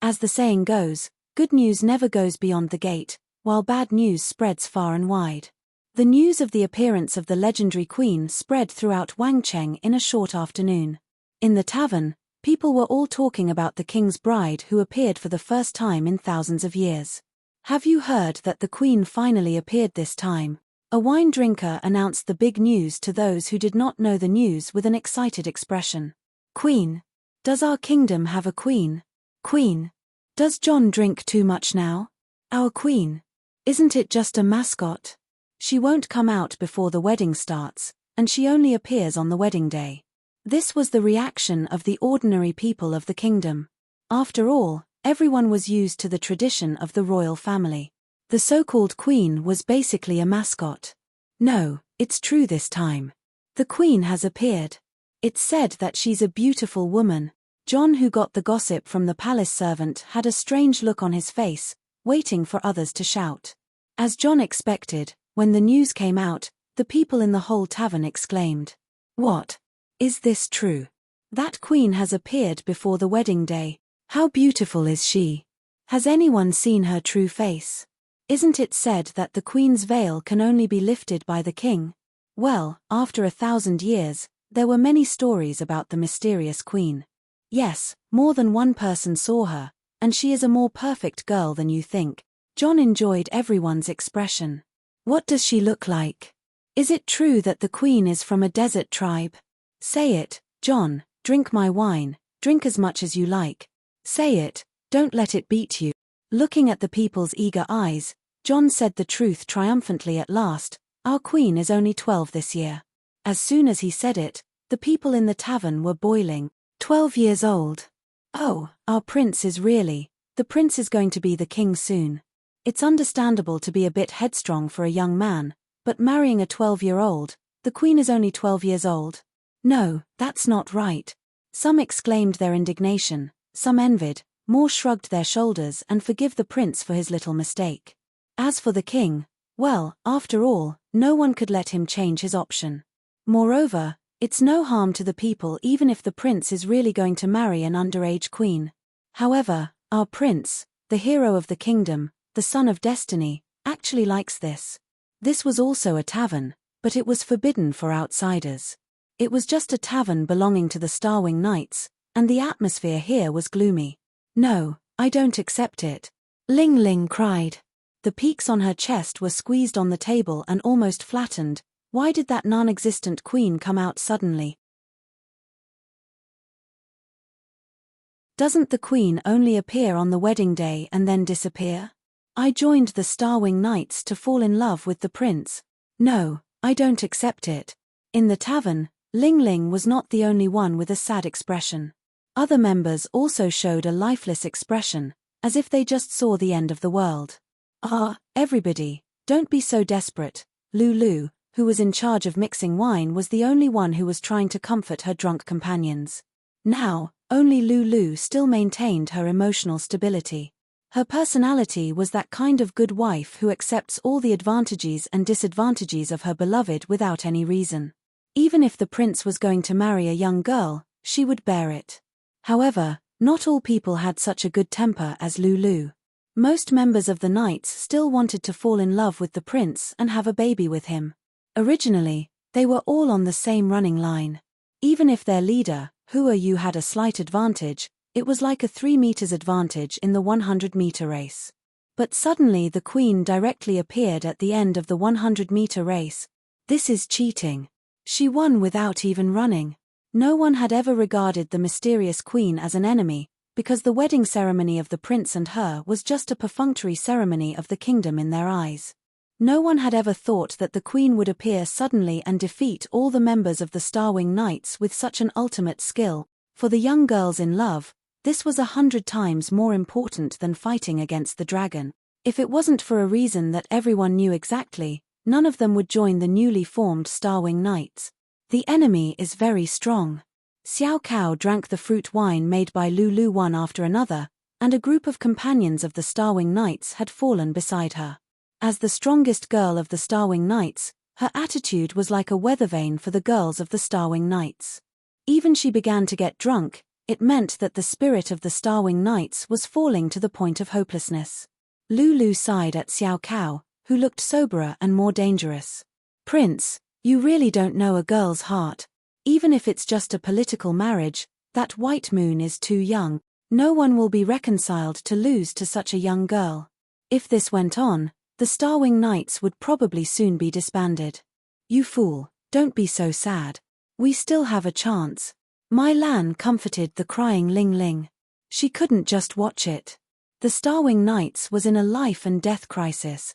As the saying goes, good news never goes beyond the gate, while bad news spreads far and wide. The news of the appearance of the legendary queen spread throughout Wangcheng in a short afternoon. In the tavern, people were all talking about the king's bride who appeared for the first time in thousands of years. Have you heard that the queen finally appeared this time? A wine drinker announced the big news to those who did not know the news with an excited expression. Queen. Does our kingdom have a queen? Queen. Does John drink too much now? Our queen. Isn't it just a mascot? She won't come out before the wedding starts, and she only appears on the wedding day. This was the reaction of the ordinary people of the kingdom. After all, everyone was used to the tradition of the royal family. The so-called queen was basically a mascot. No, it's true this time. The queen has appeared. It's said that she's a beautiful woman. John, who got the gossip from the palace servant, had a strange look on his face, waiting for others to shout. As John expected, when the news came out, the people in the whole tavern exclaimed, "What? Is this true? That queen has appeared before the wedding day. How beautiful is she? Has anyone seen her true face? Isn't it said that the queen's veil can only be lifted by the king?" Well, after 1,000 years, there were many stories about the mysterious queen. Yes, more than one person saw her, and she is a more perfect girl than you think. John enjoyed everyone's expression. What does she look like? Is it true that the queen is from a desert tribe? Say it, John, drink my wine, drink as much as you like. Say it, don't let it beat you. Looking at the people's eager eyes, John said the truth triumphantly at last. Our queen is only 12 this year. As soon as he said it, the people in the tavern were boiling. 12 years old. Oh, our prince is the prince is going to be the king soon. It's understandable to be a bit headstrong for a young man, but marrying a 12-year-old, the queen is only 12 years old. No, that's not right. Some exclaimed their indignation, some envied, more shrugged their shoulders and forgive the prince for his little mistake. As for the king, well, after all, no one could let him change his option. Moreover, it's no harm to the people even if the prince is really going to marry an underage queen. However, our prince, the hero of the kingdom, the son of destiny, actually likes this. This was also a tavern, but it was forbidden for outsiders. It was just a tavern belonging to the Starwing Knights, and the atmosphere here was gloomy. No, I don't accept it. Ling Ling cried. The peaks on her chest were squeezed on the table and almost flattened. Why did that non-existent queen come out suddenly? Doesn't the queen only appear on the wedding day and then disappear? I joined the Starwing Knights to fall in love with the prince. No, I don't accept it. In the tavern, Ling Ling was not the only one with a sad expression. Other members also showed a lifeless expression, as if they just saw the end of the world. Everybody, don't be so desperate. Lulu, who was in charge of mixing wine, was the only one who was trying to comfort her drunk companions. Now, only Lulu still maintained her emotional stability. Her personality was that kind of good wife who accepts all the advantages and disadvantages of her beloved without any reason. Even if the prince was going to marry a young girl, she would bear it. However, not all people had such a good temper as Lulu. Most members of the Knights still wanted to fall in love with the prince and have a baby with him. Originally, they were all on the same running line. Even if their leader, Hua Yu, had a slight advantage, it was like a 3 meters advantage in the 100-meter race. But suddenly the queen directly appeared at the end of the 100-meter race. This is cheating. She won without even running. No one had ever regarded the mysterious queen as an enemy, because the wedding ceremony of the prince and her was just a perfunctory ceremony of the kingdom in their eyes. No one had ever thought that the queen would appear suddenly and defeat all the members of the Starwing Knights with such an ultimate skill. For the young girls in love, this was 100 times more important than fighting against the dragon. If it wasn't for a reason that everyone knew exactly, none of them would join the newly formed Starwing Knights. The enemy is very strong. Xiao Cao drank the fruit wine made by Lulu one after another, and a group of companions of the Starwing Knights had fallen beside her. As the strongest girl of the Starwing Knights, her attitude was like a weather vane for the girls of the Starwing Knights. Even she began to get drunk. It meant that the spirit of the Starwing Knights was falling to the point of hopelessness. Lulu sighed at Xiao Cao, who looked soberer and more dangerous. Prince, you really don't know a girl's heart. Even if it's just a political marriage, that white moon is too young. No one will be reconciled to lose to such a young girl. If this went on, the Starwing Knights would probably soon be disbanded. You fool, don't be so sad. We still have a chance. Mai Lan comforted the crying Ling Ling. She couldn't just watch it. The Starwing Knights was in a life and death crisis.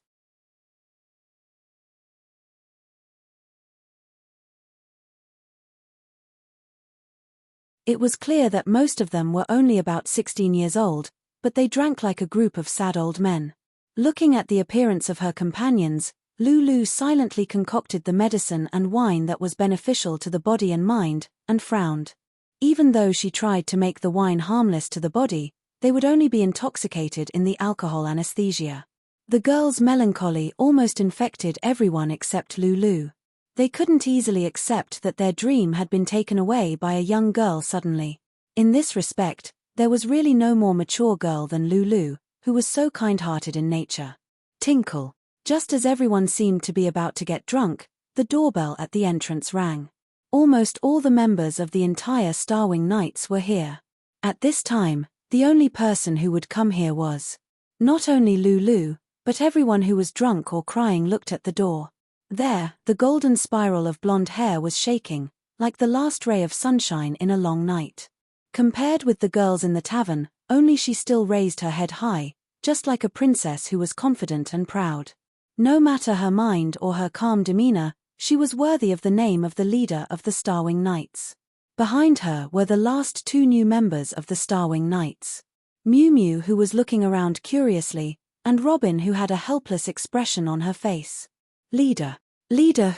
It was clear that most of them were only about 16 years old, but they drank like a group of sad old men. Looking at the appearance of her companions, Lulu silently concocted the medicine and wine that was beneficial to the body and mind, and frowned. Even though she tried to make the wine harmless to the body, they would only be intoxicated in the alcohol anesthesia. The girls' melancholy almost infected everyone except Lulu. They couldn't easily accept that their dream had been taken away by a young girl suddenly. In this respect, there was really no more mature girl than Lulu, who was so kind-hearted in nature. Tinkle. Just as everyone seemed to be about to get drunk, the doorbell at the entrance rang. Almost all the members of the entire Starwing Knights were here. At this time, the only person who would come here was not only Lulu, but everyone who was drunk or crying looked at the door. There, the golden spiral of blonde hair was shaking, like the last ray of sunshine in a long night. Compared with the girls in the tavern, only she still raised her head high, just like a princess who was confident and proud. No matter her mind or her calm demeanor, she was worthy of the name of the leader of the Starwing Knights. Behind her were the last 2 new members of the Starwing Knights. Mew Mew, who was looking around curiously, and Robin, who had a helpless expression on her face. Leader,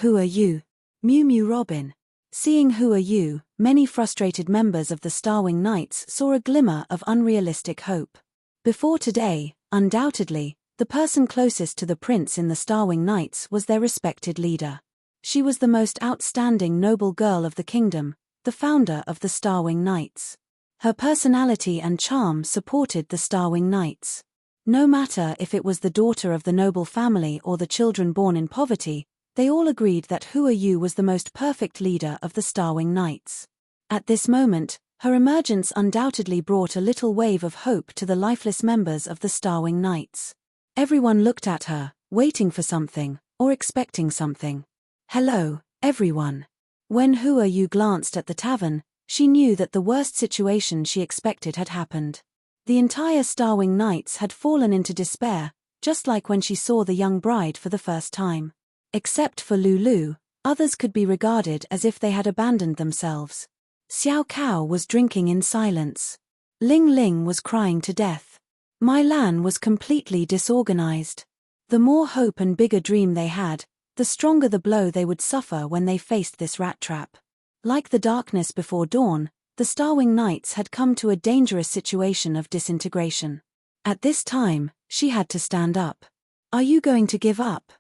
who are you? Mew Mew Robin. Seeing who are you, many frustrated members of the Starwing Knights saw a glimmer of unrealistic hope. Before today, undoubtedly, the person closest to the prince in the Starwing Knights was their respected leader. She was the most outstanding noble girl of the kingdom, the founder of the Starwing Knights. Her personality and charm supported the Starwing Knights. No matter if it was the daughter of the noble family or the children born in poverty, they all agreed that Hua Yu was the most perfect leader of the Starwing Knights. At this moment, her emergence undoubtedly brought a little wave of hope to the lifeless members of the Starwing Knights. Everyone looked at her, waiting for something, or expecting something. Hello, everyone. When Hua Yu glanced at the tavern, she knew that the worst situation she expected had happened. The entire Starwing Knights had fallen into despair, just like when she saw the young bride for the first time. Except for Lulu, others could be regarded as if they had abandoned themselves. Xiao Cao was drinking in silence. Ling Ling was crying to death. Mai Lan was completely disorganized. The more hope and bigger dream they had, the stronger the blow they would suffer when they faced this rat trap. Like the darkness before dawn, the Starwing Knights had come to a dangerous situation of disintegration. At this time, she had to stand up. Are you going to give up?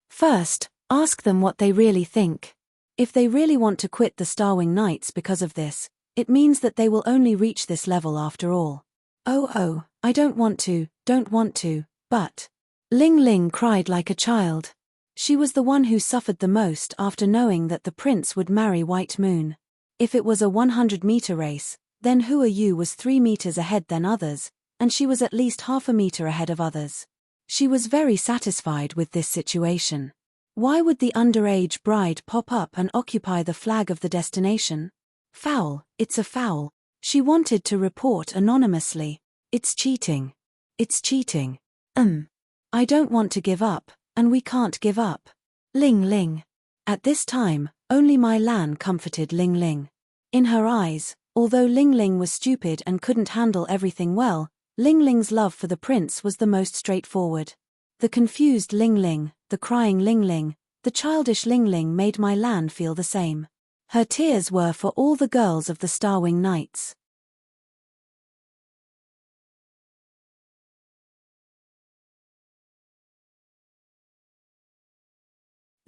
First, ask them what they really think. If they really want to quit the Starwing Knights because of this, it means that they will only reach this level after all. Oh, I don't want to, but... Ling Ling cried like a child. She was the one who suffered the most after knowing that the prince would marry White Moon. If it was a 100-meter race, then Hua Yu was 3 meters ahead than others, and she was at least half a meter ahead of others. She was very satisfied with this situation. Why would the underage bride pop up and occupy the flag of the destination? Foul, it's a foul. She wanted to report anonymously. It's cheating. It's cheating. I don't want to give up, and we can't give up. Ling Ling. At this time, only Mai Lan comforted Ling Ling. In her eyes, although Ling Ling was stupid and couldn't handle everything well, Ling Ling's love for the prince was the most straightforward. The confused Ling Ling, the crying Ling Ling, the childish Ling Ling made Mai Lan feel the same. Her tears were for all the girls of the Starwing Knights.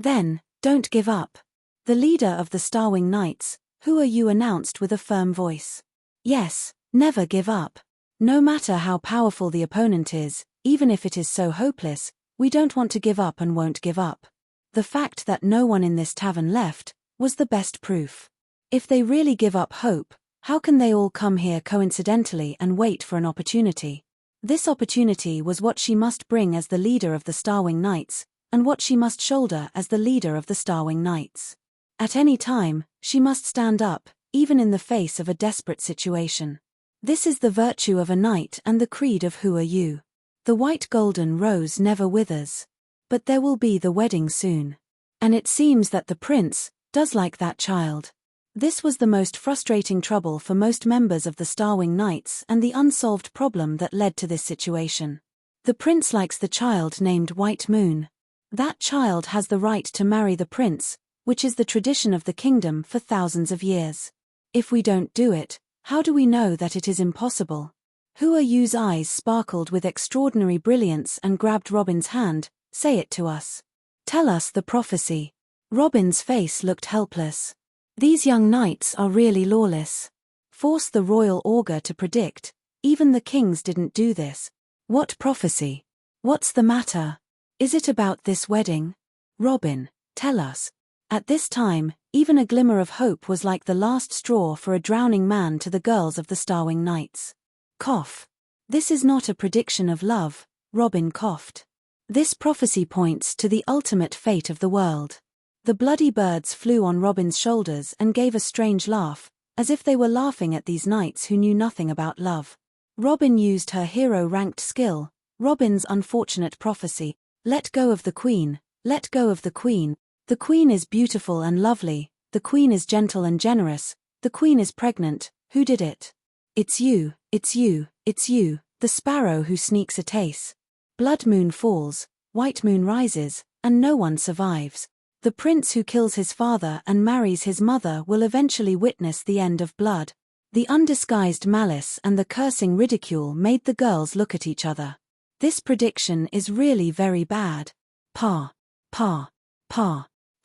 Then, don't give up. The leader of the Starwing Knights, Hua Yu, announced with a firm voice. Yes, never give up. No matter how powerful the opponent is, even if it is so hopeless, we don't want to give up and won't give up. The fact that no one in this tavern left was the best proof. If they really give up hope, how can they all come here coincidentally and wait for an opportunity? This opportunity was what she must bring as the leader of the Starwing Knights, and what she must shoulder as the leader of the Starwing Knights. At any time, she must stand up, even in the face of a desperate situation. This is the virtue of a knight and the creed of Hua Yu. The white golden rose never withers. But there will be the wedding soon. And it seems that the prince does like that child. This was the most frustrating trouble for most members of the Starwing Knights and the unsolved problem that led to this situation. The prince likes the child named White Moon. That child has the right to marry the prince, which is the tradition of the kingdom for thousands of years. If we don't do it, how do we know that it is impossible? Hua Yu's eyes sparkled with extraordinary brilliance and grabbed Robin's hand. Say it to us. Tell us the prophecy. Robin's face looked helpless. These young knights are really lawless. Force the royal augur to predict. Even the kings didn't do this. What prophecy? What's the matter? Is it about this wedding? Robin, tell us. At this time, even a glimmer of hope was like the last straw for a drowning man to the girls of the Starwing Knights. Cough. This is not a prediction of love, Robin coughed. This prophecy points to the ultimate fate of the world. The bloody birds flew on Robin's shoulders and gave a strange laugh, as if they were laughing at these knights who knew nothing about love. Robin used her hero-ranked skill, Robin's unfortunate prophecy. Let go of the queen, let go of the queen. The queen is beautiful and lovely, the queen is gentle and generous, the queen is pregnant. Who did it? It's you, it's you, it's you, the sparrow who sneaks a taste. Blood moon falls, white moon rises, and no one survives. The prince who kills his father and marries his mother will eventually witness the end of blood. The undisguised malice and the cursing ridicule made the girls look at each other. This prediction is really very bad. Pa.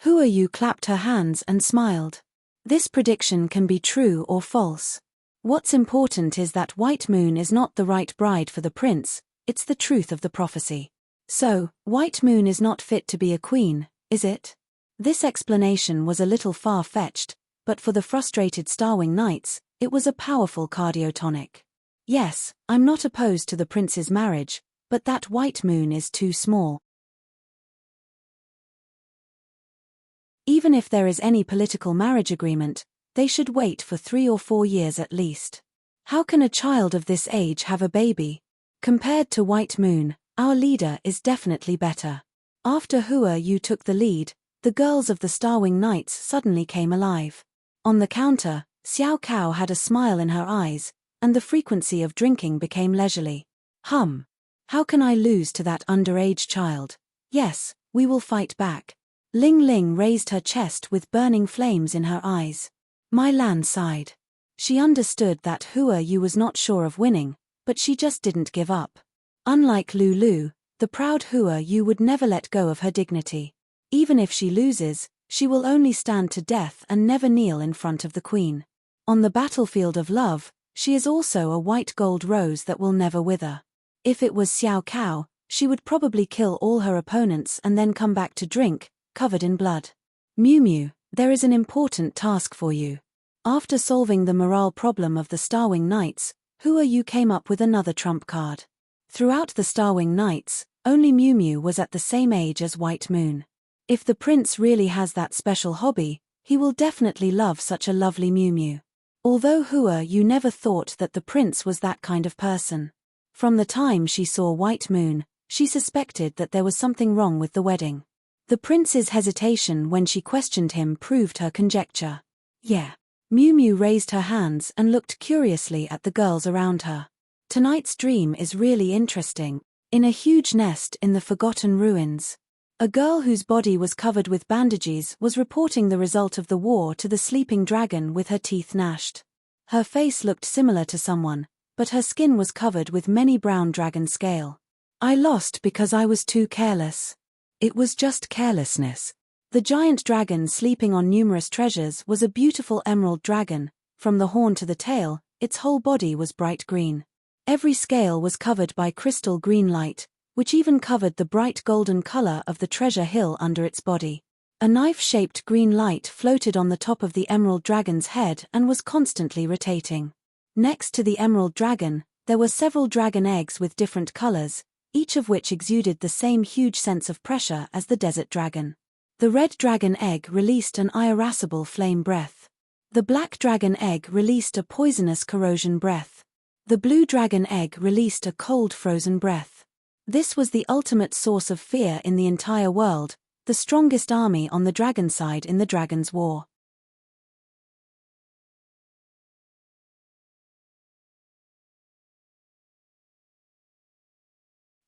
Hua Yu clapped her hands and smiled. This prediction can be true or false. What's important is that White Moon is not the right bride for the prince, it's the truth of the prophecy. So, White Moon is not fit to be a queen, is it? This explanation was a little far-fetched, but for the frustrated Starwing Knights, it was a powerful cardiotonic. Yes, I'm not opposed to the prince's marriage, but that White Moon is too small. Even if there is any political marriage agreement, they should wait for 3 or 4 years at least. How can a child of this age have a baby? Compared to White Moon, our leader is definitely better. After Hua Yu took the lead, the girls of the Starwing Knights suddenly came alive. On the counter, Xiao Cao had a smile in her eyes, and the frequency of drinking became leisurely. How can I lose to that underage child? Yes, we will fight back. Ling Ling raised her chest with burning flames in her eyes. Mai Lan sighed. She understood that Hua Yu was not sure of winning, but she just didn't give up. Unlike Lulu, the proud Hua Yu would never let go of her dignity. Even if she loses, she will only stand to death and never kneel in front of the queen. On the battlefield of love, she is also a white gold rose that will never wither. If it was Xiao Cao, she would probably kill all her opponents and then come back to drink, covered in blood. Mew Mew, there is an important task for you. After solving the morale problem of the Starwing Knights, Hua Yu came up with another trump card. Throughout the Starwing Knights, only Mew Mew was at the same age as White Moon. If the prince really has that special hobby, he will definitely love such a lovely Mew Mew. Although Hua Yu never thought that the prince was that kind of person. From the time she saw White Moon, she suspected that there was something wrong with the wedding. The prince's hesitation when she questioned him proved her conjecture. Yeah. Mew Mew raised her hands and looked curiously at the girls around her. Tonight's dream is really interesting. In a huge nest in the Forgotten Ruins, a girl whose body was covered with bandages was reporting the result of the war to the sleeping dragon with her teeth gnashed. Her face looked similar to someone, but her skin was covered with many brown dragon scale. I lost because I was too careless. It was just carelessness. The giant dragon sleeping on numerous treasures was a beautiful emerald dragon. From the horn to the tail, its whole body was bright green. Every scale was covered by crystal green light, which even covered the bright golden color of the treasure hill under its body. A knife-shaped green light floated on the top of the emerald dragon's head and was constantly rotating. Next to the emerald dragon, there were several dragon eggs with different colors, each of which exuded the same huge sense of pressure as the desert dragon. The red dragon egg released an irascible flame breath. The black dragon egg released a poisonous corrosion breath. The blue dragon egg released a cold frozen breath. This was the ultimate source of fear in the entire world, the strongest army on the dragon side in the Dragon's War.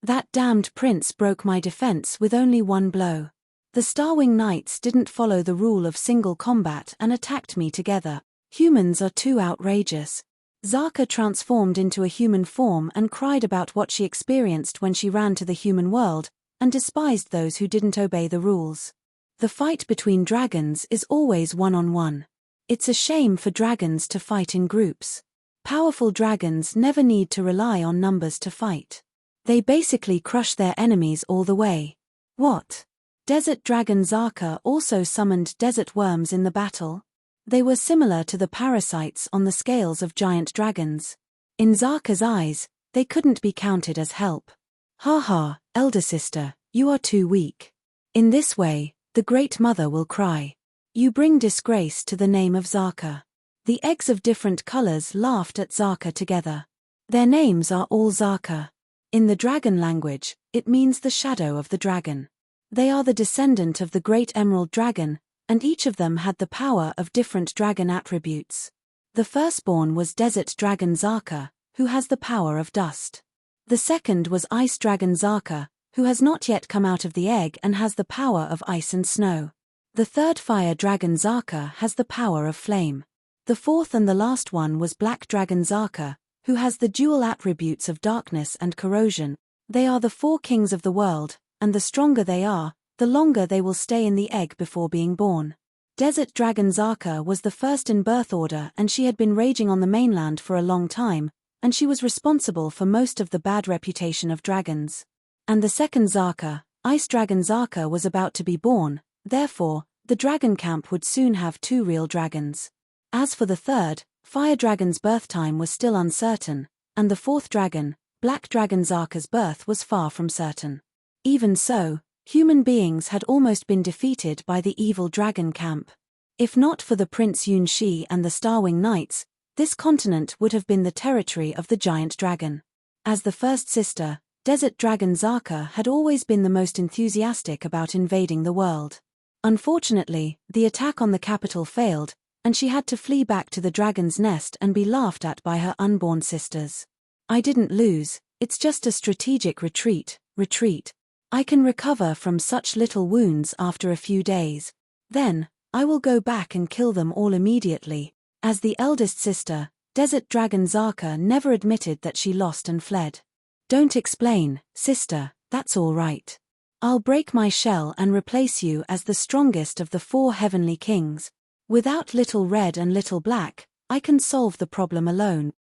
That damned prince broke my defense with only one blow. The Starwing Knights didn't follow the rule of single combat and attacked me together. Humans are too outrageous. Zaka transformed into a human form and cried about what she experienced when she ran to the human world, and despised those who didn't obey the rules. The fight between dragons is always one-on-one. It's a shame for dragons to fight in groups. Powerful dragons never need to rely on numbers to fight. They basically crush their enemies all the way. What? Desert Dragon Zaka also summoned desert worms in the battle. They were similar to the parasites on the scales of giant dragons. In Zaka's eyes, they couldn't be counted as help. Ha ha, elder sister, you are too weak. In this way, the Great Mother will cry. You bring disgrace to the name of Zaka. The eggs of different colors laughed at Zaka together. Their names are all Zaka. In the dragon language, it means the shadow of the dragon. They are the descendant of the great emerald dragon, and each of them had the power of different dragon attributes. The firstborn was Desert Dragon Zaka, who has the power of dust. The second was Ice Dragon Zaka, who has not yet come out of the egg and has the power of ice and snow. The third Fire Dragon Zaka has the power of flame. The fourth and the last one was Black Dragon Zaka, who has the dual attributes of darkness and corrosion. They are the four kings of the world, and the stronger they are, the longer they will stay in the egg before being born. Desert Dragon Zaka was the first in birth order, and she had been raging on the mainland for a long time, and she was responsible for most of the bad reputation of dragons. And the second Zaka, Ice Dragon Zaka, was about to be born, therefore, the dragon camp would soon have two real dragons. As for the third, Fire Dragon's birth time was still uncertain, and the fourth dragon, Black Dragon Zaka's birth was far from certain. Even so, human beings had almost been defeated by the evil dragon camp. If not for the Prince Yunxi and the Starwing Knights, this continent would have been the territory of the giant dragon. As the first sister, Desert Dragon Zaka had always been the most enthusiastic about invading the world. Unfortunately, the attack on the capital failed, and she had to flee back to the dragon's nest and be laughed at by her unborn sisters. I didn't lose, it's just a strategic retreat. I can recover from such little wounds after a few days. Then, I will go back and kill them all immediately, As the eldest sister, Desert Dragon Zaka never admitted that she lost and fled. Don't explain, sister, that's all right. I'll break my shell and replace you as the strongest of the 4 heavenly kings. Without Little Red and Little Black, I can solve the problem alone.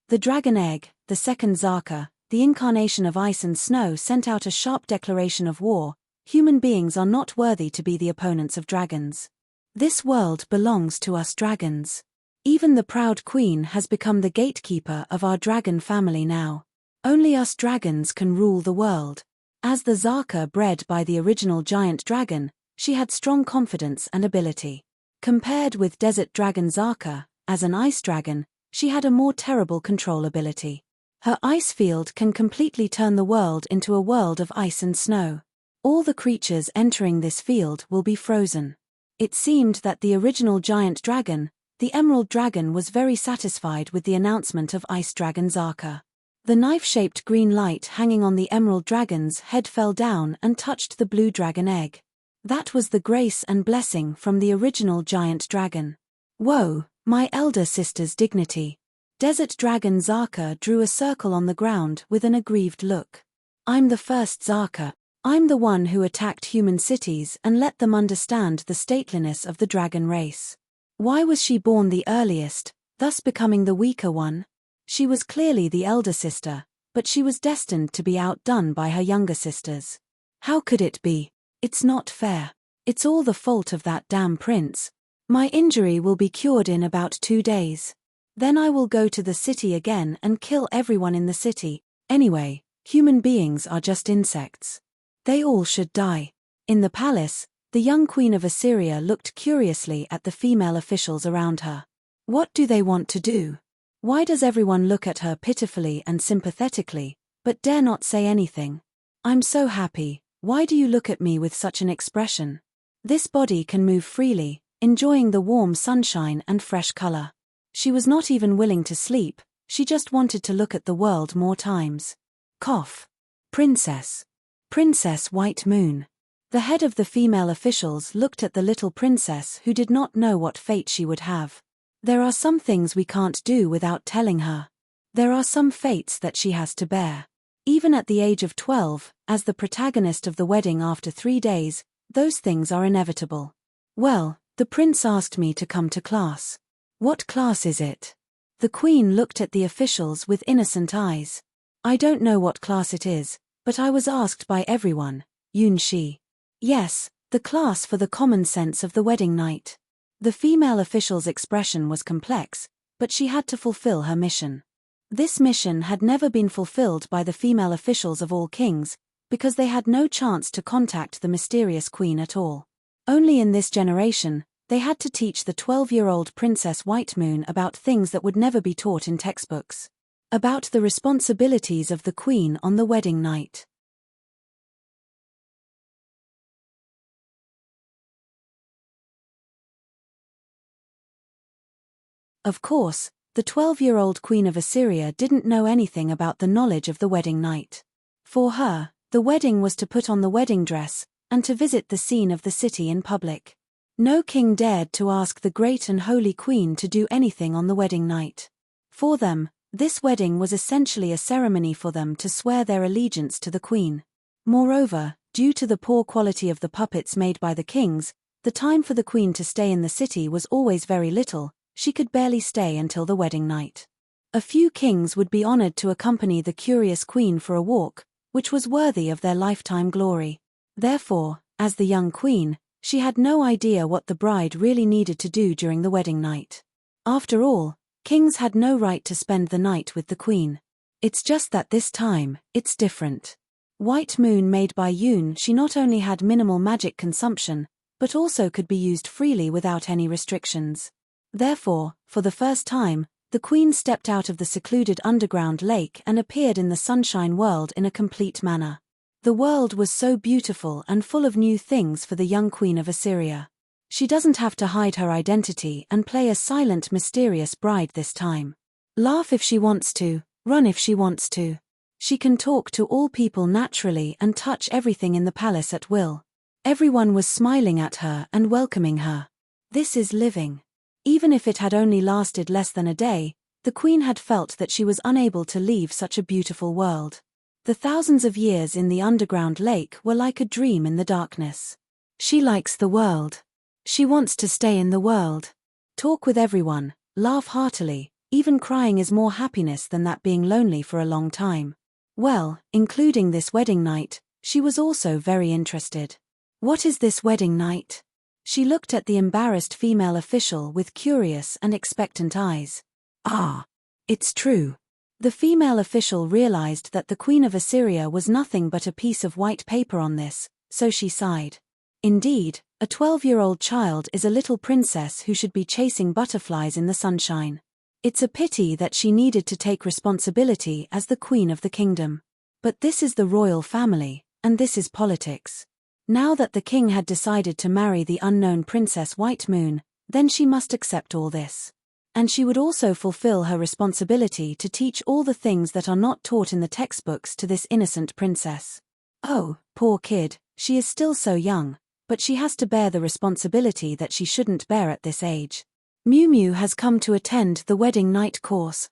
The dragon egg, the second Zaka, the incarnation of ice and snow, sent out a sharp declaration of war. Human beings are not worthy to be the opponents of dragons. This world belongs to us dragons. Even the proud queen has become the gatekeeper of our dragon family now. Only us dragons can rule the world. As the Zaka bred by the original giant dragon, she had strong confidence and ability. Compared with Desert Dragon Zaka, as an ice dragon, she had a more terrible control ability. Her ice field can completely turn the world into a world of ice and snow. All the creatures entering this field will be frozen. It seemed that the original giant dragon, the Emerald Dragon, was very satisfied with the announcement of Ice Dragon Zaka. The knife-shaped green light hanging on the Emerald Dragon's head fell down and touched the blue dragon egg. That was the grace and blessing from the original giant dragon. Whoa, my elder sister's dignity. Desert Dragon Zaka drew a circle on the ground with an aggrieved look. I'm the first Zaka. I'm the one who attacked human cities and let them understand the stateliness of the dragon race. Why was she born the earliest, thus becoming the weaker one? She was clearly the elder sister, but she was destined to be outdone by her younger sisters. How could it be? It's not fair. It's all the fault of that damn prince. My injury will be cured in about 2 days. Then I will go to the city again and kill everyone in the city. Anyway, human beings are just insects. They all should die. In the palace, the young queen of Assyria looked curiously at the female officials around her. What do they want to do? Why does everyone look at her pitifully and sympathetically, but dare not say anything? I'm so happy. Why do you look at me with such an expression? This body can move freely, enjoying the warm sunshine and fresh color. She was not even willing to sleep, she just wanted to look at the world more times. Cough. Princess. Princess White Moon. The head of the female officials looked at the little princess who did not know what fate she would have. There are some things we can't do without telling her. There are some fates that she has to bear. Even at the age of 12, as the protagonist of the wedding after 3 days, those things are inevitable. Well, the prince asked me to come to class. What class is it? The queen looked at the officials with innocent eyes. I don't know what class it is, but I was asked by everyone. Yunshi. Yes, the class for the common sense of the wedding night. The female official's expression was complex, but she had to fulfill her mission. This mission had never been fulfilled by the female officials of all kings, because they had no chance to contact the mysterious queen at all. Only in this generation, they had to teach the 12-year-old Princess White Moon about things that would never be taught in textbooks. About the responsibilities of the queen on the wedding night. Of course, the 12-year-old Queen of Assyria didn't know anything about the knowledge of the wedding night. For her, the wedding was to put on the wedding dress, and to visit the scene of the city in public. No king dared to ask the great and holy queen to do anything on the wedding night. For them, this wedding was essentially a ceremony for them to swear their allegiance to the queen. Moreover, due to the poor quality of the puppets made by the kings, the time for the queen to stay in the city was always very little. She could barely stay until the wedding night. A few kings would be honored to accompany the curious queen for a walk, which was worthy of their lifetime glory. Therefore, as the young queen, she had no idea what the bride really needed to do during the wedding night. After all, kings had no right to spend the night with the queen. It's just that this time, it's different. White Moon made by Yoon, she not only had minimal magic consumption, but also could be used freely without any restrictions. Therefore, for the first time, the queen stepped out of the secluded underground lake and appeared in the sunshine world in a complete manner. The world was so beautiful and full of new things for the young queen of Assyria. She doesn't have to hide her identity and play a silent, mysterious bride this time. Laugh if she wants to, run if she wants to. She can talk to all people naturally and touch everything in the palace at will. Everyone was smiling at her and welcoming her. This is living. Even if it had only lasted less than a day, the queen had felt that she was unable to leave such a beautiful world. The thousands of years in the underground lake were like a dream in the darkness. She likes the world. She wants to stay in the world. Talk with everyone, laugh heartily, even crying is more happiness than that being lonely for a long time. Well, including this wedding night, she was also very interested. What is this wedding night? She looked at the embarrassed female official with curious and expectant eyes. Ah, it's true. The female official realized that the Queen of Assyria was nothing but a piece of white paper on this, so she sighed. Indeed, a 12-year-old child is a little princess who should be chasing butterflies in the sunshine. It's a pity that she needed to take responsibility as the queen of the kingdom. But this is the royal family, and this is politics. Now that the king had decided to marry the unknown Princess White Moon, then she must accept all this. And she would also fulfill her responsibility to teach all the things that are not taught in the textbooks to this innocent princess. Oh, poor kid, she is still so young, but she has to bear the responsibility that she shouldn't bear at this age. Miu Miu has come to attend the wedding night course.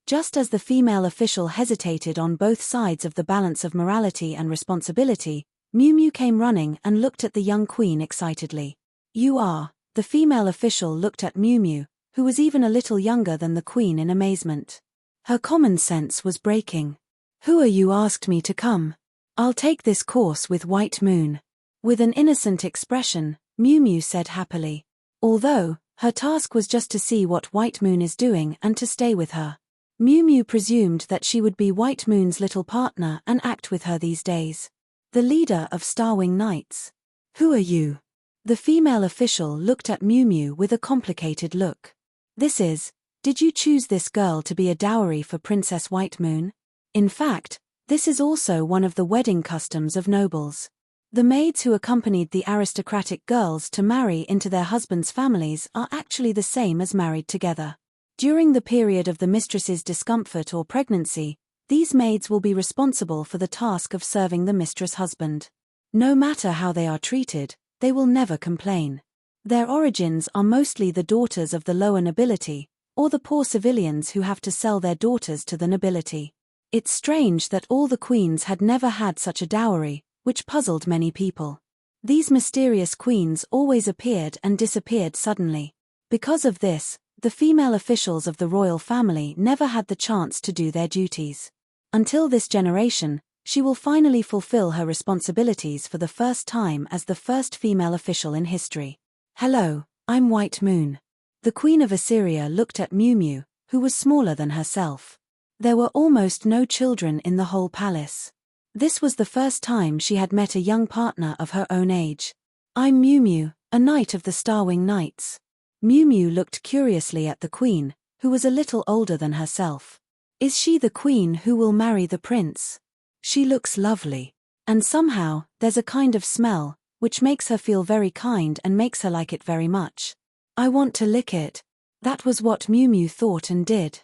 Just as the female official hesitated on both sides of the balance of morality and responsibility, Miu Miu came running and looked at the young queen excitedly. You are. The female official looked at Miu Miu, who was even a little younger than the queen, in amazement. Her common sense was breaking. Who are you? Asked me to come. I'll take this course with White Moon. With an innocent expression, Miu Miu said happily. Although, her task was just to see what White Moon is doing and to stay with her. Miu Miu presumed that she would be White Moon's little partner and act with her these days. The leader of Starwing Knights. Who are you? The female official looked at Miu Miu with a complicated look. Did you choose this girl to be a dowry for Princess White Moon? In fact, this is also one of the wedding customs of nobles. The maids who accompanied the aristocratic girls to marry into their husbands' families are actually the same as married together. During the period of the mistress's discomfort or pregnancy, these maids will be responsible for the task of serving the mistress' husband. No matter how they are treated, they will never complain. Their origins are mostly the daughters of the lower nobility, or the poor civilians who have to sell their daughters to the nobility. It's strange that all the queens had never had such a dowry, which puzzled many people. These mysterious queens always appeared and disappeared suddenly. Because of this, the female officials of the royal family never had the chance to do their duties. Until this generation, she will finally fulfill her responsibilities for the first time as the first female official in history. Hello, I'm White Moon. The Queen of Assyria looked at Miu Miu, who was smaller than herself. There were almost no children in the whole palace. This was the first time she had met a young partner of her own age. I'm Miu Miu, a knight of the Starwing Knights. Miu Miu looked curiously at the queen, who was a little older than herself. Is she the queen who will marry the prince? She looks lovely. And somehow, there's a kind of smell, which makes her feel very kind and makes her like it very much. I want to lick it. That was what Miu Miu thought and did.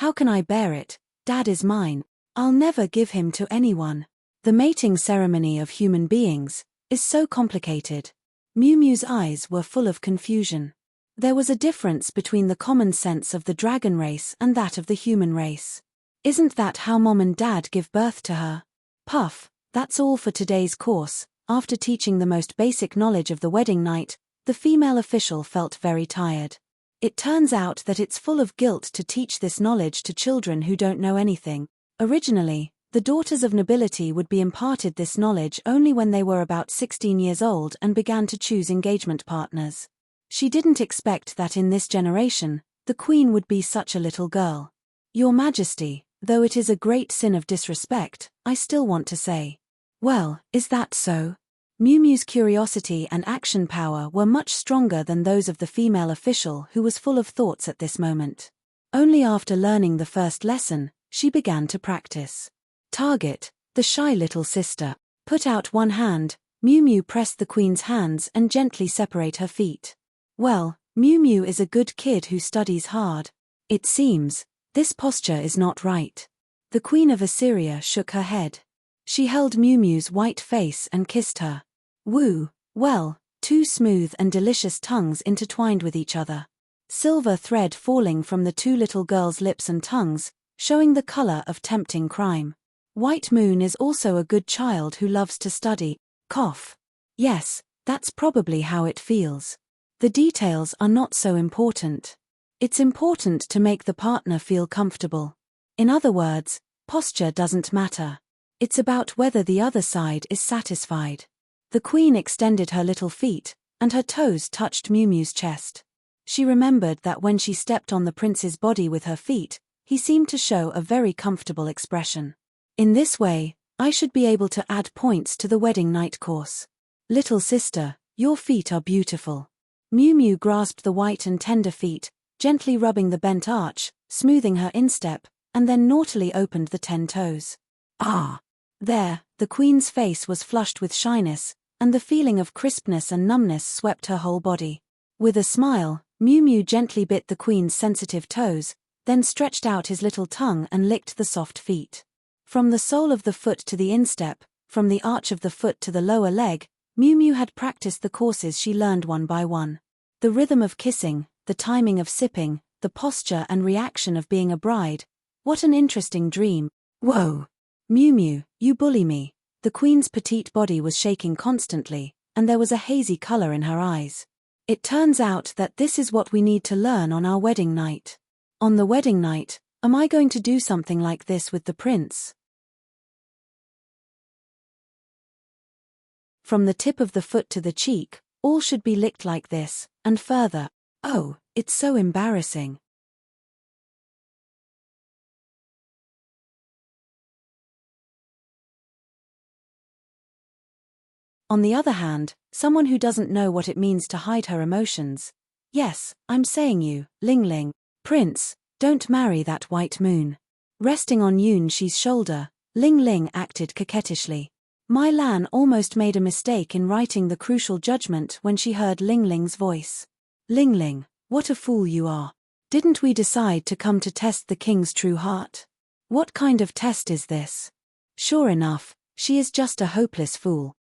How can I bear it? Dad is mine. I'll never give him to anyone. The mating ceremony of human beings is so complicated. Miu Miu's eyes were full of confusion. There was a difference between the common sense of the dragon race and that of the human race. Isn't that how Mom and Dad give birth to her? Puff, that's all for today's course. After teaching the most basic knowledge of the wedding night, the female official felt very tired. It turns out that it's full of guilt to teach this knowledge to children who don't know anything. Originally, the daughters of nobility would be imparted this knowledge only when they were about 16 years old and began to choose engagement partners. She didn't expect that in this generation, the queen would be such a little girl. Your Majesty, though it is a great sin of disrespect, I still want to say. Well, is that so? Miu Miu's curiosity and action power were much stronger than those of the female official who was full of thoughts at this moment. Only after learning the first lesson, she began to practice. Target, the shy little sister, put out one hand, Miu Miu pressed the queen's hands and gently separate her feet. Well, Miu Miu is a good kid who studies hard. It seems, this posture is not right. The Queen of Assyria shook her head. She held Miu Miu's white face and kissed her. Woo, well, two smooth and delicious tongues intertwined with each other. Silver thread falling from the two little girls' lips and tongues, showing the color of tempting crime. White Moon is also a good child who loves to study. Cough. Yes, that's probably how it feels. The details are not so important. It's important to make the partner feel comfortable. In other words, posture doesn't matter. It's about whether the other side is satisfied. The queen extended her little feet, and her toes touched Miu Miu's chest. She remembered that when she stepped on the prince's body with her feet, he seemed to show a very comfortable expression. In this way, I should be able to add points to the wedding night course. Little sister, your feet are beautiful. Miu Miu grasped the white and tender feet, gently rubbing the bent arch, smoothing her instep, and then naughtily opened the 10 toes. Ah! There, the queen's face was flushed with shyness, and the feeling of crispness and numbness swept her whole body. With a smile, Miu Miu gently bit the queen's sensitive toes, then stretched out his little tongue and licked the soft feet. From the sole of the foot to the instep, from the arch of the foot to the lower leg, Miu Miu had practiced the courses she learned one by one. The rhythm of kissing, the timing of sipping, the posture and reaction of being a bride. What an interesting dream. Whoa! Miu Miu, you bully me. The queen's petite body was shaking constantly, and there was a hazy color in her eyes. It turns out that this is what we need to learn on our wedding night. On the wedding night, am I going to do something like this with the prince? From the tip of the foot to the cheek, all should be licked like this, and further. Oh, it's so embarrassing. On the other hand, someone who doesn't know what it means to hide her emotions. Yes, I'm saying you, Ling Ling. Prince, don't marry that White Moon. Resting on Yun Shi's shoulder, Ling Ling acted coquettishly. Mai Lan almost made a mistake in writing the crucial judgment when she heard Ling Ling's voice. Ling Ling, what a fool you are. Didn't we decide to come to test the king's true heart? What kind of test is this? Sure enough, she is just a hopeless fool.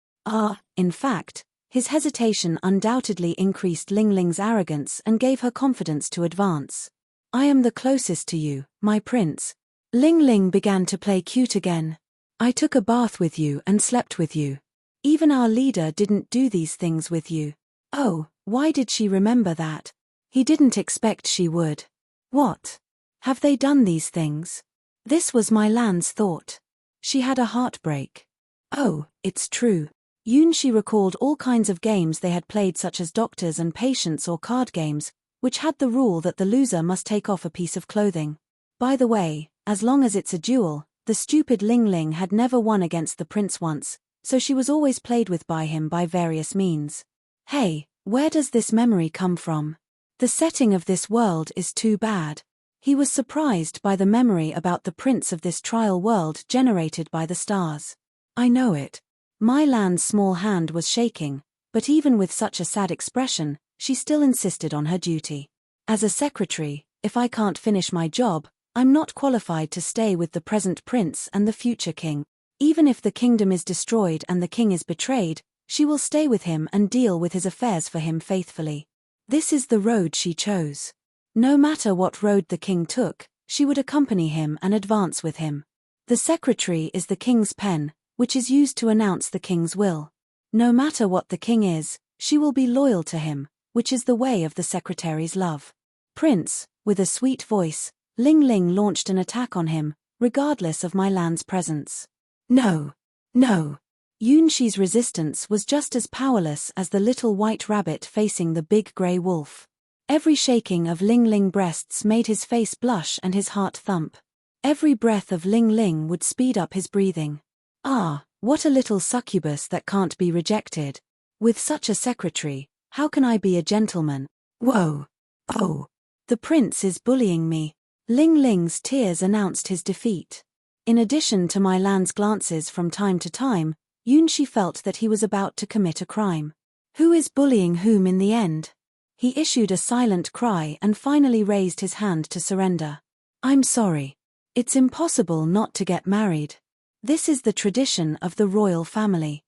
In fact, his hesitation undoubtedly increased Ling Ling's arrogance and gave her confidence to advance. I am the closest to you, my prince. Ling Ling began to play cute again. I took a bath with you and slept with you. Even our leader didn't do these things with you. Oh, why did she remember that? He didn't expect she would. What? Have they done these things? This was Mai Lan's thought. She had a heartbreak. Oh, it's true. Yun Shi recalled all kinds of games they had played, such as doctors and patients or card games, which had the rule that the loser must take off a piece of clothing. By the way, as long as it's a duel, the stupid Ling Ling had never won against the prince once, so she was always played with by him by various means. Hey, where does this memory come from? The setting of this world is too bad. He was surprised by the memory about the prince of this trial world generated by the stars. I know it. Mai Lan's small hand was shaking, but even with such a sad expression, she still insisted on her duty. As a secretary, if I can't finish my job, I'm not qualified to stay with the present prince and the future king. Even if the kingdom is destroyed and the king is betrayed, she will stay with him and deal with his affairs for him faithfully. This is the road she chose. No matter what road the king took, she would accompany him and advance with him. The secretary is the king's pen, which is used to announce the king's will. No matter what the king is, she will be loyal to him, which is the way of the secretary's love. Prince, with a sweet voice, Ling Ling launched an attack on him, regardless of Mai Lan's presence. No! No! Yun Shi's resistance was just as powerless as the little white rabbit facing the big grey wolf. Every shaking of Ling Ling breasts made his face blush and his heart thump. Every breath of Ling Ling would speed up his breathing. Ah, what a little succubus that can't be rejected. With such a secretary, how can I be a gentleman? Whoa! Oh! The prince is bullying me. Ling Ling's tears announced his defeat. In addition to Mai Lan's glances from time to time, Yunshi felt that he was about to commit a crime. Who is bullying whom in the end? He issued a silent cry and finally raised his hand to surrender. I'm sorry. It's impossible not to get married. This is the tradition of the royal family.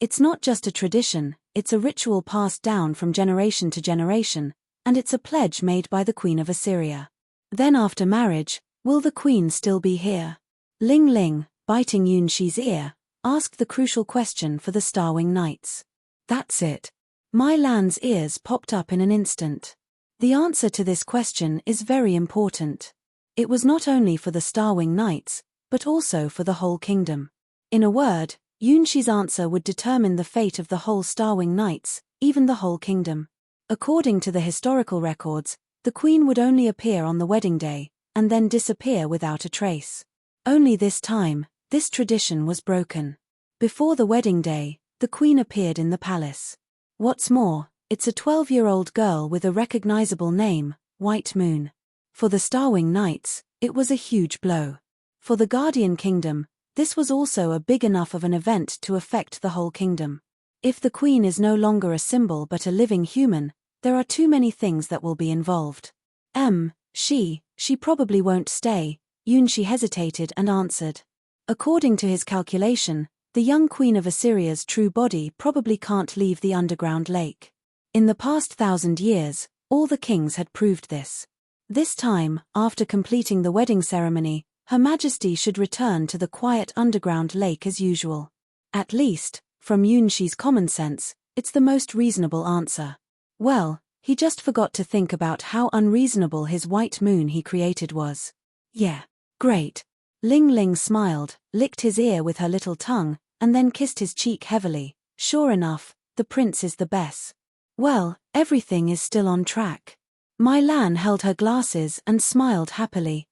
It's not just a tradition, it's a ritual passed down from generation to generation, and it's a pledge made by the Queen of Assyria. Then after marriage, will the Queen still be here? Ling Ling, biting Yunshi's ear, asked the crucial question for the Starwing Knights. That's it. My Lan's ears popped up in an instant. The answer to this question is very important. It was not only for the Starwing Knights, but also for the whole kingdom. In a word, Yunshi's answer would determine the fate of the whole Starwing Knights, even the whole kingdom. According to the historical records, the Queen would only appear on the wedding day, and then disappear without a trace. Only this time, this tradition was broken. Before the wedding day, the Queen appeared in the palace. What's more, it's a 12-year-old girl with a recognizable name, White Moon. For the Starwing Knights, it was a huge blow. For the Guardian Kingdom, this was also a big enough of an event to affect the whole kingdom. If the Queen is no longer a symbol but a living human, there are too many things that will be involved. She probably won't stay, Yunshi hesitated and answered. According to his calculation, the young Queen of Assyria's true body probably can't leave the underground lake. In the past 1,000 years, all the kings had proved this. This time, after completing the wedding ceremony, Her Majesty should return to the quiet underground lake as usual. At least, from Yunshi's common sense, it's the most reasonable answer. Well, he just forgot to think about how unreasonable his white moon he created was. Yeah, great. Ling Ling smiled, licked his ear with her little tongue, and then kissed his cheek heavily. Sure enough, the prince is the best. Well, everything is still on track. My Lan held her glasses and smiled happily.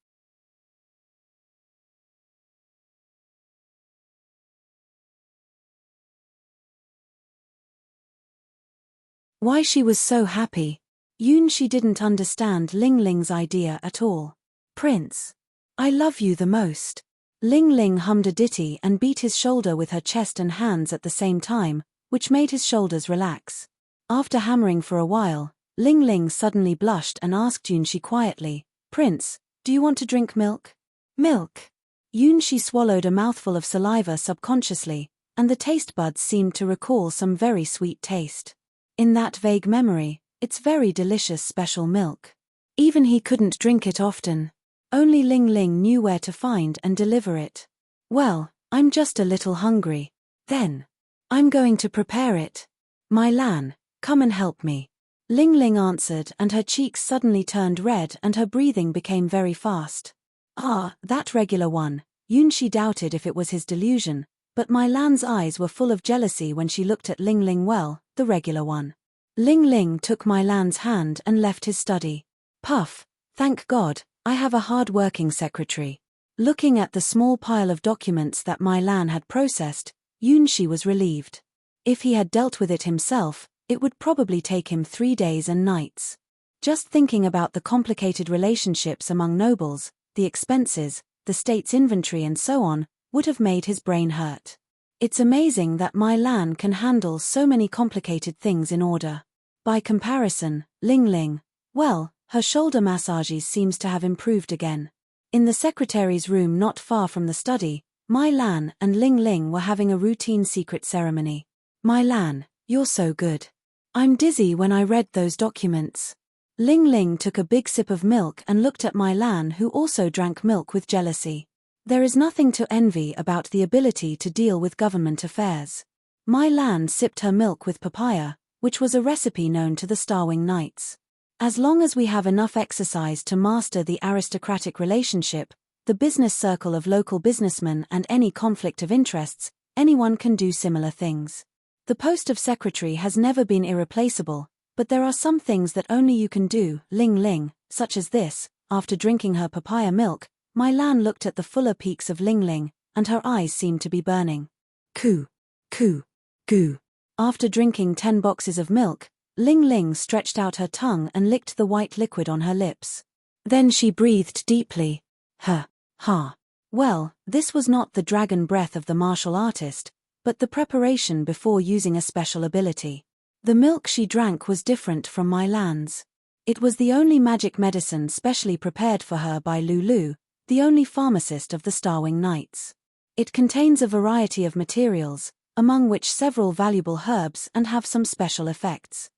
Why she was so happy? Yunshi didn't understand Ling Ling's idea at all. Prince, I love you the most. Ling Ling hummed a ditty and beat his shoulder with her chest and hands at the same time, which made his shoulders relax. After hammering for a while, Ling Ling suddenly blushed and asked Yunshi quietly, Prince, do you want to drink milk? Milk? Yunshi swallowed a mouthful of saliva subconsciously, and the taste buds seemed to recall some very sweet taste. In that vague memory, it's very delicious special milk. Even he couldn't drink it often. Only Ling Ling knew where to find and deliver it. Well, I'm just a little hungry. Then, I'm going to prepare it. My Lan, come and help me. Ling Ling answered and her cheeks suddenly turned red and her breathing became very fast. Ah, that regular one. Yunshi doubted if it was his delusion, but My Lan's eyes were full of jealousy when she looked at Ling Ling. Well, the regular one. Ling Ling took My Lan's hand and left his study. Puff, thank God, I have a hard-working secretary. Looking at the small pile of documents that My Lan had processed, Yunshi was relieved. If he had dealt with it himself, it would probably take him 3 days and nights. Just thinking about the complicated relationships among nobles, the expenses, the state's inventory and so on, would have made his brain hurt. It's amazing that My Lan can handle so many complicated things in order. By comparison, Ling Ling, well, her shoulder massages seems to have improved again. In the secretary's room not far from the study, My Lan and Ling Ling were having a routine secret ceremony. My Lan, you're so good. I'm dizzy when I read those documents. Ling Ling took a big sip of milk and looked at My Lan, who also drank milk with jealousy. There is nothing to envy about the ability to deal with government affairs. My Lan sipped her milk with papaya, which was a recipe known to the Starwing Knights. As long as we have enough exercise to master the aristocratic relationship, the business circle of local businessmen and any conflict of interests, anyone can do similar things. The post of secretary has never been irreplaceable, but there are some things that only you can do, Ling Ling, such as this. After drinking her papaya milk, My Lan looked at the fuller peaks of Ling Ling, and her eyes seemed to be burning. Coo, coo, goo. After drinking 10 boxes of milk, Ling Ling stretched out her tongue and licked the white liquid on her lips. Then she breathed deeply. Ha. Well, this was not the dragon breath of the martial artist, but the preparation before using a special ability. The milk she drank was different from my Lan's. It was the only magic medicine specially prepared for her by Lulu, the only pharmacist of the Starwing Knights. It contains a variety of materials, among which several valuable herbs, and have some special effects.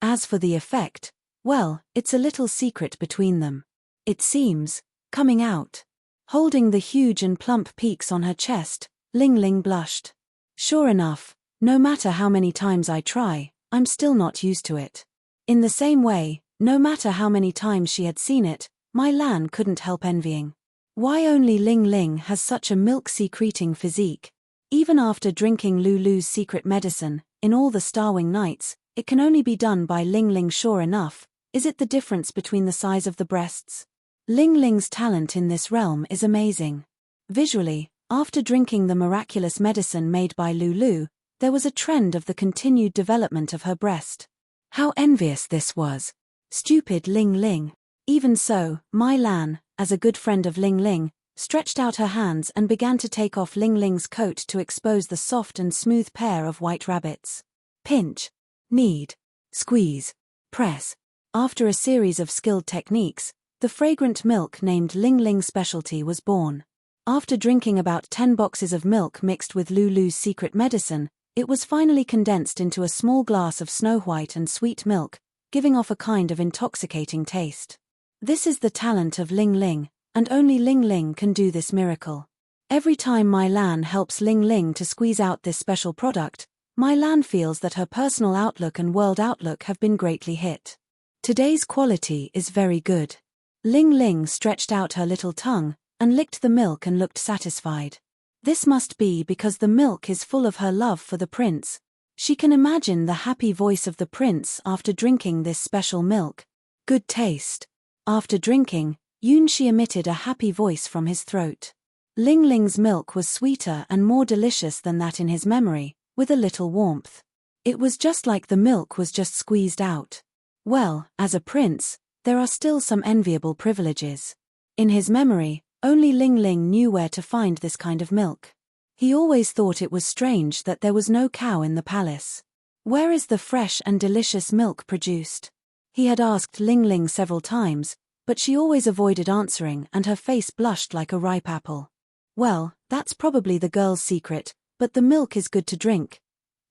As for the effect, well, it's a little secret between them. It seems, coming out. Holding the huge and plump peaks on her chest, Ling Ling blushed. Sure enough, no matter how many times I try, I'm still not used to it. In the same way, no matter how many times she had seen it, my Lan couldn't help envying. Why only Ling Ling has such a milk-secreting physique? Even after drinking Lulu's secret medicine, in all the Starwing Knights, it can only be done by Ling Ling. Sure enough, is it the difference between the size of the breasts? Ling Ling's talent in this realm is amazing. Visually, after drinking the miraculous medicine made by Lulu, there was a trend of the continued development of her breast. How envious this was. Stupid Ling Ling. Even so, my Lan, as a good friend of Ling Ling, stretched out her hands and began to take off Ling Ling's coat to expose the soft and smooth pair of white rabbits. Pinch. Knead. Squeeze. Press. After a series of skilled techniques, the fragrant milk named Ling Ling's specialty was born. After drinking about 10 boxes of milk mixed with Lulu's secret medicine, it was finally condensed into a small glass of snow-white and sweet milk, giving off a kind of intoxicating taste. This is the talent of Ling Ling, and only Ling Ling can do this miracle. Every time my Lan helps Ling Ling to squeeze out this special product, my Lan feels that her personal outlook and world outlook have been greatly hit. Today's quality is very good. Ling Ling stretched out her little tongue, and licked the milk and looked satisfied. This must be because the milk is full of her love for the prince. She can imagine the happy voice of the prince after drinking this special milk. Good taste. After drinking, Yunshi emitted a happy voice from his throat. Ling Ling's milk was sweeter and more delicious than that in his memory, with a little warmth. It was just like the milk was just squeezed out. Well, as a prince, there are still some enviable privileges. In his memory, only Ling Ling knew where to find this kind of milk. He always thought it was strange that there was no cow in the palace. Where is the fresh and delicious milk produced? He had asked Ling Ling several times, but she always avoided answering and her face blushed like a ripe apple. Well, that's probably the girl's secret, but the milk is good to drink.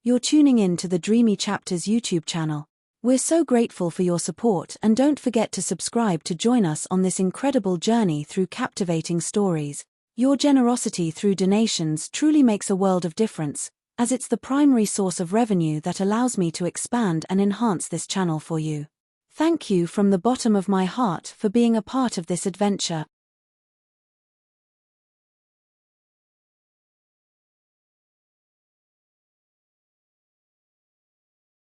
You're tuning in to the Dreamy Chapters YouTube channel. We're so grateful for your support, and don't forget to subscribe to join us on this incredible journey through captivating stories. Your generosity through donations truly makes a world of difference, as it's the primary source of revenue that allows me to expand and enhance this channel for you. Thank you from the bottom of my heart for being a part of this adventure.